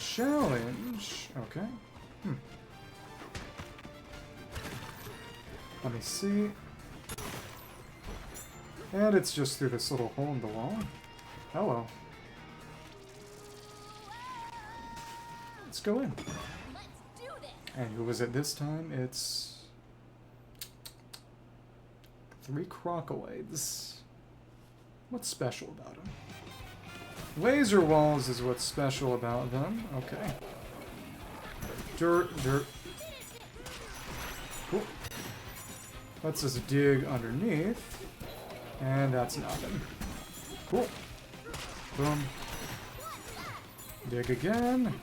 challenge? Okay. Let me see. And it's just through this little hole in the wall. Hello. Let's go in. And who was it this time? It's... 3 crocolids. What's special about them? Laser walls is what's special about them. Okay. Dirt. Cool. Let's just dig underneath. And that's nothing. Cool. Boom. Dig again.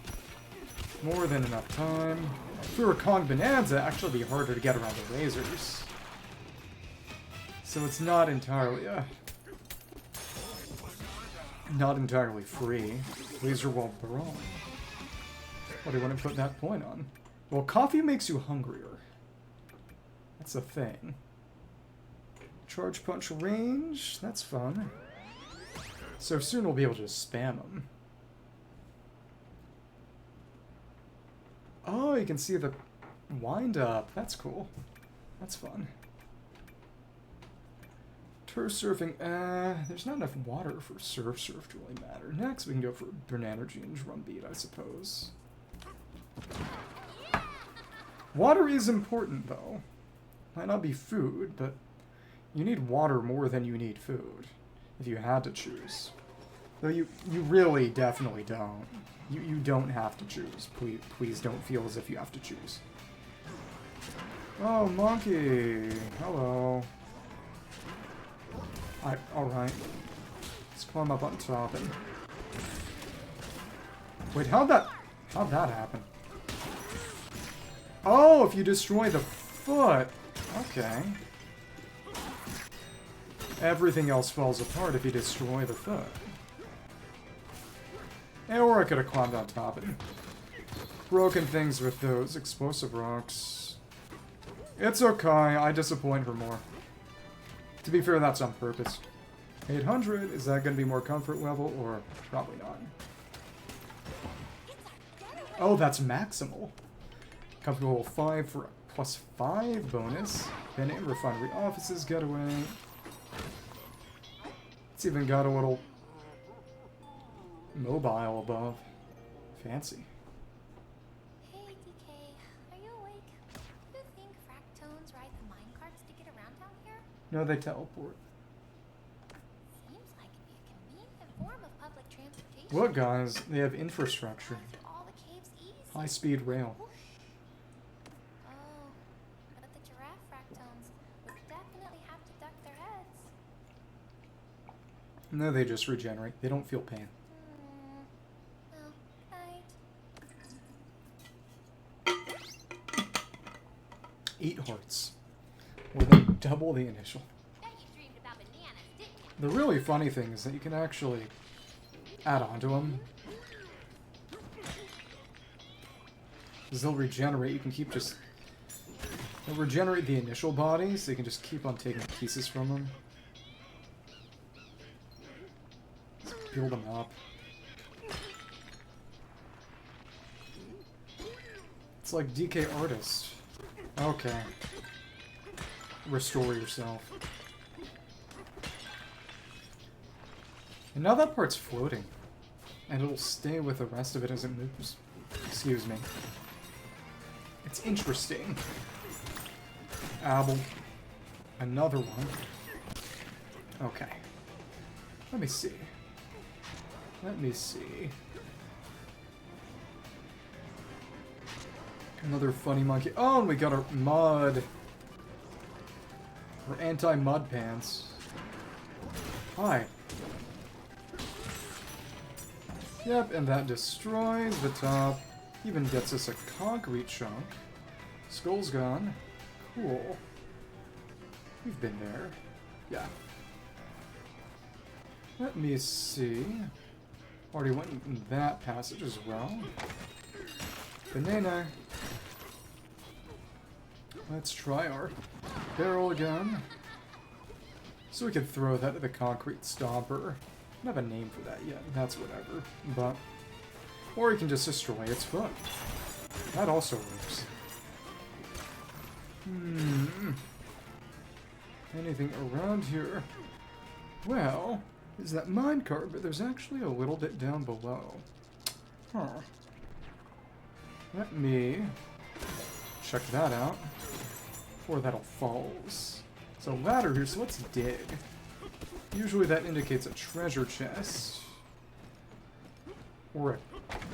More than enough time. If we were Kong Bananza, actually it'd be harder to get around the lasers. So it's not entirely, not entirely free. Laser wall brawl. What do you want to put that point on? Well, coffee makes you hungrier. That's a thing. Charge punch range. That's fun. So soon we'll be able to just spam them. Oh, you can see the wind up. That's cool. That's fun. Turf surfing. There's not enough water for surf to really matter. Next, we can go for burn energy and drum beat, I suppose. Water is important, though. Might not be food, but you need water more than you need food, if you had to choose. Though you really definitely don't. You don't have to choose. Please don't feel as if you have to choose. Oh, monkey. Hello. Alright. Let's climb up on top and... Wait, how'd that happen? Oh, if you destroy the foot. Okay. Everything else falls apart if you destroy the foot. Or I could have climbed on top and broken things with those explosive rocks. It's okay, I disappoint her more. To be fair, that's on purpose. 800, is that going to be more comfort level, or probably not? Oh, that's maximal. Comfort level 5 for a +5 bonus. Then in refinery offices getaway. It's even got a little mobile above. Fancy. Hey, DK, are you awake? Do you think Fractones ride the minecarts to get around down here? No, they teleport. Seems like it'd be a convenient form of public transportation. Look, guys, they have infrastructure. Through all the caves easy. High-speed rail. Oh, but the giraffe Fractones would definitely have to duck their heads. No, they just regenerate. They don't feel pain. Well, right. 8 hearts. More than double the initial. Bet you dreamed about bananas, didn't you? The really funny thing is that you can actually add on to them. Because they'll regenerate. You can keep just... They'll regenerate the initial body, so you can just keep on taking pieces from them. Just build them up. It's like DK Artist. Okay. Restore yourself. And now that part's floating. And it'll stay with the rest of it as it moves. Excuse me. It's interesting. Apple. Another one. Okay. Let me see. Let me see. Another funny monkey. Oh, and we got our mud. Our anti-mud pants. Hi. Yep, and that destroys the top. Even gets us a concrete chunk. Skull's gone. Cool. We've been there. Yeah. Let me see. Already went in that passage as well. Banana. Let's try our barrel again. So we can throw that at the concrete stomper. I don't have a name for that yet. That's whatever. But... Or you can just destroy its foot. That also works. Anything around here? Well, there's that minecart, but there's actually a little bit down below. Huh. Let me check that out. Before that all falls. So ladder here, so let's dig. Usually that indicates a treasure chest. Or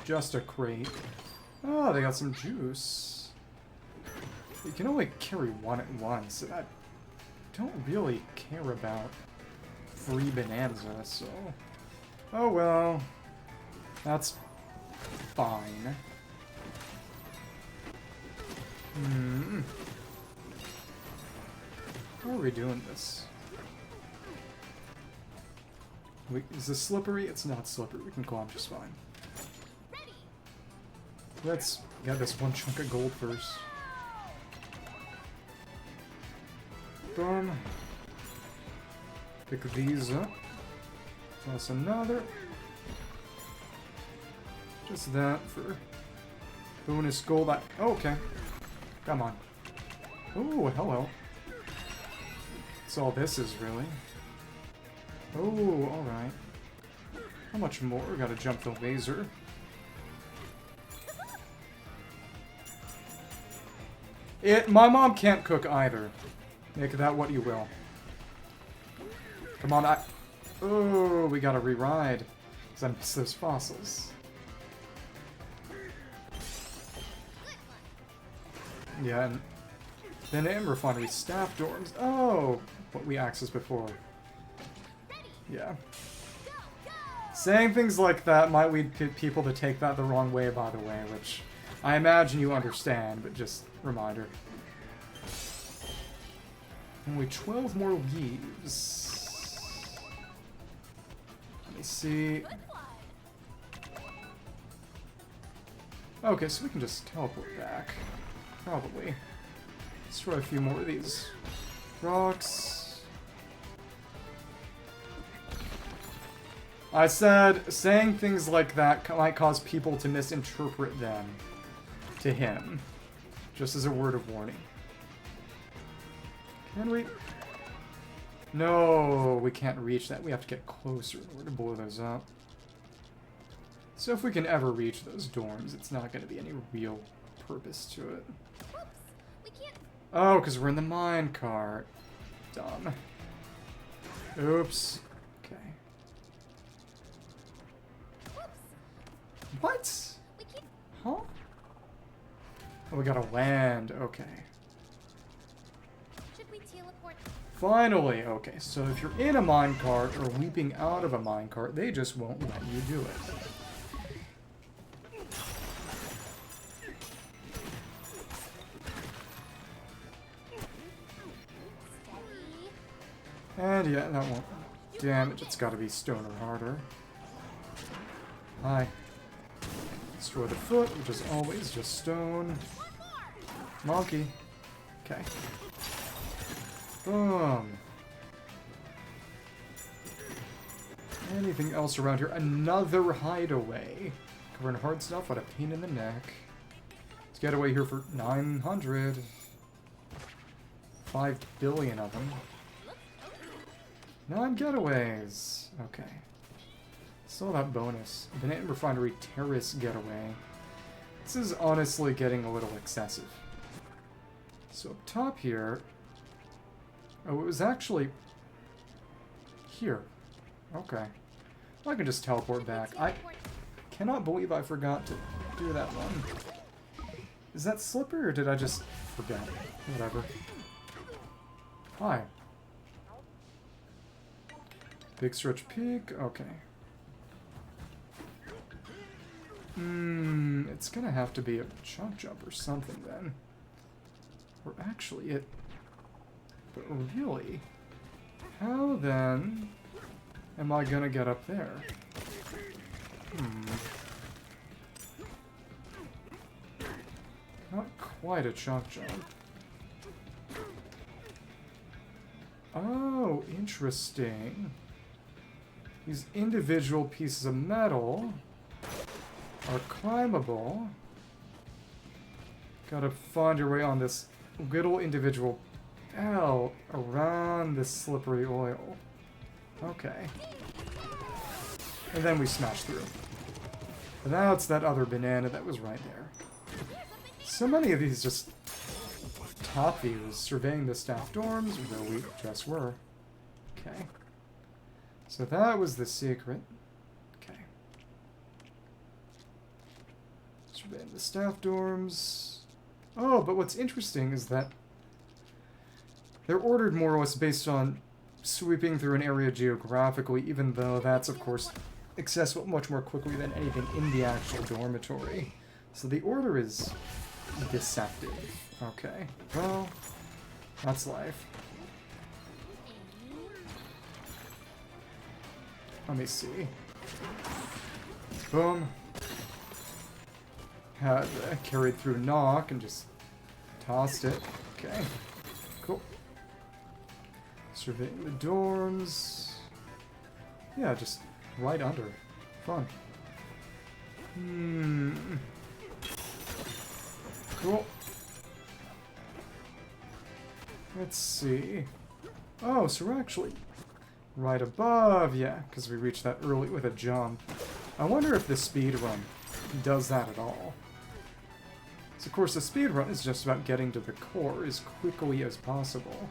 just a crate. Oh, they got some juice. You can only carry one at once, and I don't really care about free Bananza, so... Oh well. That's fine. How are we doing this? Wait, is this slippery? It's not slippery. We can climb just fine. Let's get this one chunk of gold first. Boom. Pick these up. Plus another. Just that for bonus gold. Oh, okay. Come on. Oh, hello. That's all this is, really. Oh, alright. How much more? Gotta jump the laser. My mom can't cook either. Make that what you will. Come on, Oh, we gotta re-ride. Because I miss those fossils. Yeah, and then in refinery staff dorms. Oh, what we accessed before. Yeah. Saying things like that might lead people to take that the wrong way, by the way, which I imagine you understand, but just reminder. Only 12 more leaves. Let me see. Okay, so we can just teleport back. Probably. Let's try a few more of these rocks. I said saying things like that might cause people to misinterpret them to him. Just as a word of warning. Can we? No, we can't reach that. We have to get closer in order to blow those up. So if we can ever reach those dorms, it's not going to be any real purpose to it. Oops, we can't. Oh, because we're in the mine cart. Dumb. Oops. Okay. Oops, What? we can't. Huh? Oh, we gotta land. Okay. Should we teleport? Finally. Okay, so if you're in a minecart or leaping out of a minecart, they just won't let you do it. And yeah, that won't damage. It's gotta be stone or harder. Hi. Destroy the foot, which is always just stone. Monkey. Okay. Boom. Anything else around here? Another hideaway. Covered in hard stuff. What a pain in the neck. Let's get away here for 900. 5 billion of them. 9 getaways. Okay. Saw that bonus. Banana Refinery Terrace getaway. This is honestly getting a little excessive. So up top here... Oh, it was actually... here. Okay. I can just teleport back. I cannot believe I forgot to do that one. Is that slippery or did I just forget? Whatever. Hi. Big Stretch Peak. Okay. It's gonna have to be a chunk jump or something then. Or actually it... But really? How then am I gonna get up there? Not quite a chunk jump. Oh, interesting. These individual pieces of metal are climbable. Gotta find your way on this little individual bell around this slippery oil. Okay. And then we smash through. And that's that other banana that was right there. So many of these just top views, surveying the staff dorms, where we just were. Okay. So that was the secret. Okay. Surveying the staff dorms. Oh, but what's interesting is that they're ordered more or less based on sweeping through an area geographically, even though that's, of course, accessible much more quickly than anything in the actual dormitory. So the order is deceptive. Okay. Well, that's life. Let me see. Boom. Had carried through knock and just tossed it. Okay. Cool. Surveying the dorms. Yeah, just right under. Fun. Cool. Let's see. Oh, so we're actually right above, yeah, because we reached that early with a jump. I wonder if the speedrun does that at all. So, of course, the speedrun is just about getting to the core as quickly as possible.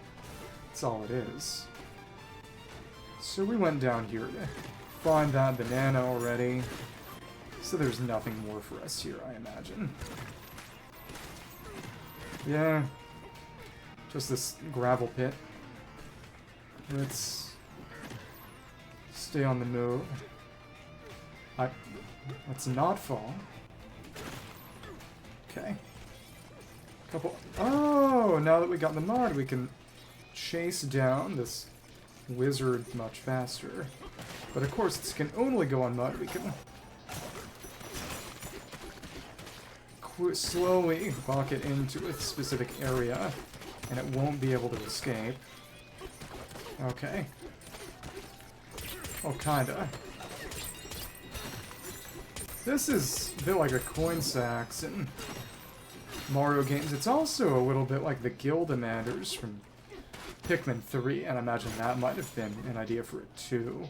That's all it is. So we went down here to find that banana already. So there's nothing more for us here, I imagine. Yeah. Just this gravel pit. Let's stay on the move. Let's not fall. Okay. Couple. Oh, now that we got the mod, we can chase down this wizard much faster. But of course, this can only go on mud. We can slowly lock it into a specific area, and it won't be able to escape. Okay. Well, kinda. This is a bit like a coin sacks in Mario games. It's also a little bit like the Gildemanders from Pikmin 3, and I imagine that might have been an idea for it too.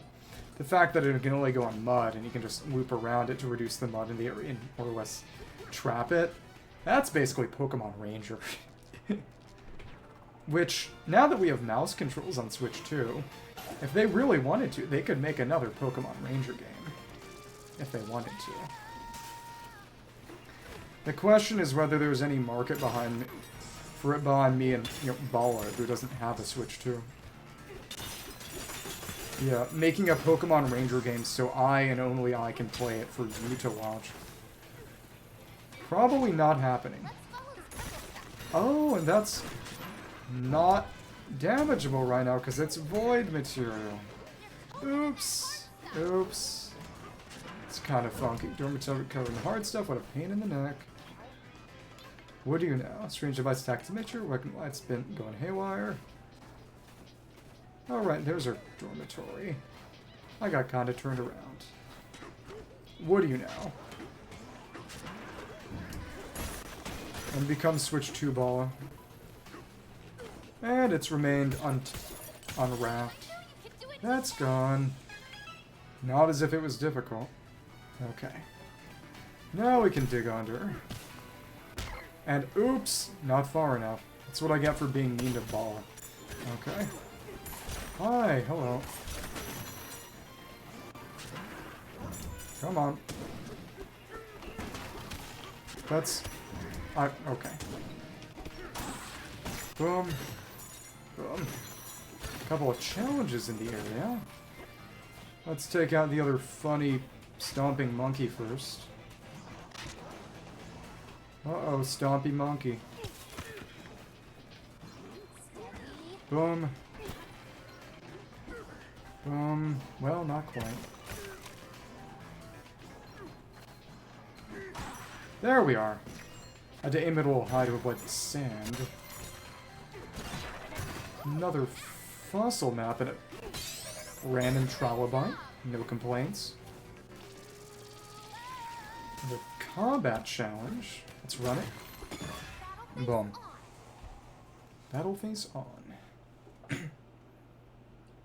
The fact that it can only go on mud, and you can just loop around it to reduce the mud in the area and more or less trap it, that's basically Pokemon Ranger. Which, now that we have mouse controls on Switch 2, if they really wanted to, they could make another Pokemon Ranger game. If they wanted to. The question is whether there's any market behind me and Bala, who doesn't have a Switch 2. Yeah, making a Pokemon Ranger game so I and only I can play it for you to watch. Probably not happening. Oh, and that's not damageable right now because it's void material. Oops. Oops. It's kind of funky. Dormitory covered in hard stuff. What a pain in the neck. What do you know? Strange device attack signature. Weapon light's been going haywire. Alright, there's our dormitory. I got kinda turned around. What do you know? And become Switch 2 Bala. And it's remained unwrapped. That's gone. Not as if it was difficult. Okay. Now we can dig under. And oops, not far enough. That's what I get for being mean to Bala. Okay. Hi, hello. Come on. That's... okay. Boom. Boom. Couple of challenges in the area. Let's take out the other funny stomping monkey first. Uh-oh, stompy monkey. Boom. Boom. Well, not quite. There we are. I had to aim it a little high to avoid the sand. Another fossil map and a random trilobite. No complaints. The combat challenge. Let's run it. Boom. Battle face on.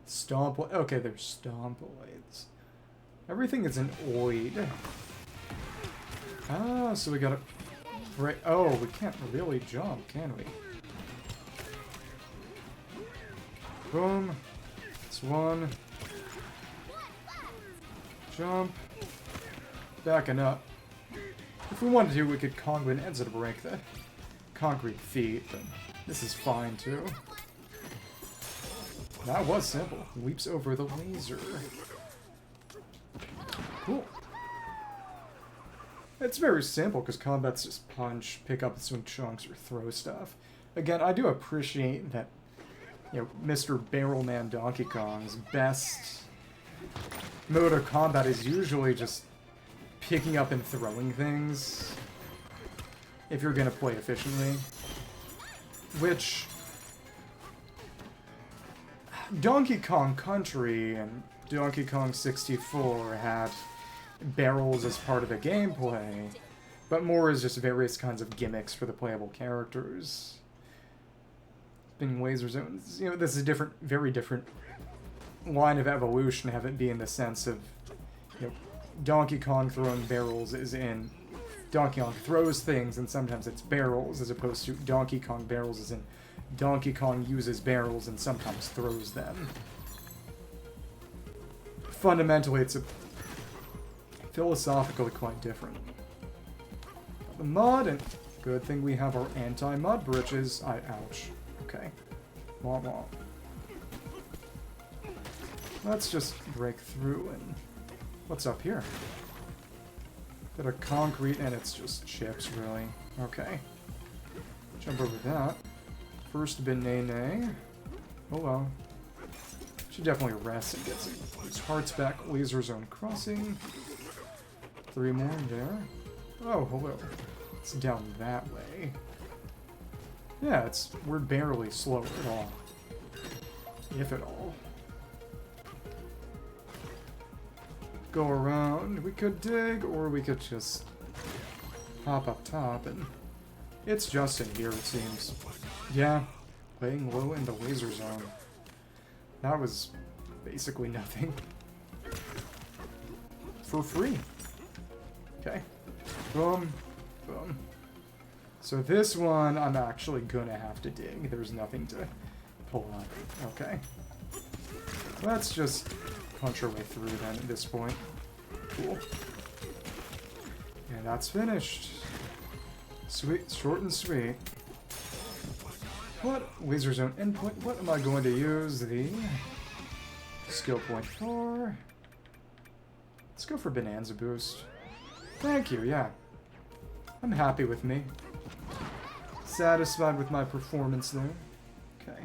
Stomp. Okay, there's stompoids. Everything is an oid. Ah, so we gotta break. Oh, we can't really jump, can we? Boom. That's one. Jump. Backing up. If we wanted to, we could Kong Bananza to break the concrete feet, but this is fine too. That was simple. Leaps over the laser. Cool. It's very simple because combat's just punch, pick up and swing chunks, or throw stuff. Again, I do appreciate that, Mr. Barrelman Donkey Kong's best mode of combat is usually just picking up and throwing things if you're going to play efficiently. Which Donkey Kong Country and Donkey Kong 64 had barrels as part of the gameplay, but more as just various kinds of gimmicks for the playable characters. Spinning laser zones, this is a different, very different line of evolution, have it be in the sense of, Donkey Kong throwing barrels is in Donkey Kong throws things and sometimes it's barrels, as opposed to Donkey Kong barrels as in Donkey Kong uses barrels and sometimes throws them. Fundamentally, it's philosophically quite different. The mud, and good thing we have our anti-mud britches. Ouch. Okay. Womp womp. Let's just break through and... What's up here? Bit of concrete and it's just chips, really. Okay. Jump over that. First banana. Oh well. Should definitely rest and get some hearts back. Laser zone crossing. 3 more there. Oh, hello. It's down that way. Yeah, we're barely slow at all. If at all. Go around. We could dig, or we could just hop up top, and it's just in here, it seems. Yeah, laying low in the laser zone. That was basically nothing. For free. Okay. Boom. Boom. So this one, I'm actually gonna have to dig. There's nothing to pull up. Okay. Let's just punch our way through then at this point. Cool. And that's finished. Sweet, short and sweet. What laser zone input? What am I going to use? The skill point for? Let's go for Bananza boost. Thank you, yeah. I'm happy with me. Satisfied with my performance there. Okay.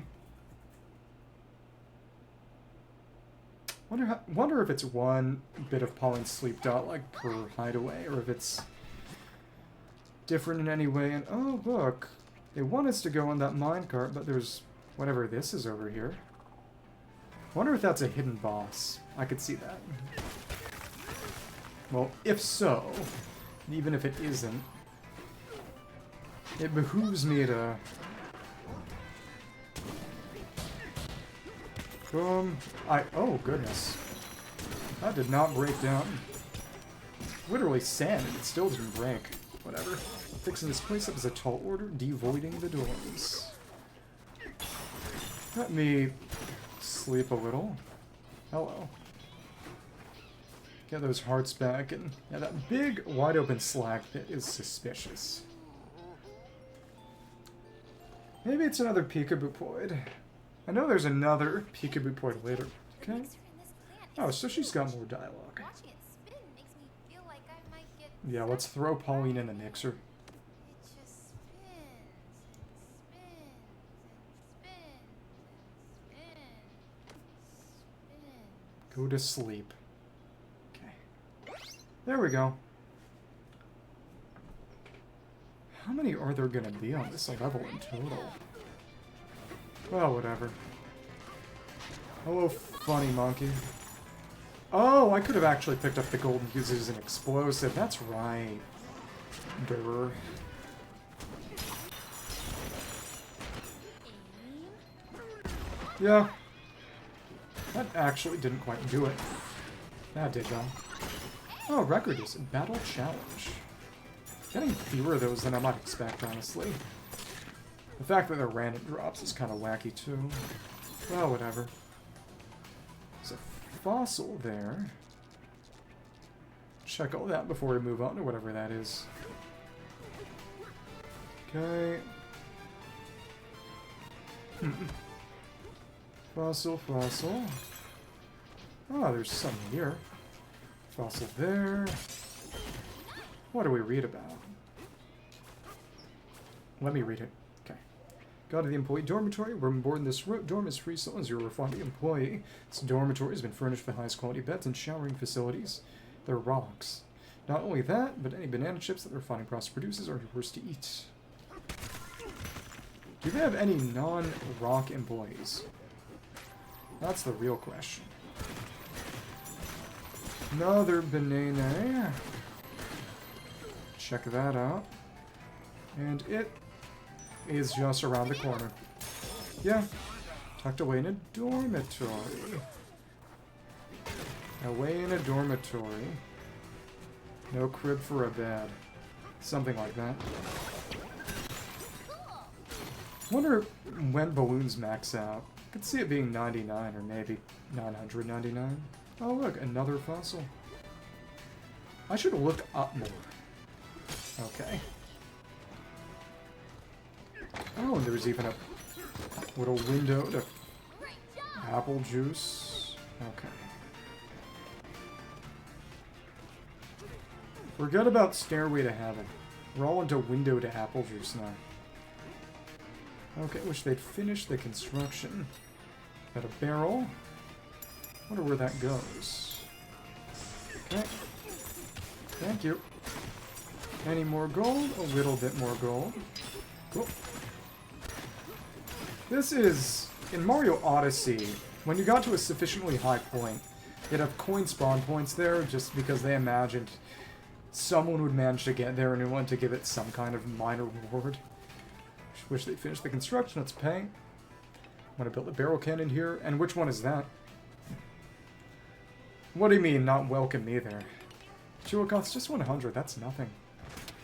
Wonder if it's one bit of Pauline sleep dot like per hideaway, or if it's different in any way. And oh look, they want us to go on that minecart, but there's whatever this is over here. Wonder if that's a hidden boss. I could see that. Well, if so, and even if it isn't, it behooves me to... Boom. Oh, goodness. That did not break down. Literally sand, and it still didn't break. Whatever. Fixing this place up is a tall order, devoiding the doors. Let me sleep a little. Hello. Get those hearts back, and yeah, that big, wide-open slag pit is suspicious. Maybe it's another peekaboo-poid. I know there's another peekaboo-poid later. Okay. Oh, so she's got more dialogue. Yeah, let's throw Pauline in the mixer. Go to sleep. Okay. There we go. How many are there gonna be on this level in total? Well, whatever. Hello, funny monkey. Oh, I could have actually picked up the gold and used it as an explosive. That's right. Durr. Yeah. That actually didn't quite do it. That did, though. Oh, record is battle challenge. Getting fewer of those than I might expect, honestly. The fact that they're random drops is kind of wacky, too. Well, whatever. There's a fossil there. Check all that before we move on to whatever that is. Okay. Fossil, fossil. Oh, there's some here. Fossil there. What do we read about? Let me read it. Okay. Go to the employee dormitory. Room and board in this dorm is free so long as you're a refined employee. This dormitory has been furnished with the highest quality beds and showering facilities. They're rocks. Not only that, but any banana chips that the refining process produces are yours to eat. Do they have any non-rock employees? That's the real question. Another banana. Check that out. And it is just around the corner. Yeah. Tucked away in a dormitory. Away in a dormitory. No crib for a bed. Something like that. Wonder when balloons max out. I could see it being 99 or maybe 999. Oh look, another fossil. I should look up more. Okay. Oh, and there's even a little window to apple juice. Okay. Forget about Stairway to Heaven. We're all into window to apple juice now. Okay, wish they'd finish the construction. Got a barrel. Wonder where that goes. Okay. Thank you. Any more gold? A little bit more gold. Cool. This is... In Mario Odyssey, when you got to a sufficiently high point, you'd have coin spawn points there just because they imagined someone would manage to get there and they wanted to give it some kind of minor reward. Wish they finished the construction. Let's pay. I'm gonna build a barrel cannon here. And which one is that? What do you mean, not welcome either? Fuel costs just 100. That's nothing.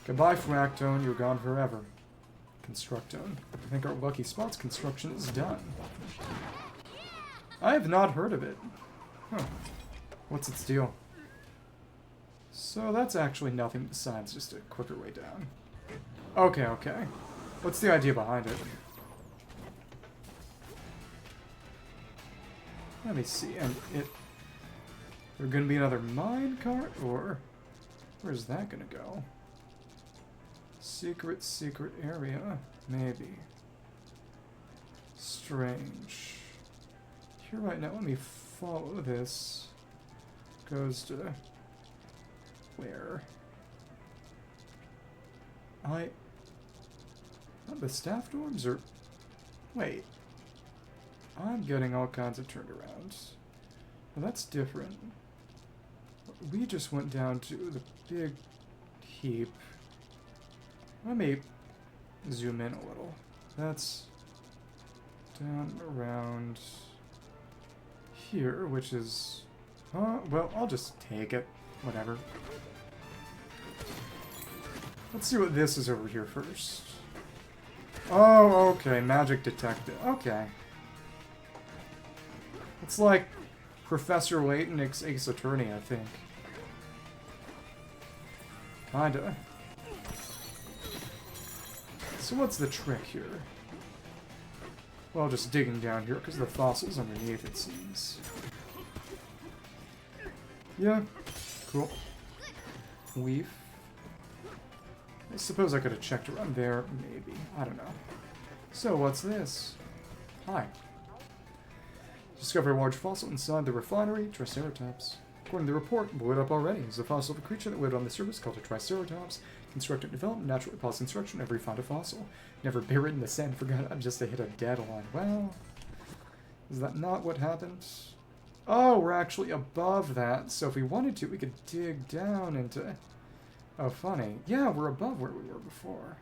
Goodbye, Fractone. You're gone forever. Constructone. I think our lucky spot's construction is done. I have not heard of it. Huh. What's its deal? So that's actually nothing besides just a quicker way down. Okay, okay. What's the idea behind it? Let me see. And it... There's gonna be another mine cart, or... Where's that gonna go? Secret area? Maybe. Strange. Here right now, let me follow this. Goes to... Where? Not the staff dorms, or... Wait. I'm getting all kinds of turned around. Well, that's different. We just went down to the big heap. Let me zoom in a little. That's down around here, which is... well, I'll just take it. Whatever. Let's see what this is over here first. Oh, okay. Magic detected. Okay. It's like Professor Layton Ace Attorney, I think. Kinda. So what's the trick here? Well, just digging down here, because the fossil's underneath, it seems. Yeah. Cool. Weave. I suppose I could have checked around there, maybe. I don't know. So, what's this? Hi. Discovered a large fossil inside the refinery, Triceratops. According to the report, blew it up already. It's a fossil of a creature that lived on the surface called a Triceratops. Constructed and developed, naturally pause construction, never found a fossil. Never buried in the sand, forgot just to hit a deadline. Well, is that not what happened? Oh, we're actually above that, so if we wanted to, we could dig down into... Oh, funny. Yeah, we're above where we were before.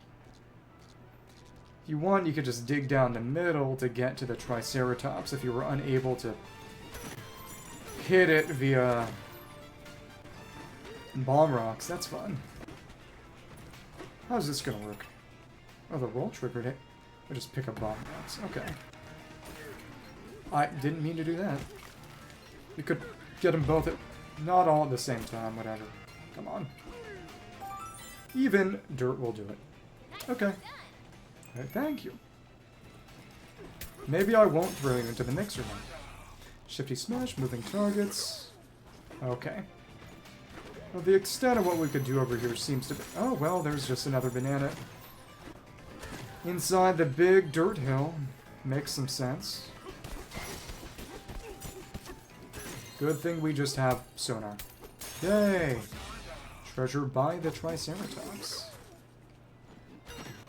If you want, you could just dig down the middle to get to the Triceratops if you were unable to hit it via bomb rocks. That's fun. How's this gonna work? Oh, the roll triggered it. I'll just pick up bomb rocks. Okay. I didn't mean to do that. You could get them both at... Not all at the same time, whatever. Come on. Even dirt will do it. Okay. Right, thank you. Maybe I won't throw you into the mixer now. Shifty smash, moving targets. Okay. Well, the extent of what we could do over here seems to be... Oh, well, there's just another banana. Inside the big dirt hill. Makes some sense. Good thing we just have sonar. Yay! Treasure by the Triceratops.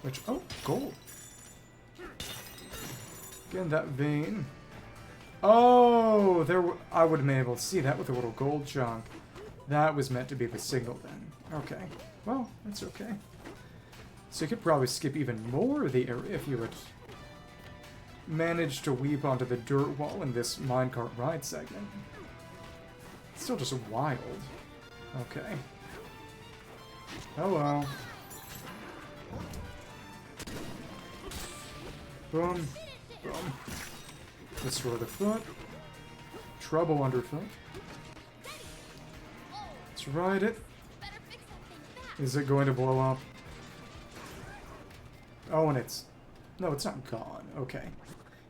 Which... Oh, gold. Again, that vein. Oh! I would have been able to see that with a little gold chunk. That was meant to be the signal then. Okay. Well, that's okay. So you could probably skip even more of the area if you would manage to weave onto the dirt wall in this minecart ride segment. It's still just wild. Okay. Hello. Boom. Boom. Destroy the foot. Trouble underfoot. Let's ride it. Is it going to blow up? Oh, and it's... No, it's not gone. Okay.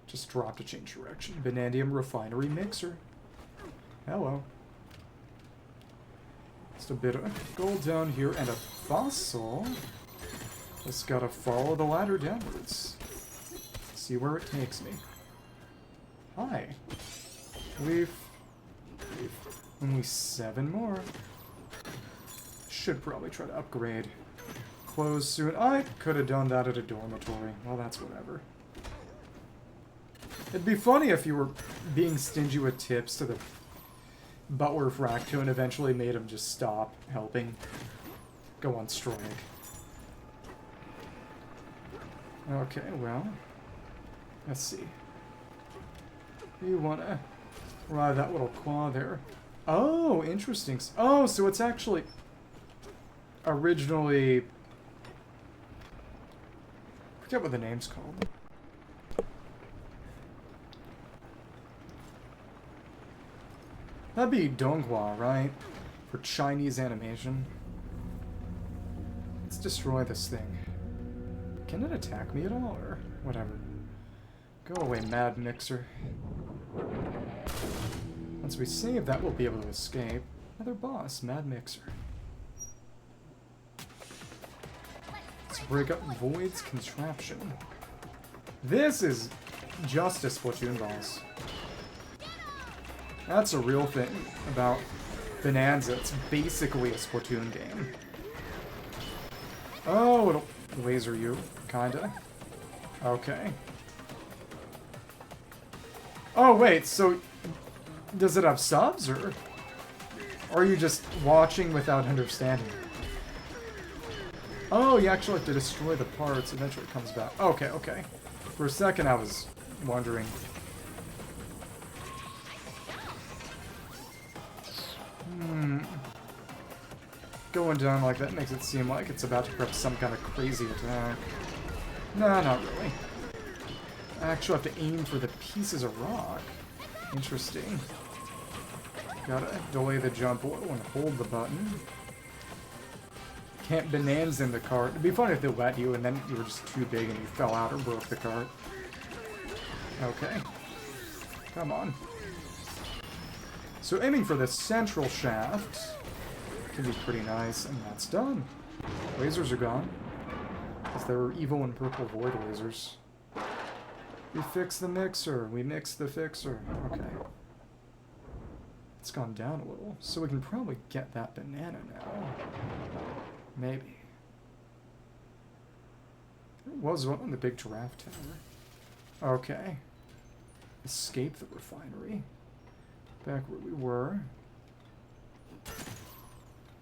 Just dropped to change direction. Vanadium refinery mixer. Hello. Just a bit of gold down here and a fossil. Just gotta follow the ladder downwards. See where it takes me. Hi. We've only 7 more. Should probably try to upgrade close soon. I could have done that at a dormitory. Well, that's whatever. It'd be funny if you were being stingy with tips to the butler Fractone and eventually made him just stop helping. Go on strike. Okay, well, let's see. You wanna ride that little claw there. Oh, interesting. Oh, so it's actually originally... I forget what the name's called. That'd be Donghua, right? For Chinese animation. Let's destroy this thing. Can it attack me at all, or whatever? Go away, Mad Mixer. Once we save that, we'll be able to escape. Another boss, Mad Mixer. Let's break up Void's contraption. This is just a Splatoon boss. That's a real thing about Bananza. It's basically a Splatoon game. Oh, it'll laser you, kinda. Okay. Oh, wait, so does it have subs, or are you just watching without understanding? Oh, you actually have to destroy the parts, eventually it comes back. Okay, okay. For a second I was wondering. Going down like that makes it seem like it's about to prep some kind of crazy attack. Nah, not really. I actually have to aim for the pieces of rock. Interesting. Gotta delay the jump a little and hold the button. Can't Bananza in the cart. It'd be funny if they let you and then you were just too big and you fell out or broke the cart. Okay. Come on. So aiming for the central shaft can be pretty nice, and that's done. Lasers are gone. Because there were evil and purple void lasers. We fix the mixer. We mix the fixer. Okay. It's gone down a little, so we can probably get that banana now. Maybe. There was one on the big giraffe tower. Okay. Escape the refinery. Back where we were.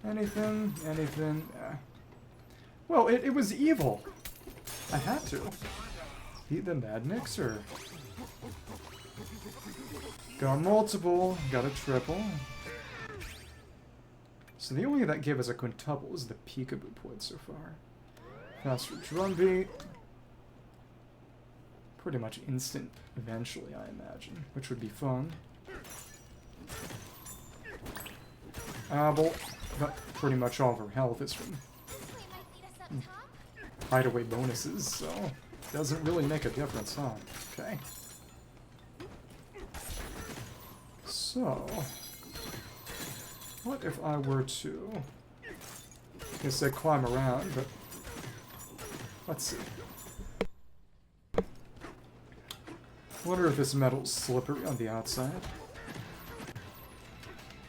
Anything? Anything? Well, it was evil. I had to. Beat the Mad Mixer. Got multiple, got a triple. So the only thing that gave us a quintuple is the peekaboo point so far. Faster drum beat. Pretty much instant eventually, I imagine, which would be fun. But pretty much all of her health is from hideaway bonuses, so doesn't really make a difference, huh? Okay. So, what if I were to, I guess I climb around, but let's see. Wonder if this metal's slippery on the outside.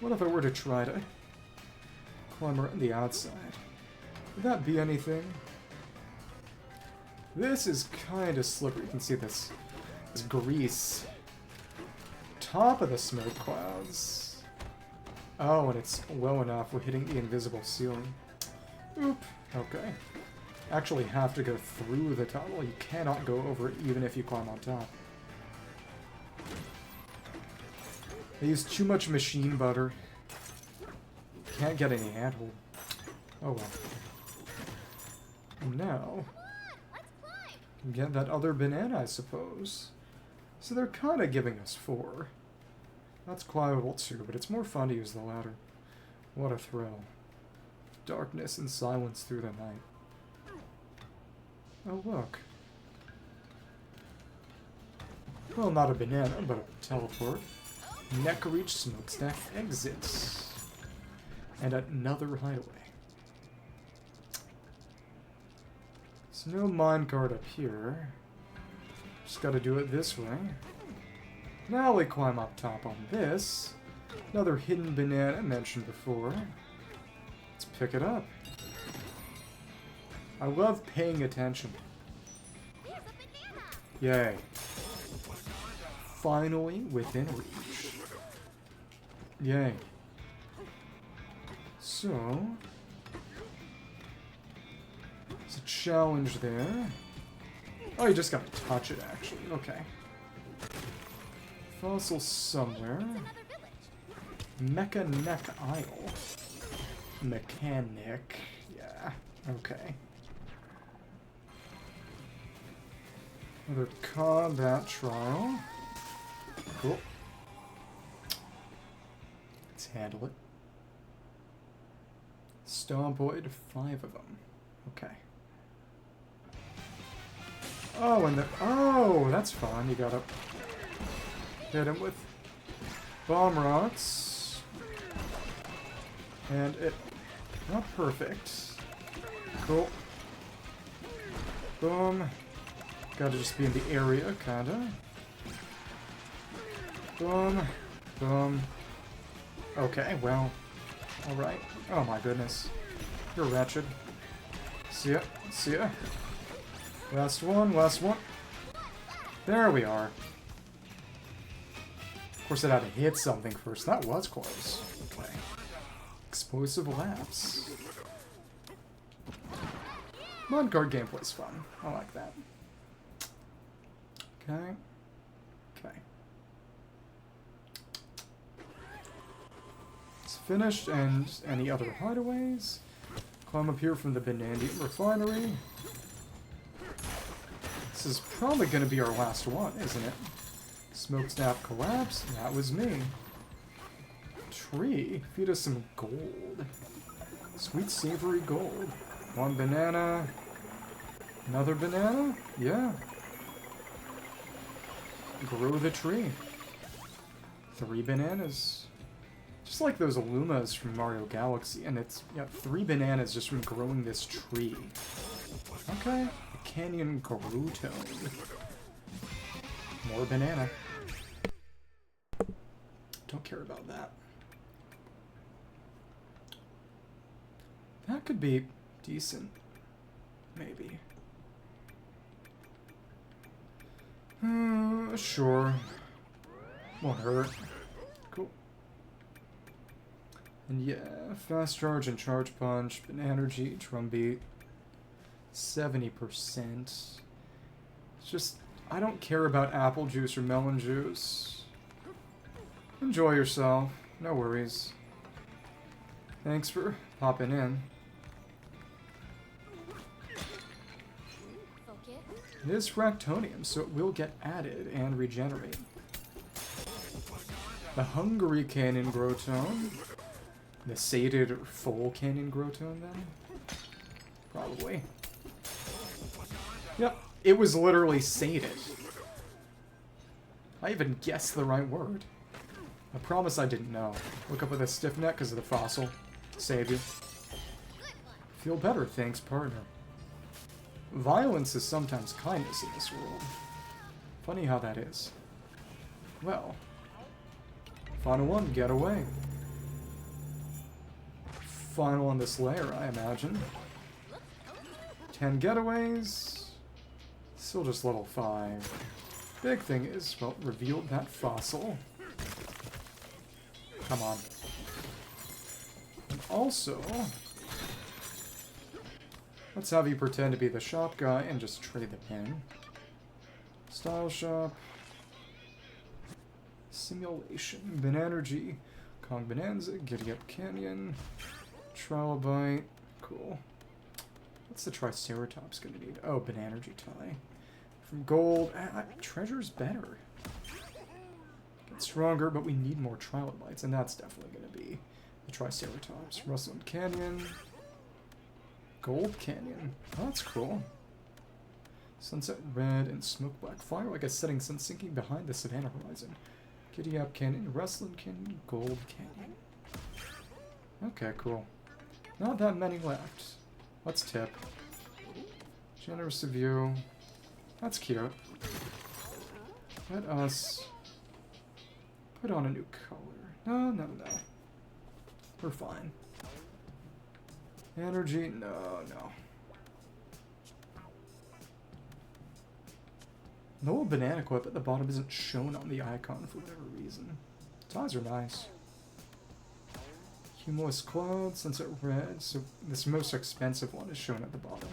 What if I were to try to climb around the outside? Would that be anything? This is kind of slippery. You can see this grease. Top of the smoke clouds. Oh, and it's low enough. We're hitting the invisible ceiling. Oop. Okay. Actually have to go through the tunnel. You cannot go over it even if you climb on top. They use too much machine butter. Can't get any handhold. Oh well. Now, get that other banana, I suppose. So they're kind of giving us 4. That's climbable too, but it's more fun to use the ladder. What a thrill. Darkness and silence through the night. Oh look. Well, not a banana, but a teleport. Neck reach smokestack exits. And another hideaway. There's no minecart up here. Just gotta do it this way. Now we climb up top on this. Another hidden banana mentioned before. Let's pick it up. I love paying attention. Yay. Finally within reach. Yay. So, there's a challenge there. Oh, you just gotta touch it, actually. Okay. Fossil somewhere. Mecha Neck Isle. Mechanic. Yeah. Okay. Another combat trial. Cool. Let's handle it. Stompoid, 5 of them. Okay. Oh, and the... Oh, that's fun. You gotta hit him with bomb rocks. And it... Not perfect. Cool. Boom. Gotta just be in the area, kinda. Boom. Boom. Okay, well... Alright. Oh my goodness. You're wretched. See ya. See ya. Last one, last one. There we are. Of course, it had to hit something first. That was close. Okay. Explosive lapse. Mod card gameplay's fun. I like that. Okay. Okay. It's finished, and any other hideaways? Climb up here from the Bananza refinery. This is probably going to be our last one, isn't it? Smoke snap collapse. That was me. Tree. Feed us some gold. Sweet savory gold. One banana. Another banana? Yeah. Grow the tree. 3 bananas. Just like those Illumas from Mario Galaxy. And it's, yeah, 3 bananas just from growing this tree. Okay. A canyon Grotone. More banana. Don't care about that. That could be decent. Maybe. Sure. Won't hurt. Cool. And yeah, fast charge and charge punch, but energy, drumbeat, 70%. It's just, I don't care about apple juice or melon juice. Enjoy yourself. No worries. Thanks for popping in. It is Fractonium, so it will get added and regenerate. The Hungry Canyon Grotone. The sated or full Canyon Grotone, then? Probably. Yep, it was literally sated. I even guessed the right word. I promise I didn't know. Look up with a stiff neck because of the fossil. Save you. Feel better, thanks, partner. Violence is sometimes kindness in this world. Funny how that is. Well. Final one, get away. Final on this layer, I imagine. 10 getaways. Still just level 5. Big thing is, well, revealed that fossil. Come on. And also, let's have you pretend to be the shop guy and just trade the pin. Style shop. Simulation. Banergy. Kong Bananza. Giddy Up Canyon. Trilobite. Cool. What's the Triceratops gonna need? Oh, Banergy tie. From gold. Treasure's better. Get stronger, but we need more trilobites, and that's definitely gonna be the Triceratops. Rustland Canyon. Gold Canyon. Oh, that's cool. Sunset Red and Smoke Black Fire, like a setting sun sinking behind the Savannah horizon. Giddy Up Canyon, Rustland Canyon, Gold Canyon. Okay, cool. Not that many left. Let's tip. Generous of you. That's cute. Let us put on a new color. No, no, no. We're fine. Energy, no, no. The little banana quip at the bottom isn't shown on the icon for whatever reason. Its eyes are nice. Cumulus cloud, sunset red, so this most expensive one is shown at the bottom.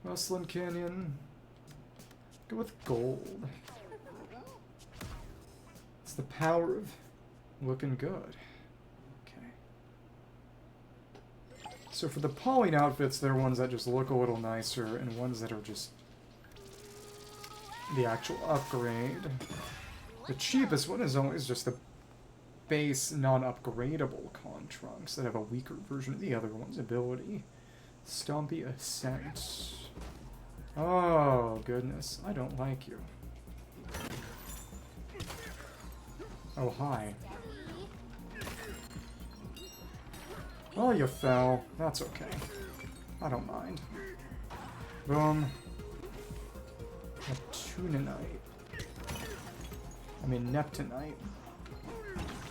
Rustling Canyon. Go with gold. It's the power of looking good. Okay. So for the Pauline outfits, there are ones that just look a little nicer, and ones that are just the actual upgrade. The cheapest one is always just the base non-upgradable Con Trunks that have a weaker version of the other one's ability. Stompy Ascent. Oh, goodness. I don't like you. Oh, hi. Oh, you fell. That's okay. I don't mind. Boom. Neptunite. I mean, Neptunite.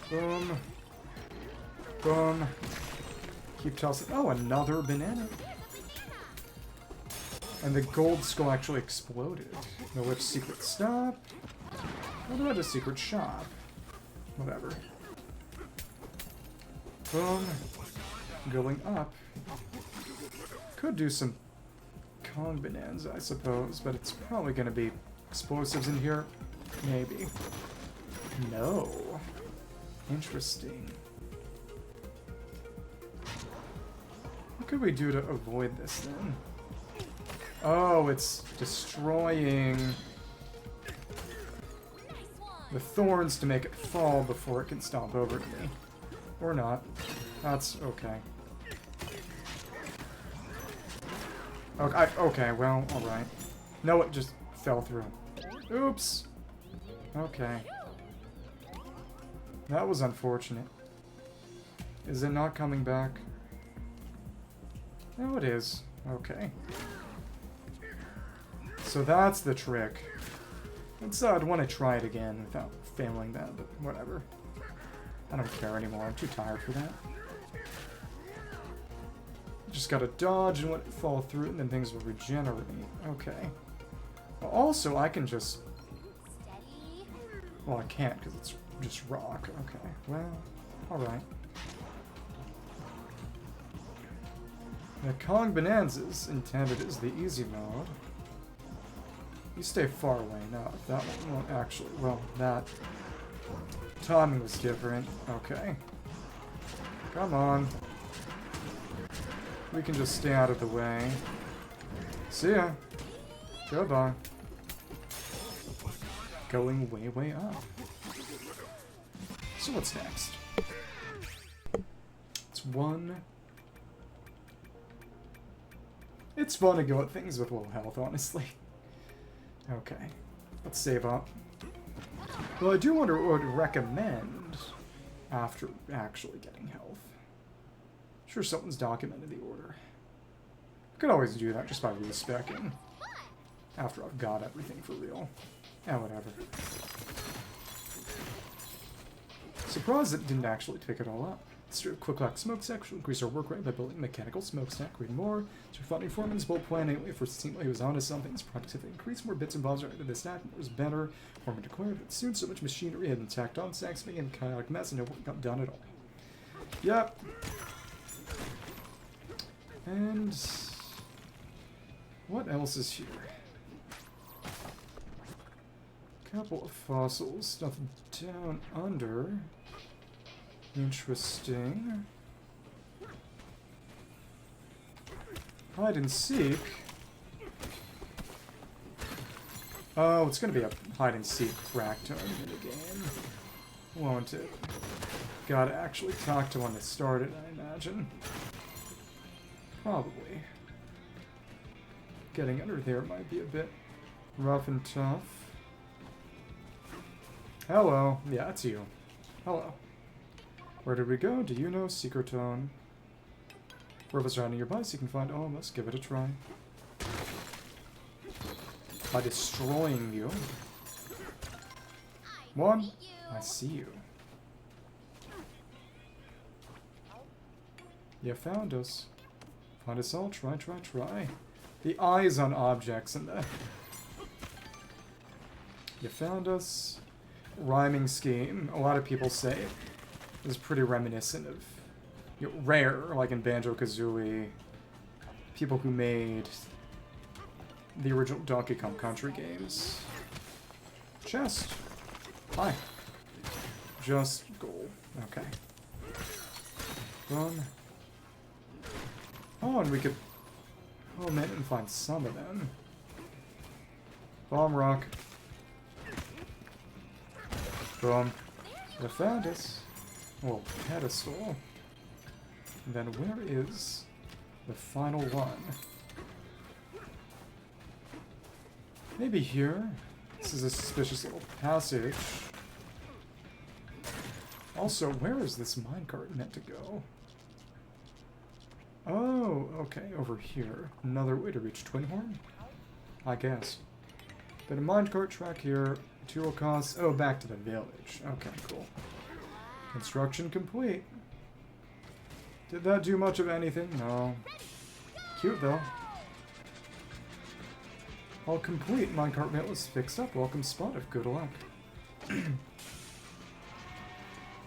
Boom. Boom. Keep tossing. Oh, another banana. And the gold skull actually exploded. No which secret stop. What about a secret shop? Whatever. Boom. Going up. Could do some Kong Bananza, I suppose, but it's probably going to be explosives in here. Maybe. No. Interesting. What could we do to avoid this then? Oh, it's destroying the thorns to make it fall before it can stomp over to me. Or not. That's okay. Okay, well, alright. No, it just fell through. Oops. Okay. That was unfortunate. Is it not coming back? No, it is. Okay. So that's the trick. I'd want to try it again without failing that, but whatever. I don't care anymore. I'm too tired for that. Just gotta dodge and let it fall through, and then things will regenerate. Okay. Well, also, I can just... Well, I can't, because it's just rock. Okay. Well, alright. The Kong Bananza's intended as the easy mode. You stay far away now. If that one won't actually... Well, that... timing was different. Okay. Come on. We can just stay out of the way. See ya. Goodbye. Going way, way up. So what's next? It's one... It's fun to go at things with low health, honestly. Okay. Let's save up. Well, I do wonder what I would recommend after actually getting health. Sure, someone's documented the order. I could always do that just by respecing. After I've got everything for real. Whatever. Surprised it didn't actually pick it all up. Strip quick lock smokestack should increase our work rate by building a mechanical smokestack. Read more. So funding Foreman's bold plan anyway for seemed like he was onto something. His productivity increased, more bits and bobs right into the stack. It was better. Foreman declared that soon so much machinery had been tacked on stacks, making a chaotic mess, and no work got done at all. Yep. And what else is here? Couple of fossils, nothing down under. Interesting. Hide and seek. Oh, it's gonna be a hide and seek Fractone minigame, won't it? Gotta actually talk to one that started, I imagine. Probably. Getting under there might be a bit rough and tough. Hello. Yeah, it's you. Hello. Where did we go? Do you know? Secret Tone. Wherever's riding your bike, you can find all of us. Give it a try. By destroying you. One. I see you. You found us. Find us all. Try, try, try. The eyes on objects and the You found us. Rhyming scheme, a lot of people say, is pretty reminiscent of, you know, Rare, like in Banjo-Kazooie. People who made the original Donkey Kong Country games. Chest. Hi. Just gold. Okay. Oh, and we could... Oh man, and find some of them. Bomb rock. Boom. We found it. Well, pedestal. And then where is the final one? Maybe here? This is a suspicious little passage. Also, where is this minecart meant to go? Oh, okay, over here. Another way to reach Twinhorn? I guess. But a minecart track here. Material costs. Oh, back to the village. Okay, cool. Construction complete. Did that do much of anything? No. Cute, though. All complete. Minecart mill is fixed up. Welcome spotted. Good luck.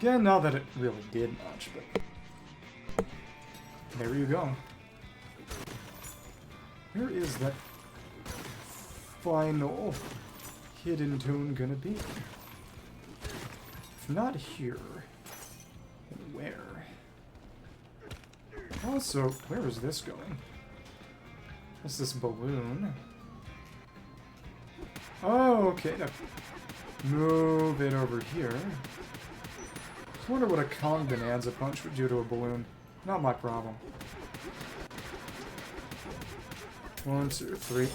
Again, not that it really did much, but... There you go. Where is that final hidden tone gonna be? If not here, then where? Also, where is this going? What's this balloon? Oh, okay. Now move it over here. I wonder what a Kong Bananza punch would do to a balloon. Not my problem. 1, 2, 3.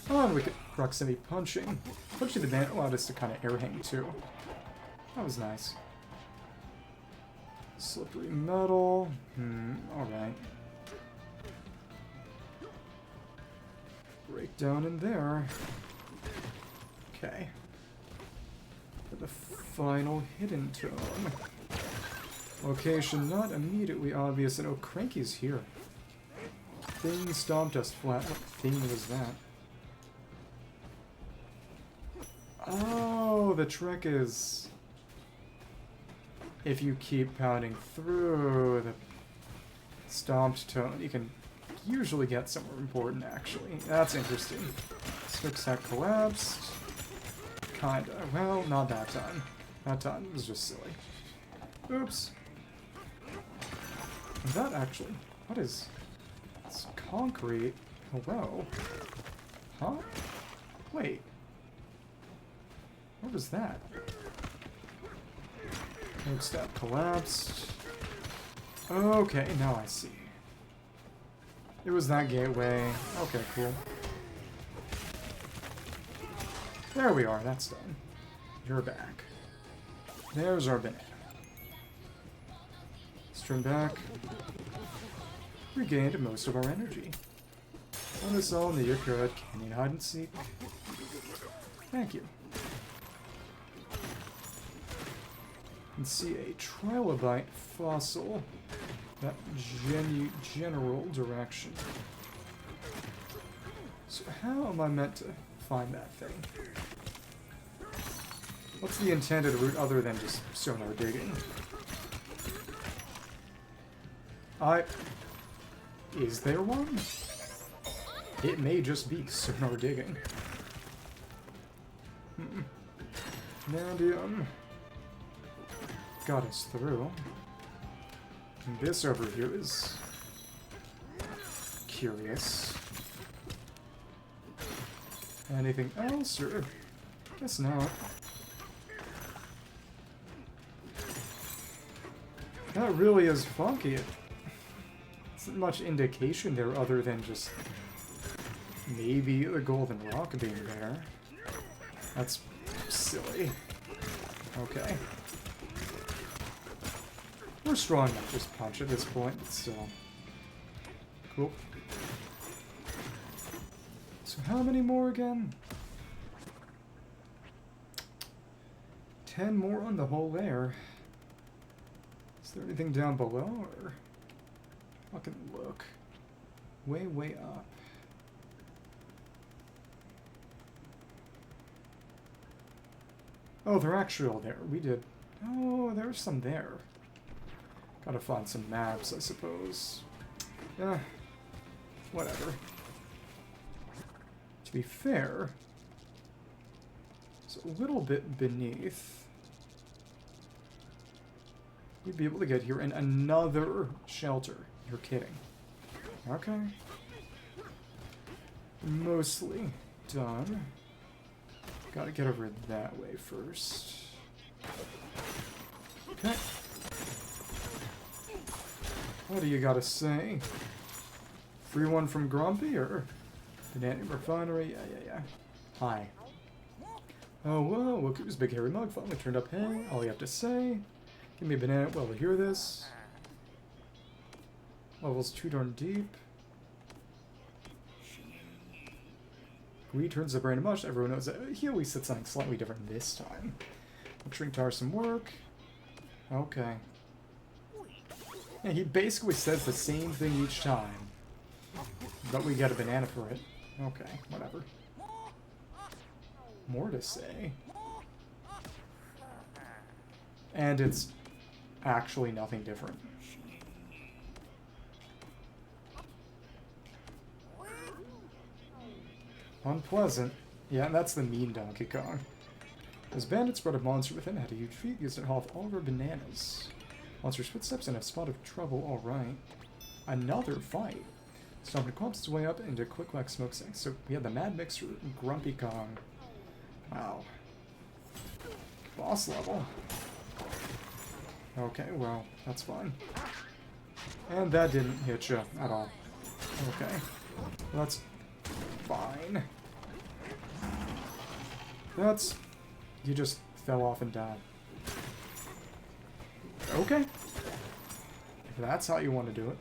Oh, and we could proximity punching. Punching the band allowed us to kind of air hang too. That was nice. Slippery metal. Alright. Break down in there. Okay. For the final hidden tone. Location not immediately obvious, and oh, Cranky's here. Thing stomped us flat. What thing was that? Oh, the trick is... if you keep pounding through the stomped tone, you can usually get somewhere important, actually. That's interesting. Smokestack collapsed. Kinda. Well, not that time. That time it was just silly. Oops. Is that actually... what is... it's concrete. Hello? Huh? Wait. What was that? Smokestack collapsed. Okay, now I see. It was that gateway. Okay, cool. There we are, that's done. You're back. There's our banana. Let's turn back. Regained most of our energy. On us all in the Yurkud Canyon hide and seek. Thank you. And see a trilobite fossil. That general direction. So how am I meant to find that thing? What's the intended route other than just sonar digging? Is there one? It may just be sonar digging. Nandium got us through. And this over here is curious. Anything else, or guess not. That really is funky. It isn't much indication there other than just maybe the golden rock being there. That's silly. Okay. We're strong enough to just punch at this point, but still. Cool. So how many more again? 10 more on the whole layer. Is there anything down below, or... fucking look. Way, way up. Oh, they're actually all there. We did... Oh, there's some there. Gotta find some maps, I suppose. Whatever. To be fair, it's a little bit beneath. We'd be able to get here in another shelter. You're kidding. Okay. Mostly done. Gotta get over that way first. Okay. What do you gotta say? Free one from Grumpy or Banana Refinery? Yeah. Hi. Oh, whoa, look who's big hairy mug finally turned up. Hey, all you have to say. Give me a banana. Well, to hear this. Levels too darn deep. Greed turns the brain to mush. Everyone knows that. He always said something slightly different this time. Shrink tiresome work. Okay. Yeah, he basically says the same thing each time. But we get a banana for it. Okay, whatever. More to say. And it's actually nothing different. Unpleasant. Yeah, and that's the mean Donkey Kong. As bandits brought a monster with him, had a huge feat, used to haul off all of our bananas. Monster's footsteps and a spot of trouble, alright. Another fight. Stomping clumps his way up into quick like smokestack. So we had the Mad Mixer, Grumpy Kong. Wow. Boss level. Okay, well, that's fine. And that didn't hit you at all. Okay. Well, that's fine. That's... You just fell off and died. Okay. If that's how you want to do it.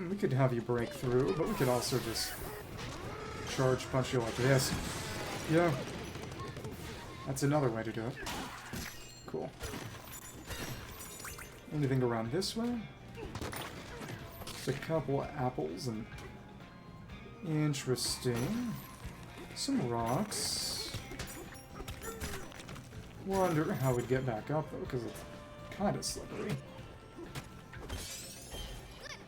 We could have you break through, but we could also just charge punch you like this. Yeah. That's another way to do it. Cool. Anything around this way? Just a couple apples and... Interesting. Some rocks. Wonder how we'd get back up, though, because it's kind of slippery.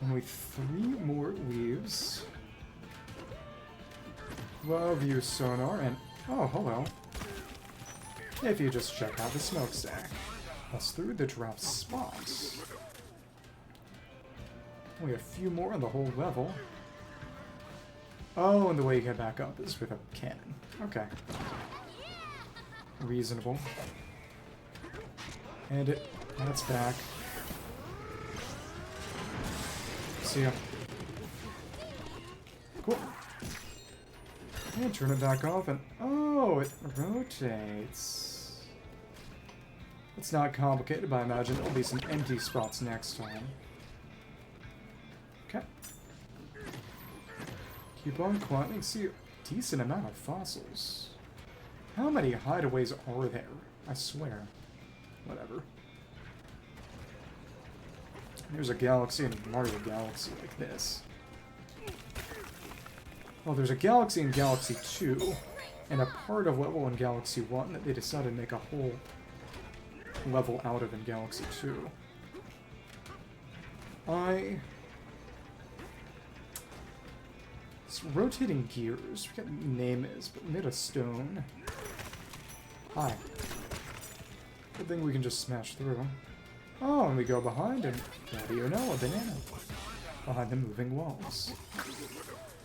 Only 3 more leaves. Love you, sonar, and... Oh, hello. If you just check out the smokestack. Plus through the drop spots. Only a few more on the whole level. Oh, and the way you get back up is with a cannon. Okay. Reasonable. And that's back. See ya. Cool. And turn it back off and... Oh, it rotates. It's not complicated, but I imagine there'll be some empty spots next time. Okay. Keep on climbing. See a decent amount of fossils. How many hideaways are there? I swear. Whatever. There's a galaxy in Mario Galaxy like this. Well, there's a galaxy in Galaxy 2, and a part of level in Galaxy 1 that they decided to make a whole level out of in Galaxy 2. It's rotating gears. I forget what the name is, but made of stone. Hi. Good thing we can just smash through. Oh, and we go behind, and what do you know? A banana. Behind the moving walls.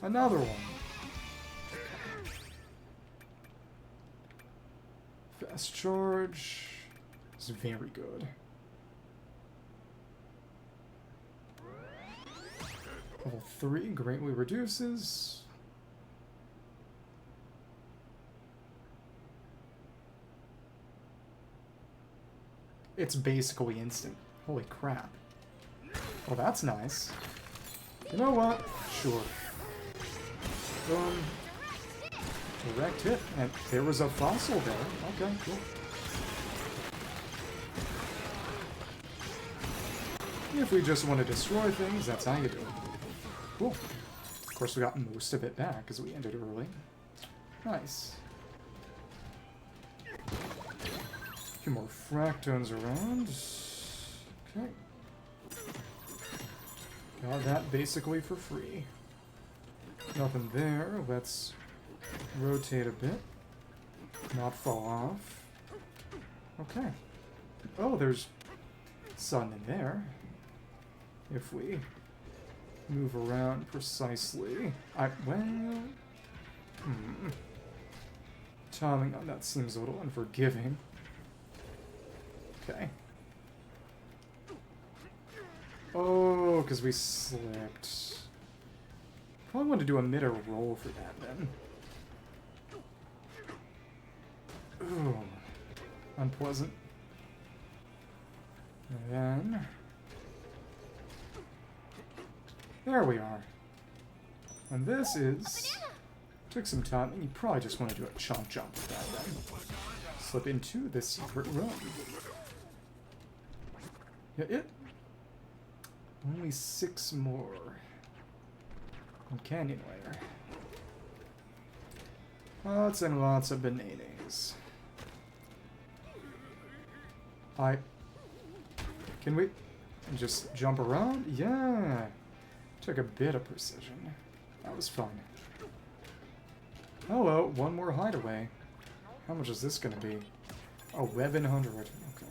Another one. Fast charge. It's very good. Level 3 greatly reduces. It's basically instant. Holy crap. Well, that's nice. You know what? Sure. Direct hit. And there was a fossil there. Okay, cool. If we just want to destroy things, that's how you do it. Cool. Of course, we got most of it back because we ended early. Nice. A few more Fractones around. Okay. Got that basically for free. Nothing there. Let's rotate a bit. Not fall off. Okay. Oh, there's sun in there. If we move around precisely. Well... Timing on that seems a little unforgiving. Okay. Oh, because we slipped. Probably want to do a mid or roll for that then. Ooh. Unpleasant. And then... There we are. And this is... Took some time, and you probably just want to do a chomp chomp with that then. Slip into the secret room. Yeah, only 6 more. And canyon layer. Lots and lots of bananas. Can we just jump around? Yeah. Took a bit of precision. That was fun. Hello, one more hideaway. How much is this gonna be? 1100. Okay.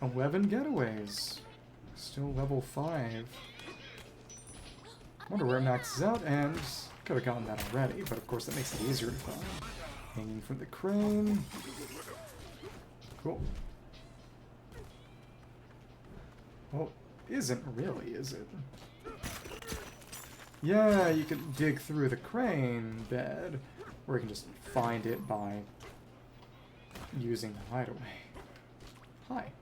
11 getaways. Still level 5. Wonder where it maxes out, and could have gotten that already, but of course that makes it easier to find. Hanging from the crane. Cool. Well, isn't really, is it? Yeah, you can dig through the crane bed, or you can just find it by using the hideaway. Hi.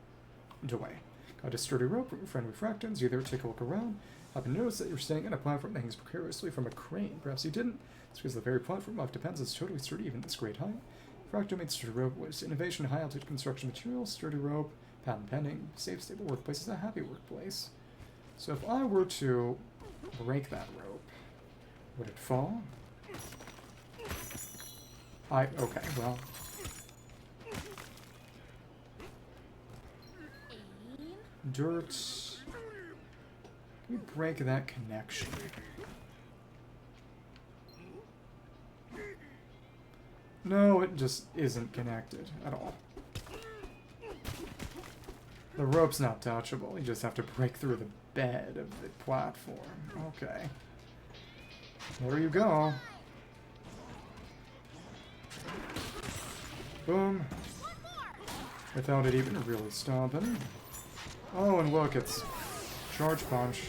Away. Got a sturdy rope with your friend Fractones. You there, take a look around. Happen to notice that you're standing on a platform that hangs precariously from a crane. Perhaps you didn't. It's because the very platform of depends is totally sturdy even at this great height. Fractone made sturdy rope was innovation, high altitude construction materials, sturdy rope, patent pending, safe, stable workplace is a happy workplace. So if I were to break that rope, would it fall? Okay, well. Dirt. Can we break that connection? No, it just isn't connected at all. The rope's not touchable. You just have to break through the bed of the platform. Okay. There you go. Boom. Without it even really stopping. Oh, and look, it's charge punch.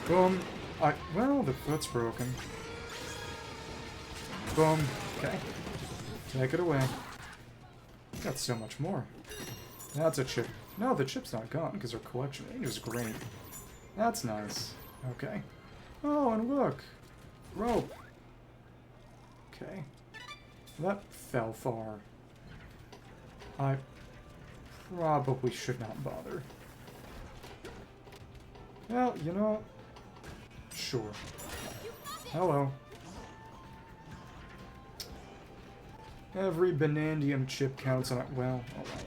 Boom. Well, the foot's broken. Boom. Okay. Take it away. Got so much more. That's a chip. No, the chip's not gone because our collection range is great. That's nice. Okay. Oh, and look. Rope. Okay. That fell far. I probably should not bother. Well, you know... Sure. Hello. Every Banandium chip counts on it. Well, alright.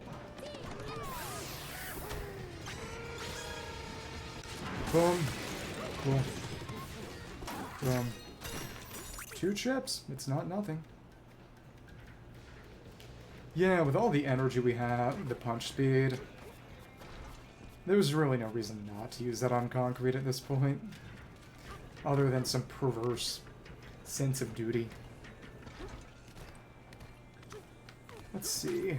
Boom. Cool. Boom. 2 chips. It's not nothing. Yeah, with all the energy we have, the punch speed, there's really no reason not to use that on concrete at this point. Other than some perverse sense of duty. Let's see.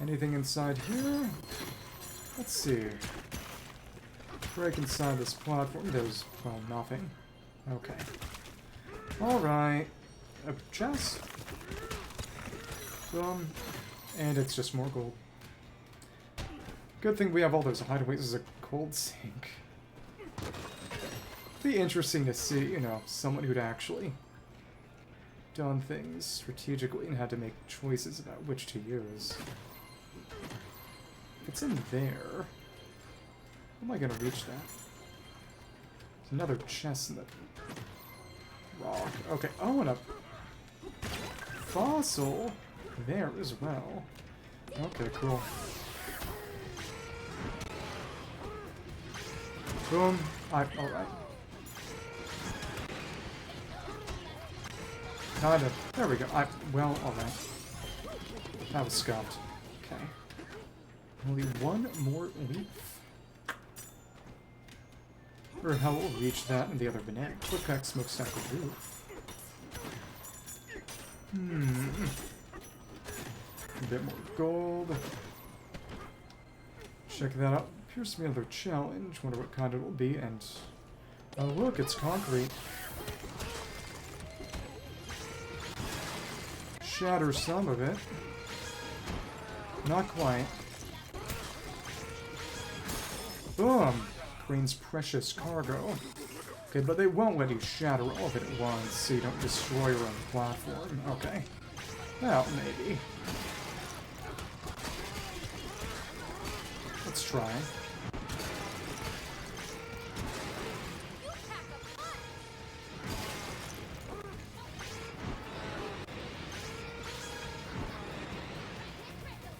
Anything inside here? Let's see. Break inside this platform. There's, well, nothing. Okay. Alright. A chest. Boom. And it's just more gold. Good thing we have all those hideaways as a cold sink. Be interesting to see, you know, someone who'd actually done things strategically and had to make choices about which to use. If it's in there, how am I going to reach that? Another chest in the rock. Okay, oh, and a fossil there as well. Okay, cool. Boom. Alright. Kinda. There we go. Well, alright. That was scuffed. Okay. Only one more leaf. Or hell, we'll reach that and the other banana. Quick pack smokestack will do. A bit more gold. Check that out. Appears to be another challenge. Wonder what kind it will be. And oh look, it's concrete. Shatter some of it. Not quite. Boom! Queen's precious cargo. Okay, but they won't let you shatter all of it at once, so you don't destroy your own platform. Okay. Well, maybe. Let's try.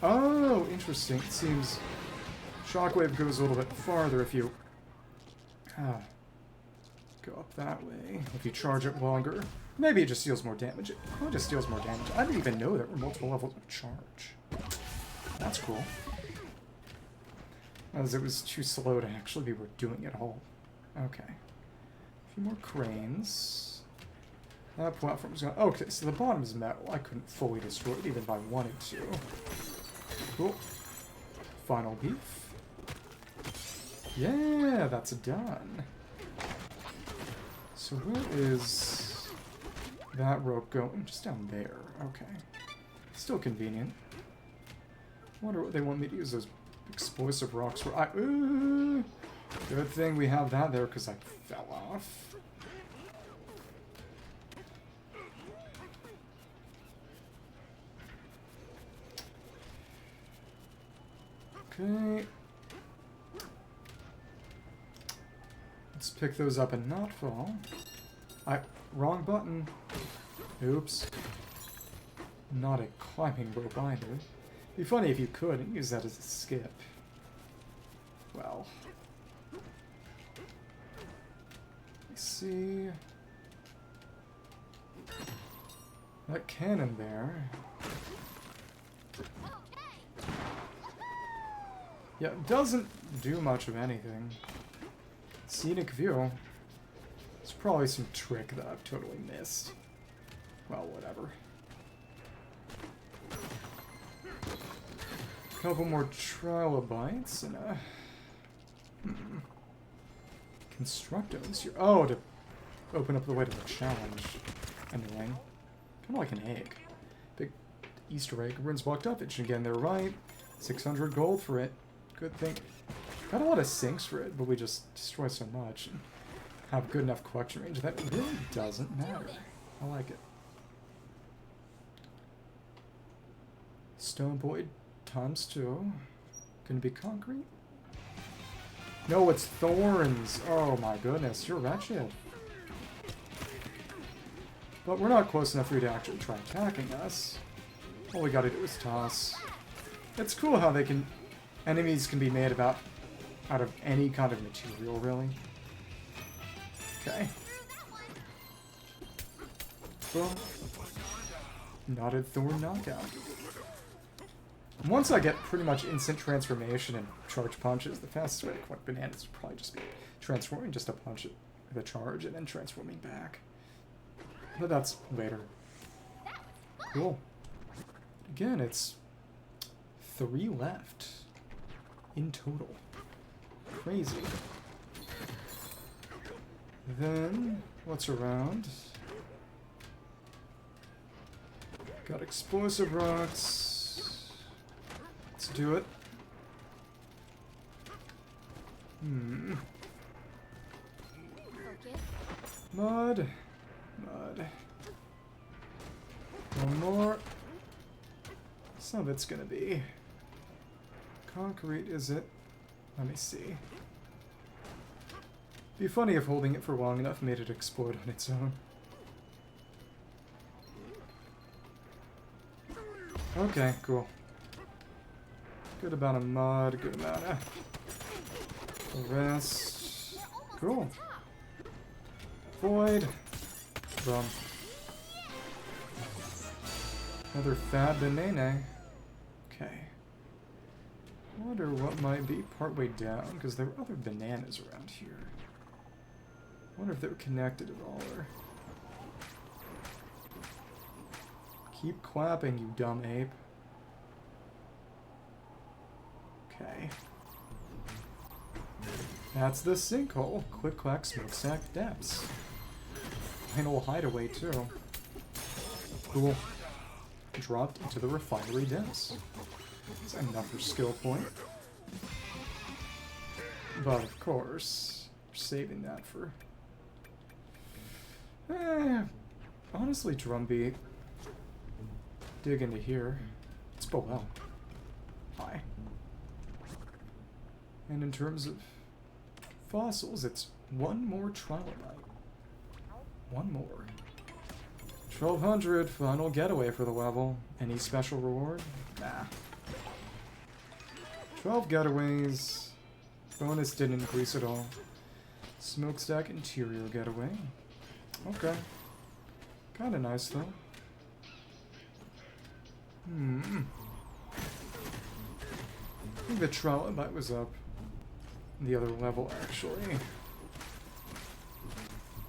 Oh, interesting. It seems Shockwave goes a little bit farther if you go up that way. If you charge it longer. Maybe it just deals more damage. It probably just deals more damage. I didn't even know there were multiple levels of charge. That's cool. As it was too slow to actually be doing it all. Okay. A few more cranes. That platform's gone. Okay, so the bottom is metal. I couldn't fully destroy it even if I wanted to. Cool. Final beef. Yeah, that's done. So where is that rope going? Just down there. Okay. Still convenient. Wonder what they want me to use those explosive rocks for. Good thing we have that there because I fell off. Okay. Let's pick those up and not fall. Wrong button. Oops. Not a climbing rope either. Be funny if you could and use that as a skip. Well. Let's see. That cannon there. Yeah, it doesn't do much of anything. Scenic view. It's probably some trick that I've totally missed. Well, whatever. Couple more trilobites and Constructos here. Oh, to open up the way to the challenge. Annoying. Kind of like an egg. Big Easter egg. Ruins blocked up. It should get in there right. 600 gold for it. Good thing. Got a lot of sinks for it, but we just destroy so much and have good enough collection range that it really doesn't matter. I like it. Stone Void times 2. Gonna be concrete? No, it's thorns. Oh my goodness, you're wretched. But we're not close enough for you to actually try attacking us. All we gotta do is toss. It's cool how they can... Enemies can be made out of any kind of material, really. Okay. Boom. Knotted Thorn knockout. Once I get pretty much instant transformation and charge punches, the fastest way to collect bananas would probably just be transforming just a punch the charge and then transforming back. But that's later. Cool. Again, it's 3 left in total. Crazy. Then, what's around? Got explosive rocks. Let's do it. Mud. Mud. One more. Some of it's gonna be concrete, is it? Let me see. Be funny if holding it for long enough made it explode on its own. Okay, cool. Good amount of mud, good amount of the rest. Cool. Void. Boom. Another fab banana. Okay. I wonder what might be partway down, because there were other bananas around here. I wonder if they were connected at all, or... Keep clapping, you dumb ape. Okay. That's the sinkhole. Click clack smokestack depths. Final hideaway too. Cool. Dropped into the refinery depths. That's enough for skill point. But of course, we're saving that for... honestly, drumbeat. Dig into here. It's below. Hi. And in terms of fossils, it's one more trilobite. One more. 1200, final getaway for the level. Any special reward? Nah. 12 getaways. Bonus didn't increase at all. Smokestack interior getaway. Okay. Kinda nice though. I think the trilobite was up the other level, actually.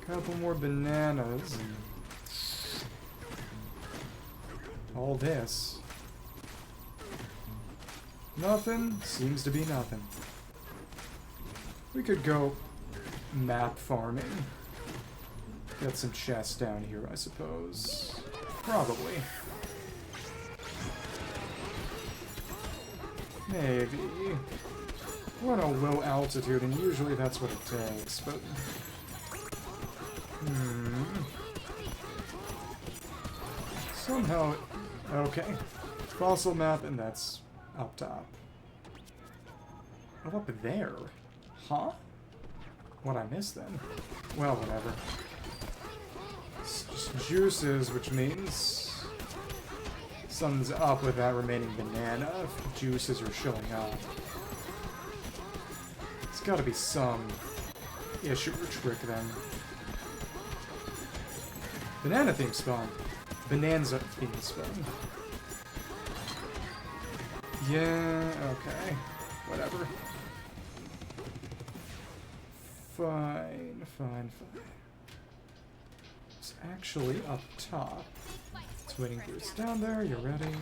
Couple more bananas. And all this. Nothing seems to be nothing. We could go map farming. Get some chests down here, I suppose. Probably. Maybe. We're on a low altitude, and usually that's what it takes, but... Somehow... Okay. Fossil map, and that's up top. Oh, up there? Huh? What I missed then? Well, whatever. It's just juices, which means... Something's up with that remaining banana if juices are showing up. It's gotta be some issue or trick then. Banana theme spawn. Bananza theme spawn. Yeah, okay. Whatever. Fine, fine, fine. It's actually up top. It's waiting for us down there. You ready?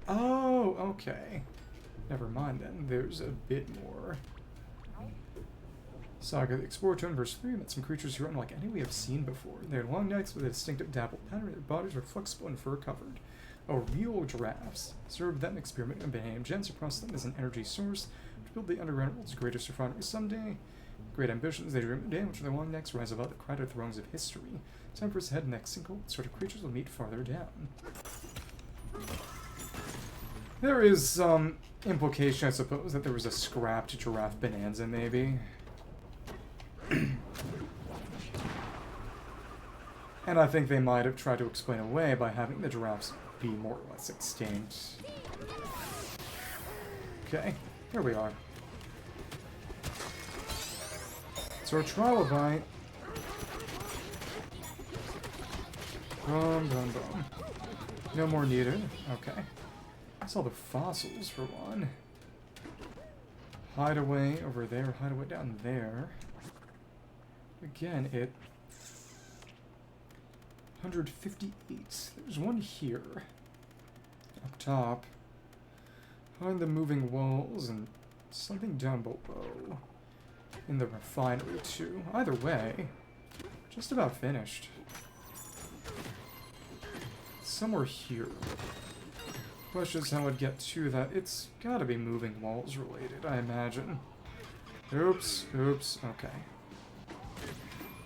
Oh, okay. Never mind then. There's a bit more. Saga the Explorer 2 verse 3 met some creatures who are unlike any we have seen before. They had long necks with a distinctive dappled pattern. Their bodies were flexible and fur covered. Oh, real giraffes. Served them experiment and became gens across them as an energy source to build the underground world's greatest refinery someday. Great ambitions, they dream of a day in which their long necks rise above the crowded thrones of history. Time for us to head next sinkhole. What sort of creatures will meet farther down? There is some implication, I suppose, that there was a scrapped Giraffe Bananza, maybe. And I think they might have tried to explain away by having the giraffes be more or less extinct. Okay, here we are. So our trilobite. Boom, boom, boom. No more needed. Okay. That's all the fossils for one. Hideaway over there, hideaway down there. Again, it... 158. There's one here. Up top. Behind the moving walls, and something down below. In the refinery, too. Either way, just about finished. Somewhere here. Question is how I'd get to that. It's gotta be moving walls related, I imagine. Oops, oops, okay.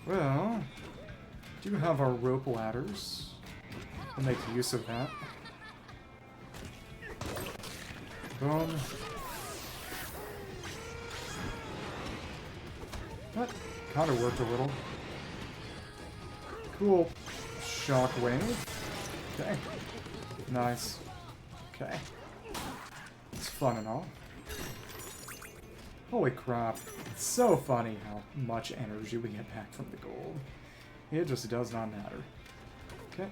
Well, do have our rope ladders. We'll make use of that. Boom. That kind of worked a little. Cool. Shockwave. Okay. Nice. Okay. It's fun and all. Holy crap. It's so funny how much energy we get back from the gold. It just does not matter. Okay.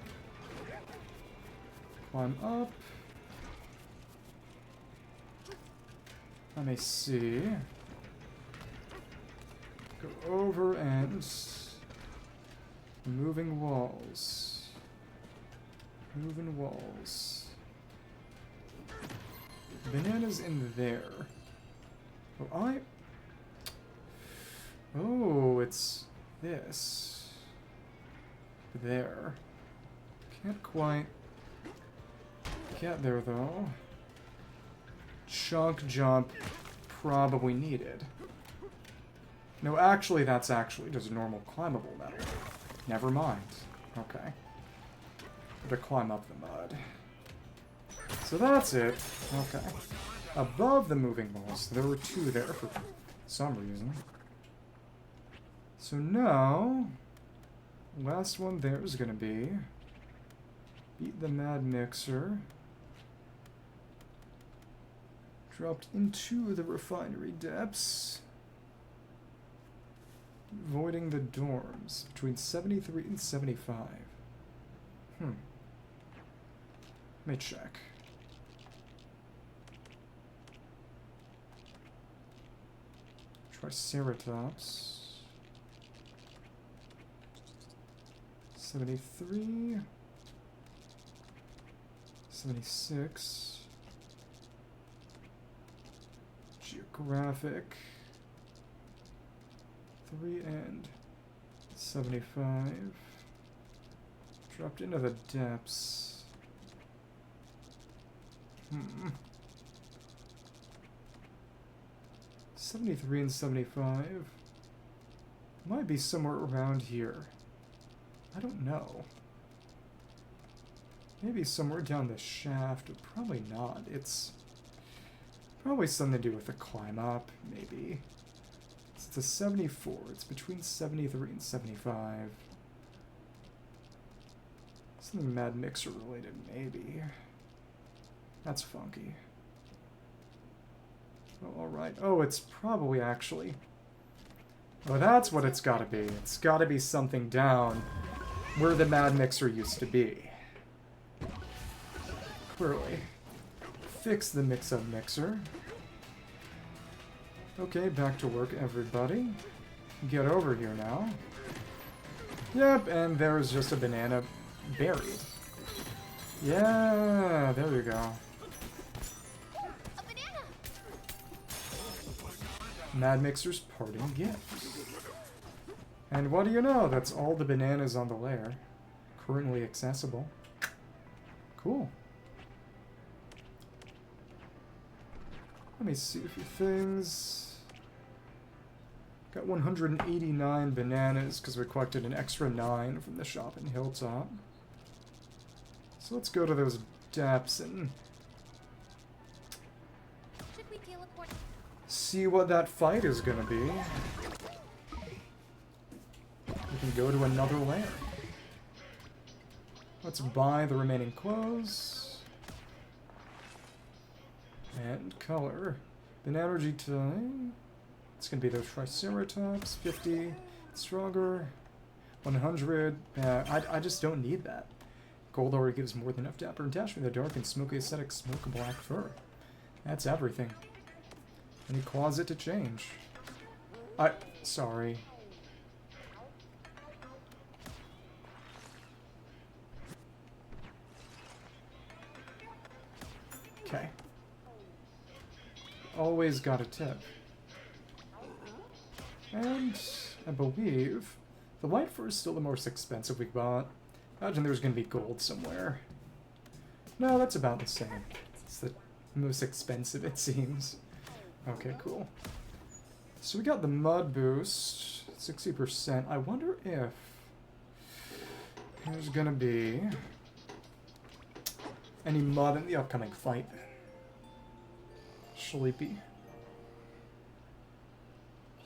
Climb up. Let me see. Go over and... Moving walls. Moving walls. Bananas in there. Oh, Oh, it's this. There. Can't quite get there, though. Chunk jump probably needed. No, actually, that's actually just normal climbable metal. Never mind. Okay. To climb up the mud. So that's it. Okay. Above the moving walls, there were two there for some reason. So now, last one there is going to be beat the Mad Mixer. Dropped into the refinery depths. Avoiding the dorms between 73 and 75. Let me check. Triceratops. 73. 76. Geographic. 3 and 75. Dropped into the depths. 73 and 75. Might be somewhere around here. I don't know. Maybe somewhere down the shaft, or probably not. It's probably something to do with the climb up, maybe. It's a 74. It's between 73 and 75. Something Mad Mixer related, maybe. That's funky. Oh, alright. Oh, it's probably actually... Oh, that's what it's gotta be. It's gotta be something down where the Mad Mixer used to be. Clearly. Fix the mix-up mixer. Okay, back to work, everybody. Get over here now. Yep, and there's just a banana buried. Yeah, there you go. A banana. Mad Mixer's parting gift. And what do you know? That's all the bananas on the lair. Currently accessible. Cool. Let me see a few things. Got 189 bananas because we collected an extra 9 from the shop in Hilltop. So let's go to those depths and see what that fight is gonna be. We can go to another lair. Let's buy the remaining clothes. And color. Banana time. It's gonna be those Triceratops. 50. Stronger. 100. I just don't need that. Gold already gives more than enough dapper and dash for the dark and smoky aesthetic smoke black fur. That's everything. Any closet to change. Sorry. Okay. Always got a tip. And I believe the white fur is still the most expensive we bought. Imagine there's going to be gold somewhere. No, that's about the same. It's the most expensive, it seems. Okay, cool. So we got the mud boost, 60%. I wonder if there's going to be any mud in the upcoming fight. Sleepy.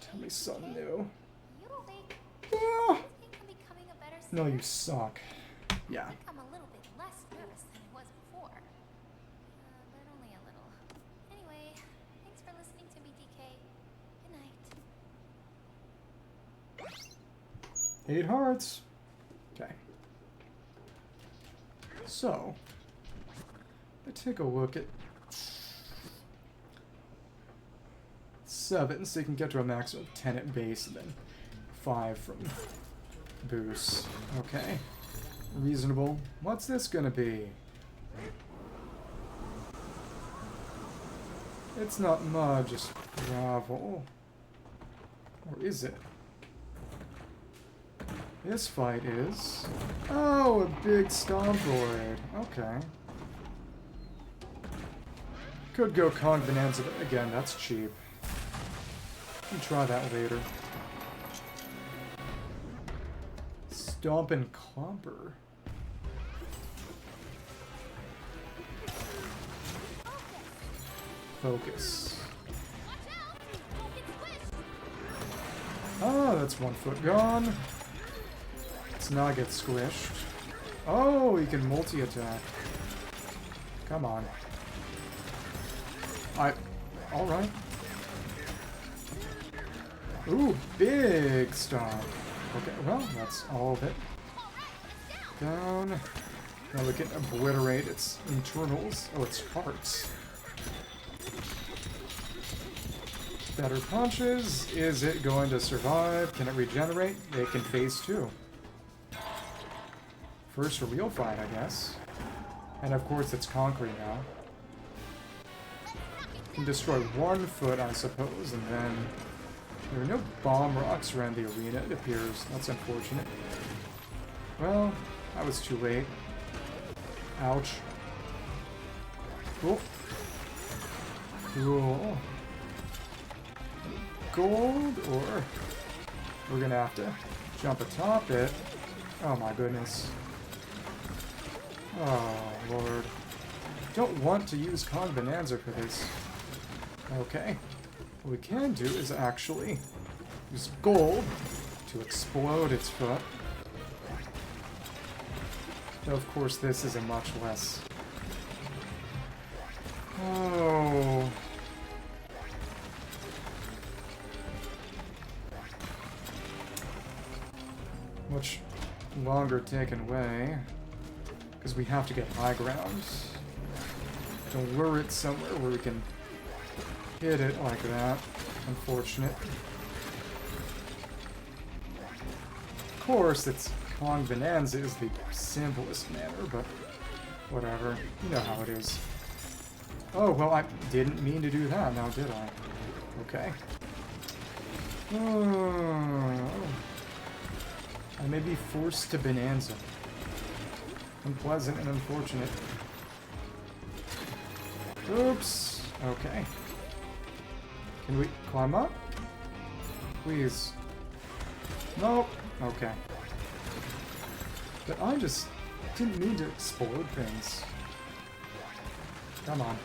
Tell me something new. No, you suck. Yeah. I think I'm a little bit less nervous than I was before. But only a little. Anyway, thanks for listening to me, DK. Good night. 8 hearts. Okay. So, let's take a look at 7, so you can get to a max of 10 at base, and then 5 from boost. Okay. Reasonable. What's this gonna be? It's not mud, just gravel. Or is it? This fight is... Oh, a big stompoid. Okay. Could go Kong Bananza, but again, that's cheap. We can try that later. Stompin' Clomper. Focus. Oh, that's 1 foot gone. Let's not get squished. Oh, he can multi-attack. Come on. Alright. Ooh, big stomp. Okay, well, that's all of it. Down. Now we can obliterate its internals. Oh, its hearts. Better punches. Is it going to survive? Can it regenerate? It can phase 2. First a real fight, I guess. And of course it's concrete now. Can destroy 1 foot, I suppose, and then... There are no bomb rocks around the arena, it appears. That's unfortunate. Well, I was too late. Ouch. Cool. Cool. Gold, or... We're gonna have to jump atop it. Oh my goodness. Oh, Lord. Don't want to use Kong Bananza for this. Okay. What we can do is actually use gold to explode its foot. Though, of course, this is a much less... Oh... Much longer taken away. Because we have to get high ground. To lure it somewhere where we can hit it like that. Unfortunate. Of course, it's Kong Bananza is the simplest manner, but whatever. You know how it is. Oh, well, I didn't mean to do that, now did I? Okay. Oh. I may be forced to Bananza. Unpleasant and unfortunate. Oops. Okay. Can we climb up? Please. Nope. Okay. But I just didn't mean to explode things. Come on.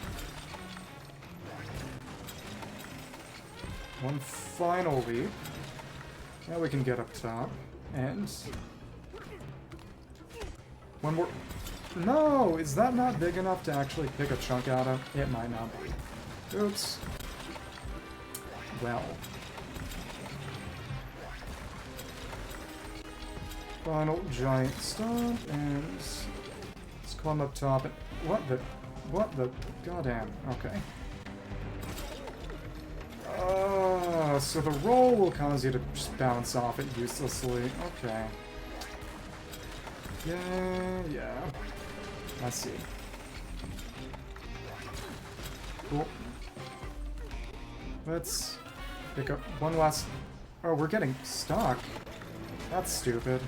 One final leap. Now we can get up top. And... one more... No! Is that not big enough to actually pick a chunk out of? It might not be. Oops. Well. Final giant stomp, and... let's climb up top and... What the... Goddamn. Okay. So the roll will cause you to just bounce off it uselessly. Okay. Yeah. I see. Cool. Let's pick up one last... Oh, we're getting stuck. That's stupid.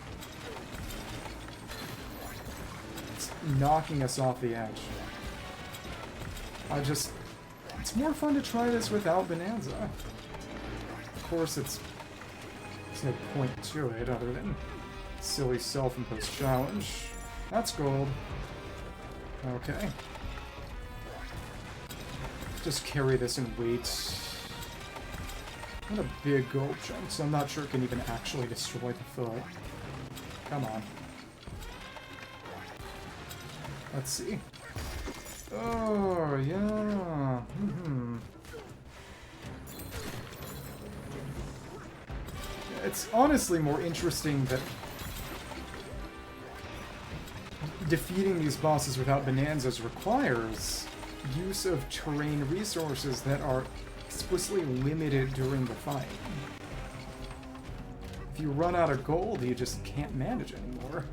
It's knocking us off the edge. It's more fun to try this without Bananza. Of course, there's no point to it other than silly self-imposed challenge. That's gold. Okay. Just carry this in weight. What a big gold chunk, so I'm not sure it can even actually destroy the foot. Come on. Let's see. Oh, yeah. It's honestly more interesting that defeating these bosses without Bananzas requires use of terrain resources that are explicitly limited during the fight. If you run out of gold, you just can't manage anymore.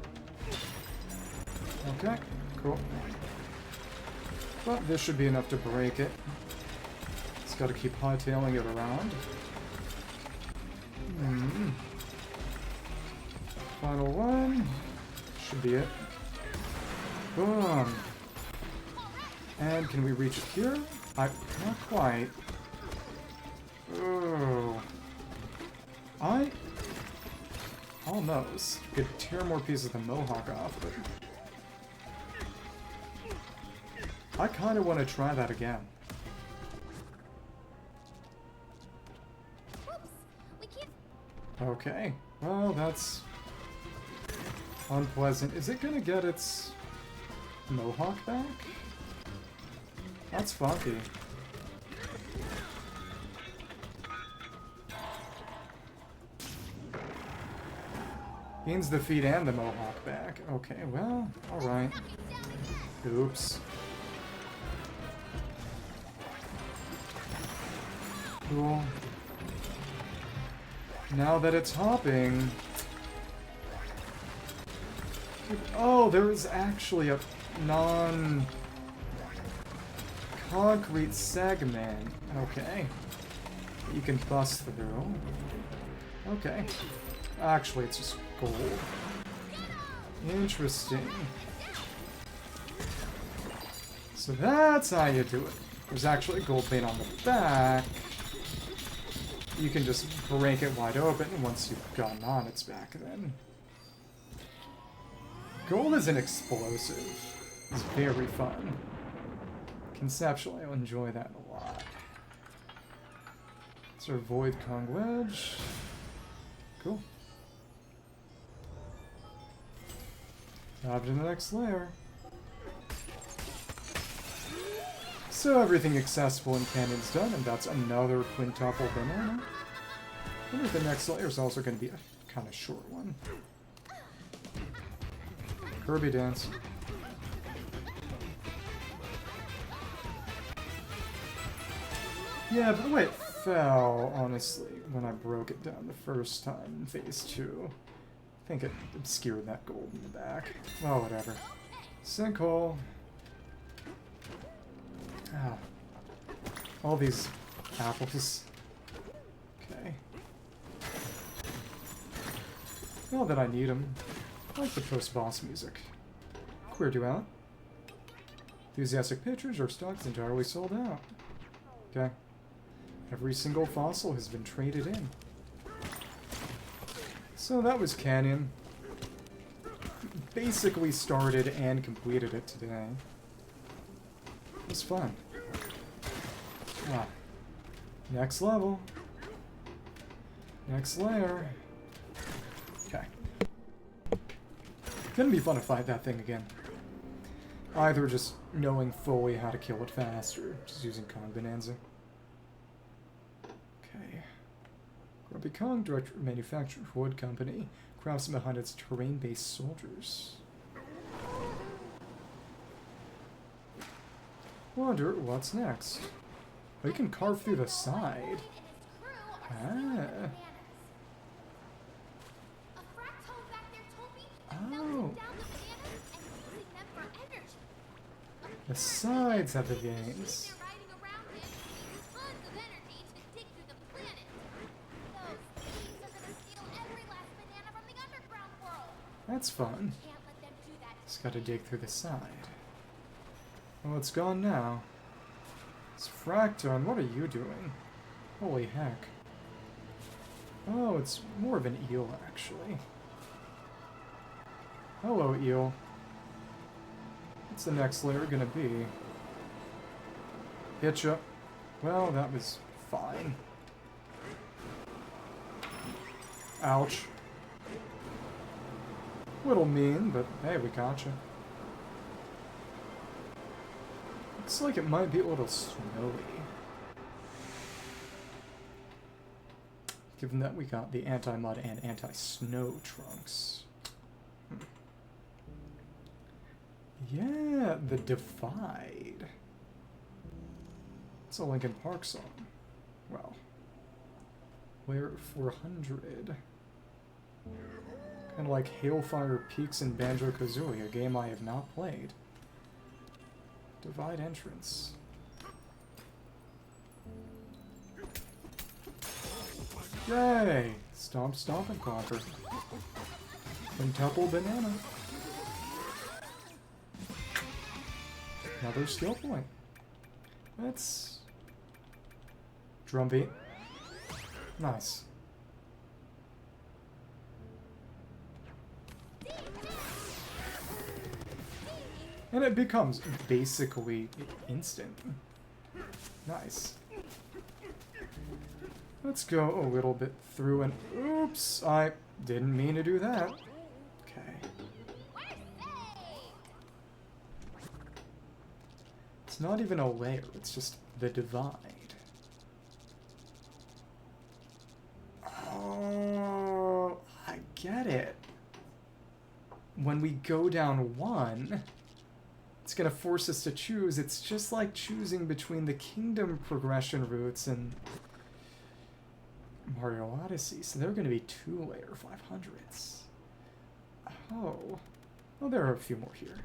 Okay, cool. But this should be enough to break it. Just gotta keep hightailing it around. Final one. Should be it. Boom. And can we reach it here? Not quite. Oh. Almost. Could tear more pieces of the mohawk off, but I kind of want to try that again. Okay. Well, that's unpleasant. Is it gonna get its mohawk back? That's funky. Gains the feet and the mohawk back. Okay, well, alright. Oops. Cool. Now that it's hopping... Oh, there is actually a non-concrete segment. Okay. You can bust through. Okay. Actually, it's just gold. Interesting. So that's how you do it. There's actually a gold vein on the back. You can just break it wide open once you've gotten on its back then. Gold is an explosive. It's very fun. Conceptually, I'll enjoy that a lot. It's our Void Kong Wedge. Cool. Dive to the next layer. So everything accessible in Canyon's done, and that's another quintuple banana. I wonder if the next layer is also going to be a kind of short one. Kirby dance. Yeah, but the way it fell, honestly, when I broke it down the first time in Phase 2, I think it obscured that gold in the back. Well, whatever. Sinkhole. Ah. All these apples. Okay. Now that I need them. I like the post-boss music. Queer duality. Enthusiastic pictures or stocks entirely sold out. Okay. Every single fossil has been traded in. So that was Canyon. Basically started and completed it today. It was fun. Ah. Next level. Next layer. Okay. Gonna be fun to fight that thing again. Either just knowing fully how to kill it fast, or just using Kong Bananza. Okay. Grumpy Kong, director of manufacturer Wood Company, craftsman behind its terrain-based soldiers. Wonder what's next. Oh, you can carve through the side. Ah. Oh. The sides have the veins. That's fun. Just gotta dig through the side. Well, it's gone now. It's Fractone, what are you doing? Holy heck. Oh, it's more of an eel, actually. Hello, eel. What's the next layer gonna be? Hitcha. Well, that was fine. Little mean, but hey, we gotcha. Looks like it might be a little snowy. Given that we got the anti-mud and anti-snow trunks. Yeah, the Divide. It's a Linkin Park song. Well, Layer 400. Kind of like Hailfire Peaks and Banjo-Kazooie, a game I have not played. Divide entrance. Yay! Stomp, stomp, and conquer. Quintuple banana. Another skill point. That's... drumbeat. Nice. And it becomes basically instant. Nice. Let's go a little bit through and... Oops! I didn't mean to do that. Okay. It's not even a layer, it's just the Divide. Oh, I get it. When we go down one, it's going to force us to choose. It's just like choosing between the Kingdom progression routes and Mario Odyssey. So there are going to be 2 layer 500s. Oh. Well, there are a few more here.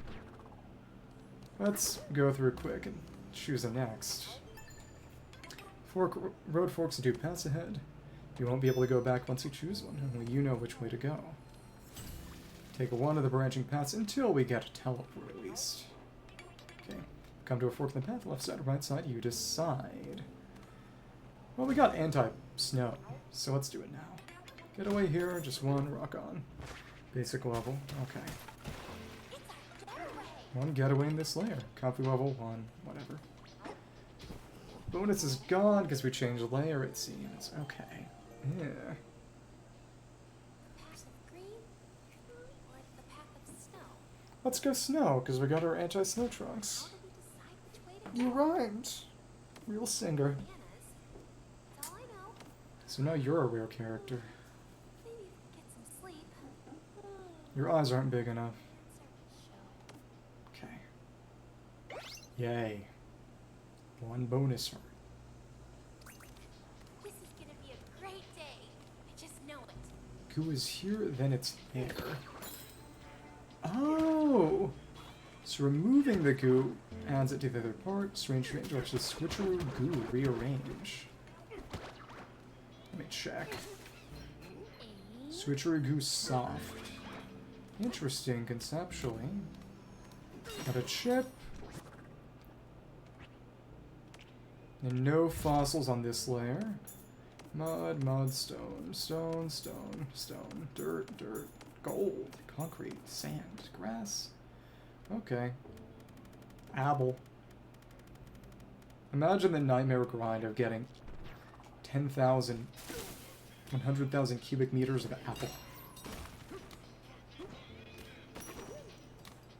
Let's go through quick and choose a next. Road forks and 2 paths ahead. You won't be able to go back once you choose one. Only you know which way to go. Take one of the branching paths until we get a teleport, at least. Okay. Come to a fork in the path, left side or right side, you decide. Well, we got anti-snow, so let's do it now. Get away here, just one, rock on. Basic level, okay. 1 getaway in this layer. Comfy level 1, whatever. Bonus is gone because we changed layer, it seems. Okay. Yeah. Let's go snow, because we got our anti-snow trunks. You rhymed. Real singer. So now you're a rare character. Your eyes aren't big enough. Okay. Yay. 1 bonus heart. This is gonna be a great day. I just know it. Goo is here, then it's there. Oh! So removing the goo adds it to the other part. Strange or actually switcheroo goo rearrange. Let me check. Switcheroo goo soft. Interesting conceptually. Got a chip. And no fossils on this layer. Mud, mud, stone, stone, stone, stone, dirt, dirt, gold, concrete, sand, grass. Okay. Apple. Imagine the nightmare grind of getting 10,000, 100,000 cubic meters of apple.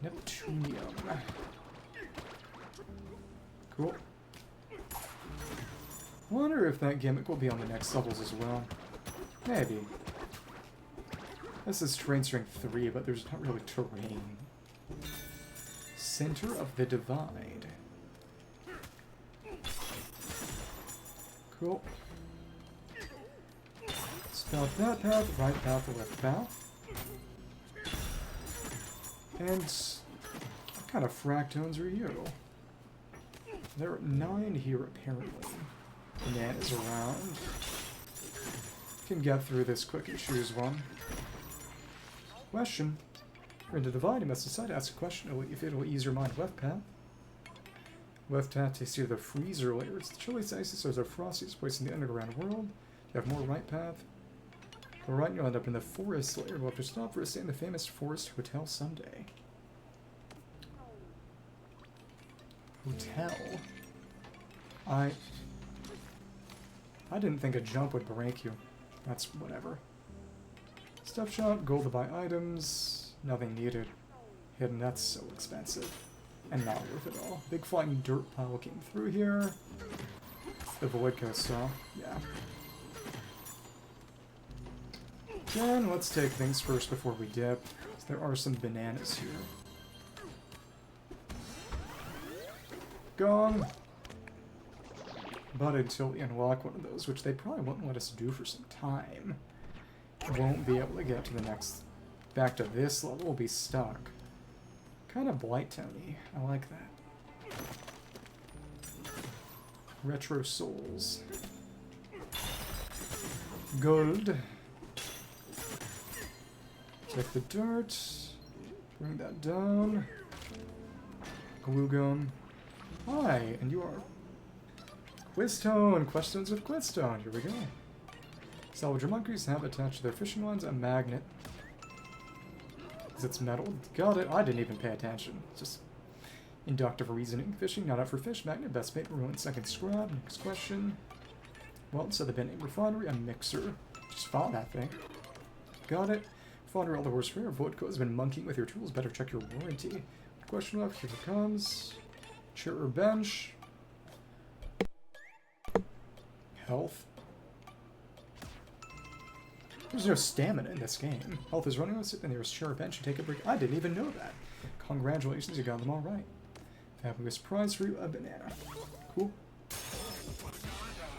Neptunium. Cool. Wonder if that gimmick will be on the next levels as well. Maybe. This is terrain strength 3, but there's not really terrain. Center of the Divide. Cool. Spout that path, right path, left path. And what kind of fractones are you? There are 9 here apparently. Bananas around. Can get through this quick and choose one. Question. You're in the Divide, you must decide to ask a question if it will ease your mind. Left path. Left path takes you to the freezer layer. It's the chilliest, iciest, or the frostiest place in the underground world. You have more right path. To the right, you'll end up in the forest layer. You'll have to stop for a stay in the famous Forest Hotel someday. Hotel. I didn't think a jump would break you. That's whatever. Stuff shop, gold to buy items. Nothing needed. Hidden, that's so expensive. And not worth it all. Big flying dirt pile came through here. The void coast off. Yeah. Then let's take things first before we dip. There are some bananas here. Gone. But until we unlock one of those, which they probably won't let us do for some time, won't be able to get to the next... Back to this level, we'll be stuck. Kind of Blight-tony. I like that. Retro Souls. Gold. Take the dirt. Bring that down. Glue gun. Hi, and you are... Quiztone! Questions with Quiztone. Here we go. Salvager monkeys have attached to their fishing lines a magnet. Because it's metal. Got it. I didn't even pay attention. Just inductive reasoning. Fishing, not out for fish. Magnet, best bait, ruin, second scrap. Next question. Well, so the bin refinery, a mixer. Just found that thing. Got it. Refinery, all the horse rare. Vodka has been monkeying with your tools. Better check your warranty. Question left. Here it comes. Chair or bench. Health. There's no stamina in this game. Health is running. Let's sit in the nearest chair or bench and take a break. I didn't even know that. Congratulations, you got them all right. Fabulous prize for you, a banana. Cool.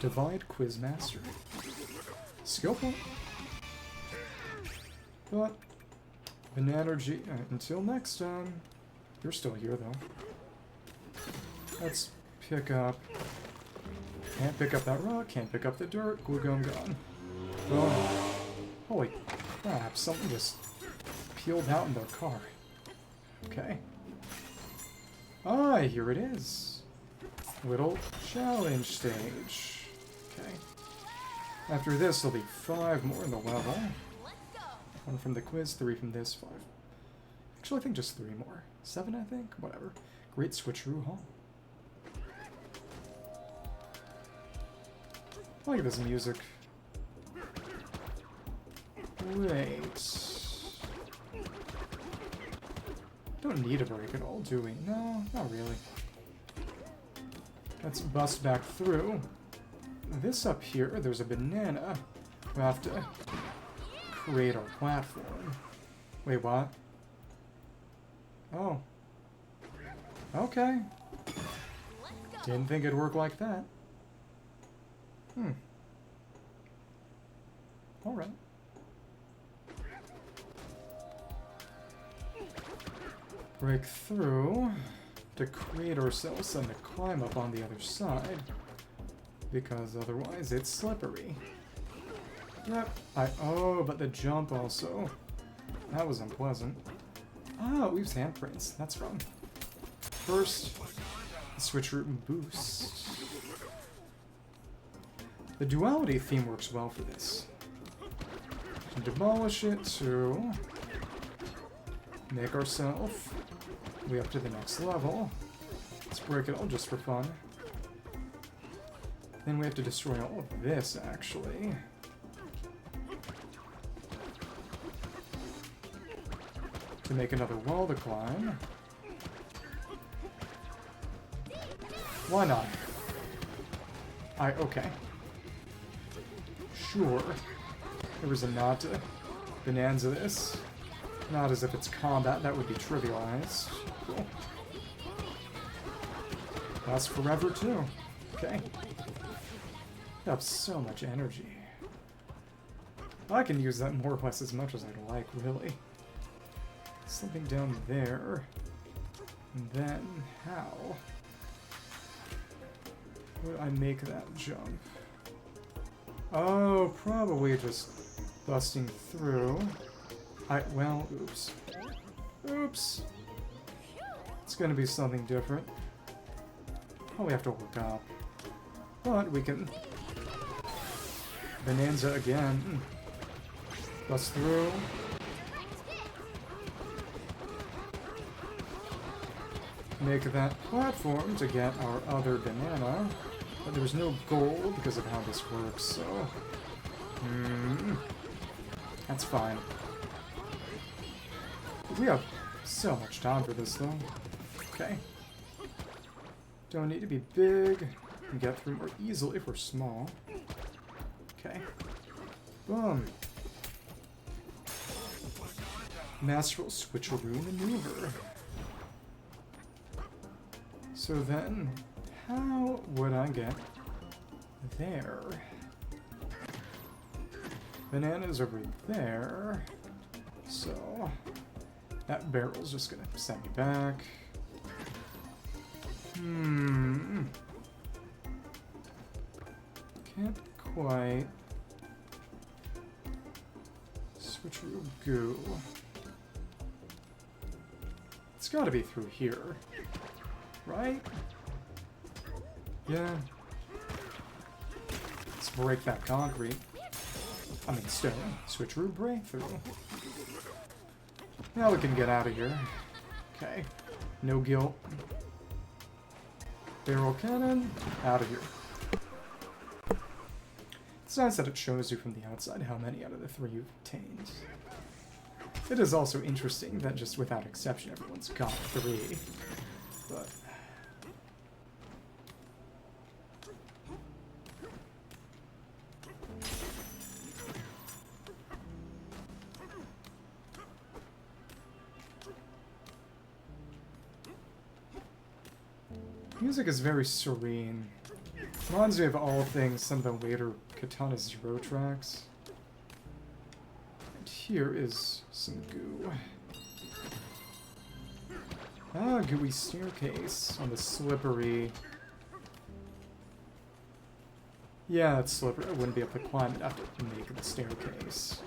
Divide Quiz Master. Skill point. But, banana G. Until next time. You're still here, though. Let's pick up. Can't pick up that rock, can't pick up the dirt. Glue gun gone. Oh. Holy crap, something just peeled out in their car. Okay. Ah, here it is. Little challenge stage. Okay. After this, there'll be 5 more in the level. 1 from the quiz, 3 from this, 5. Actually, I think just 3 more. 7, I think? Whatever. Great switcheroo hall. I like this music. Wait. Don't need a break at all, do we? No, not really. Let's bust back through. This up here, there's a banana. We have to create our platform. Wait, what? Oh. Okay. Didn't think it'd work like that. Alright. Break through to create ourselves something to climb up on the other side. Because otherwise it's slippery. Yep. Oh, but the jump also. That was unpleasant. Ah, we use handprints. That's fun. First, switch root and boost. The duality theme works well for this. Demolish it to make ourselves way up to the next level. Let's break it all just for fun. Then we have to destroy all of this, actually. To make another wall to climb. Why not? Okay. Sure. There was a nod to Bananza this. Not as if it's combat, that would be trivialized. Cool. Lasts forever too. Okay. I have so much energy. I can use that more or less as much as I'd like, really. Something down there. And then how would I make that jump? Oh, probably just busting through. Well, oops. Oops. It's gonna be something different. Probably have to work out. But we can... Bananza again. Bust through. Make that platform to get our other banana. But there's no gold because of how this works, so... That's fine. We have so much time for this, though. Okay. Don't need to be big. And get through more easily if we're small. Okay. Boom. Masterful switcheroo maneuver. So then, how would I get there? Banana's over there. So, that barrel's just gonna send me back. Can't quite. Switcheroo goo. It's gotta be through here. Right? Yeah. Let's break that concrete. I mean stone. Switcheroo breakthrough. Now we can get out of here. Okay. No guilt. Barrel cannon. Out of here. It's nice that it shows you from the outside how many out of the 3 you've obtained. It is also interesting that just without exception everyone's got 3. But... music is very serene. Reminds me of all things some of the later Katana Zero tracks. And here is some goo. Ah, gooey staircase on the slippery... Yeah, it's slippery. I wouldn't be able to climb it after making the staircase.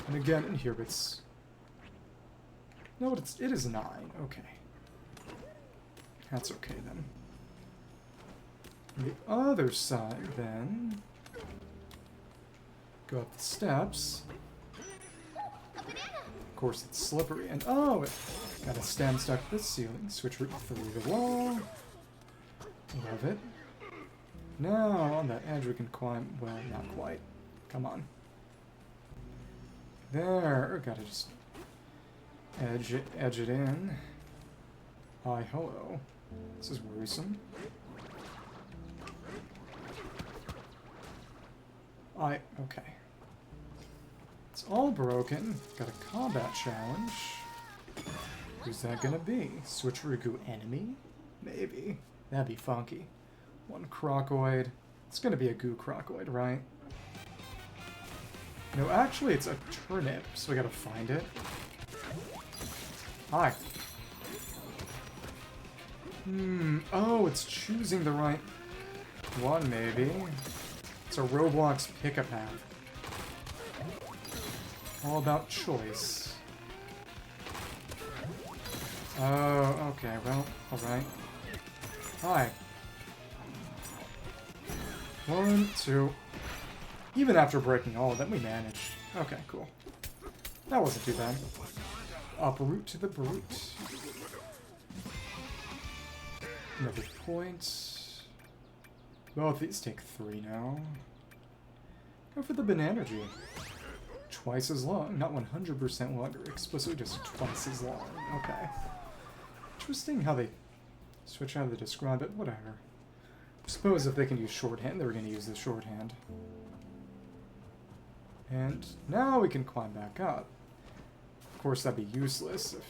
And again, in here it's... No, it is 9. Okay. That's okay then. On the other side, then, go up the steps. Of course, it's slippery, and oh, it got a stem stuck to the ceiling. Switch route through the wall. Love it. Now, on that edge, we can climb. Well, not quite. Come on. There. Gotta just edge it in. Hi, hello. This is worrisome. Okay. It's all broken. Got a combat challenge. Who's that gonna be? Switcheroo enemy? Maybe. That'd be funky. 1 crocoid. It's gonna be a goo crocoid, right? No, actually it's a turnip, so we gotta find it. Hi. Oh, it's choosing the right one, maybe. It's a Roblox pick-a-path. All about choice. Oh, okay, well, alright. Hi. 1, 2. Even after breaking all of them, we managed. Okay, cool. That wasn't too bad. Uproot to the brute. Another point. Both these take 3 now. Go for the Bananza. Twice as long, not 100% longer, explicitly just twice as long. Okay. Interesting how they switch how they describe it, whatever. I suppose if they can use shorthand, they were going to use the shorthand. And now we can climb back up. Of course, that'd be useless if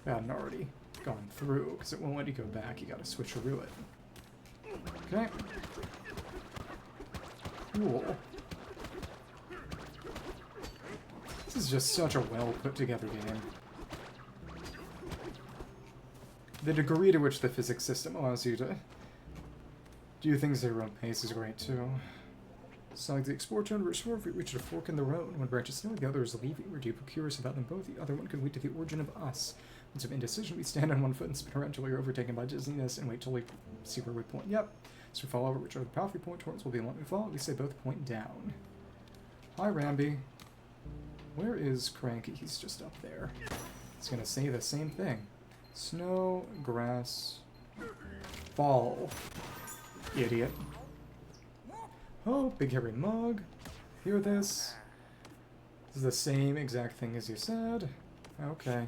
I hadn't already gone through, because it won't let you go back, you gotta switcheroo it. Okay. Cool. This is just such a well put together game. The degree to which the physics system allows you to do things at your own pace is great too. So like the explore tone versus if we reach a fork in the road, one branch is snowing, the other is leaving. We're deeply curious about them both. The other one could lead to the origin of us. Once of indecision, we stand on one foot and spin around until we are overtaken by dizziness and wait till we see where we point. Yep. So we fall over, which are the path we point towards will be the one we follow. We say both point down. Hi, Ramby. Where is Cranky? He's just up there. He's gonna say the same thing. Snow, grass, fall. This is the same exact thing as you said. Okay.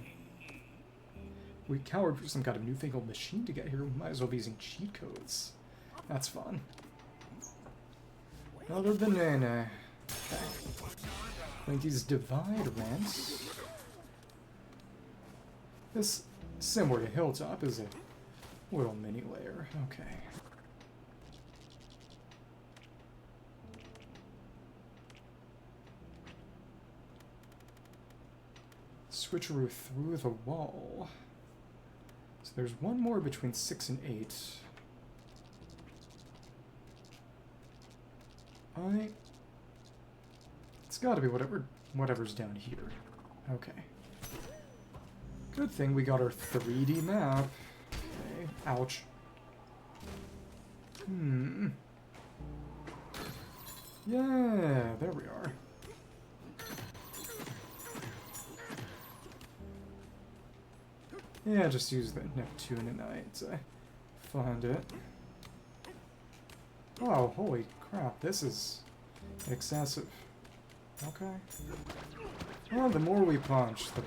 We cowered for some kind of newfangled machine to get here. We might as well be using cheat codes. That's fun. Another banana. Okay. Clanky's Divide rent. This, similar to Hilltop, is a little mini layer. Okay. Switcheroo through the wall. So there's one more between 6 and 8. It's gotta be whatever's down here. Okay. Good thing we got our 3D map. Okay. Ouch. Yeah, there we are. Yeah, just use the Neptune and I find it. Oh, holy crap, this is excessive. Okay. Well, the more we punch, the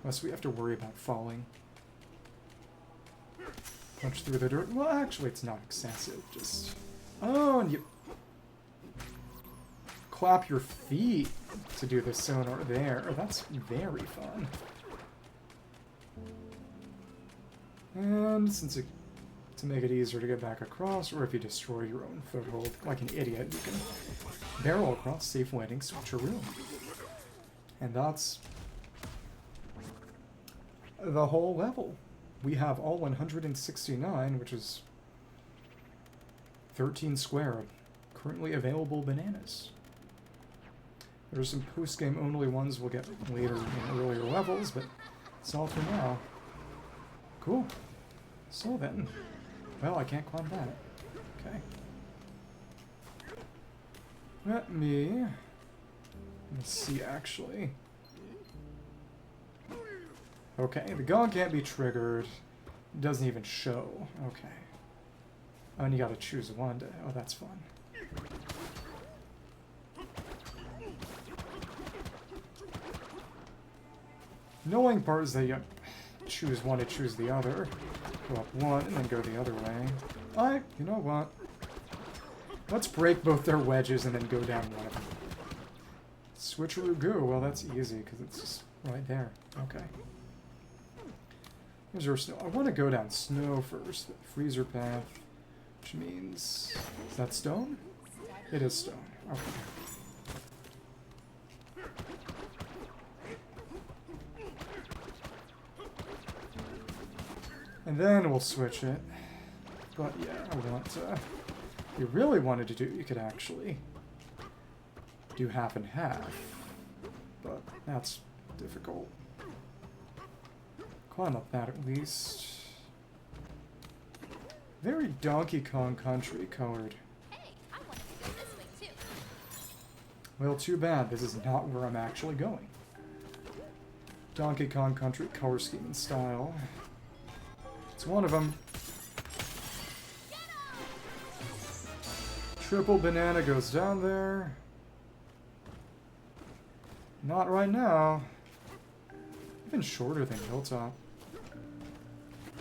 less we have to worry about falling. Punch through the dirt. Well, actually, it's not excessive, just... Oh, and you... clap your feet to do the sonar there. That's very fun. And since it, to make it easier to get back across, or if you destroy your own foothold like an idiot, you can barrel across safe landing switcheroo. And that's the whole level. We have all 169, which is 13 square currently available bananas. There's some post-game only ones we'll get later in earlier levels, but that's all for now. Cool. So then, well, I can't climb that. Okay. Let me see, actually. Okay, the gong can't be triggered. It doesn't even show. Okay. Oh, and you gotta choose one to... Oh, that's fun. Annoying part is that you choose one to choose the other. Go up one and then go the other way. You know what? Let's break both their wedges and then go down one of them. Switcheroo go. Well, that's easy because it's just right there. Okay. Here's our snow. I want to go down snow first. The freezer path, which means... Is that stone? It is stone. Okay. And then we'll switch it. But yeah, I want to... If you really wanted to do it, you could actually do half and half. But that's difficult. Climb up that at least. Very Donkey Kong Country colored. Hey, I wanted to go this way too. Well, too bad. This is not where I'm actually going. Donkey Kong Country color scheme and style. It's one of them. Triple banana goes down there. Not right now. Even shorter than Hilltop.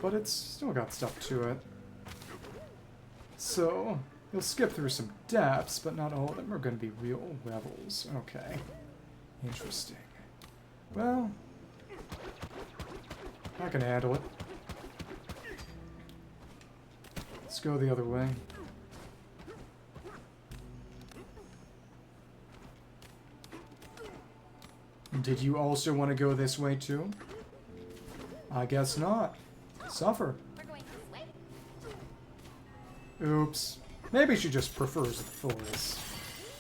But it's still got stuff to it. So, you'll skip through some depths, but not all of them are going to be real levels. Okay. Interesting. Well, I can handle it. Let's go the other way. Did you also want to go this way too? I guess not. Suffer. We're going this way. Oops. Maybe she just prefers the forest.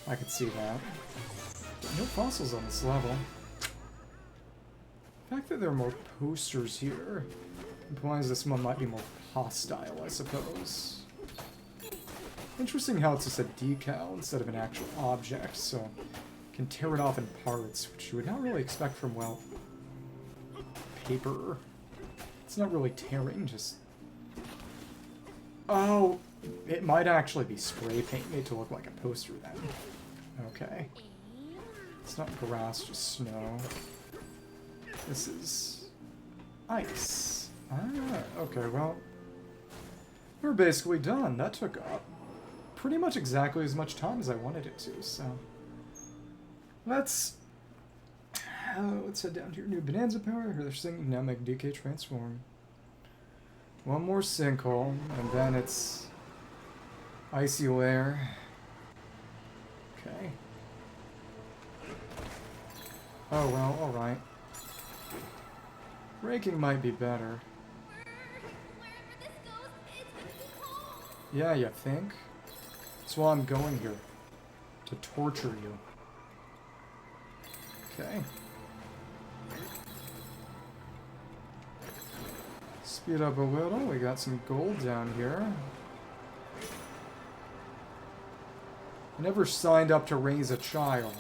I could see that. But no fossils on this level. The fact that there are more posters here implies this one might be more hostile, I suppose. Interesting how it's just a decal instead of an actual object, so you can tear it off in parts, which you would not really expect from, well, paper. It's not really tearing, just... Oh, it might actually be spray paint made to look like a poster then. Okay. It's not grass, just snow. This is ice. Ah, okay, well, we're basically done. That took up pretty much exactly as much time as I wanted it to, so let's head down to your new Bonanza power. Here's thing, now make DK transform. One more sinkhole, and then it's icy layer. Okay. Oh well, alright. Braking might be better. Wherever this goes, it's gonna be cold. Yeah, you think? That's why I'm going here. To torture you. Okay. Speed up a little. We got some gold down here. I never signed up to raise a child.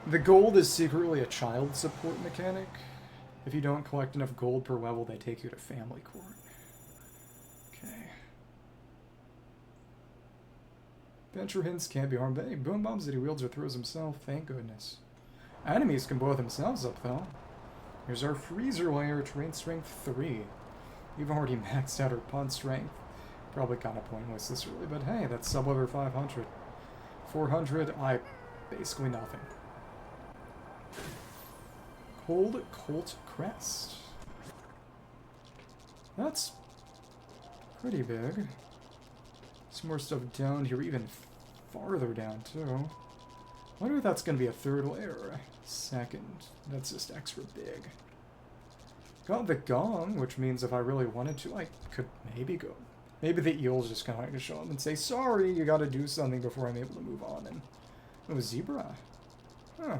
The gold is secretly a child support mechanic. If you don't collect enough gold per level, they take you to family court. Okay. Venture hints can't be harmed by any boom bombs that he wields or throws himself. Thank goodness. Enemies can blow themselves up, though. Here's our freezer layer, terrain strength 3. We've already maxed out our pun strength. Probably kind of pointless this early, but hey, that's sub over 500. 400, basically nothing. Cold Colt Crest. That's pretty big. Some more stuff down here, even farther down, too. I wonder if that's going to be a third layer or a second. That's just extra big. Got the gong, which means if I really wanted to, I could maybe go. Maybe the eel's just going to like to show up and say, sorry, you got to do something before I'm able to move on. And oh, zebra. Huh.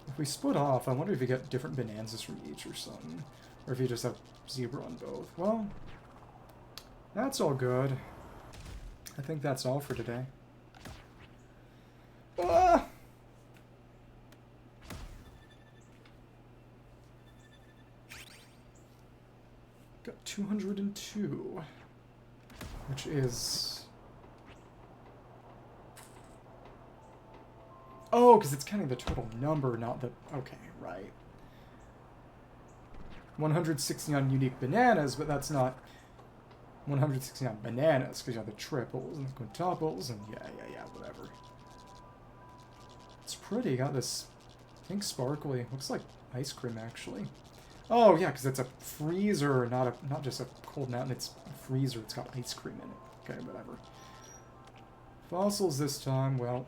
If we split off, I wonder if you get different bonanzas from each or something. Or if you just have zebra on both. Well, that's all good. I think that's all for today. Ah! Got 202, which is... Oh, because it's counting the total number, not the... Okay, right. 169 unique bananas, but that's not 169 bananas, because you have the triples and the quintuples, and yeah, whatever. It's pretty. Got this pink sparkly. Looks like ice cream, actually. Oh, yeah, because it's a freezer, not just a cold mountain. It's a freezer. It's got ice cream in it. Okay, whatever. Fossils this time, well...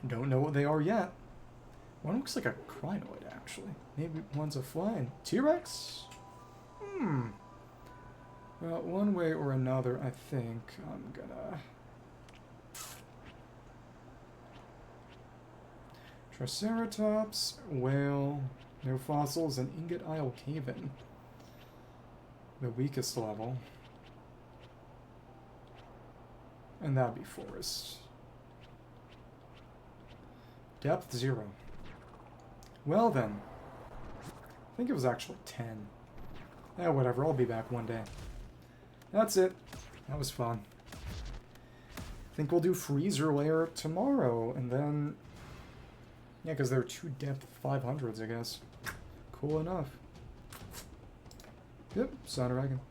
Don't know what they are yet. One looks like a crinoid, actually. Maybe one's a flying T-Rex? Well, one way or another, I think I'm gonna... Triceratops, whale, no fossils, and Ingot Isle Cave-in. The weakest level. And that'd be forest. Depth 0. Well then. I think it was actually 10. Eh, whatever, I'll be back one day. That's it. That was fun. I think we'll do freezer layer tomorrow, and then... Yeah, because there are 2 depth 500s, I guess. Cool enough. Yep, Sound Dragon.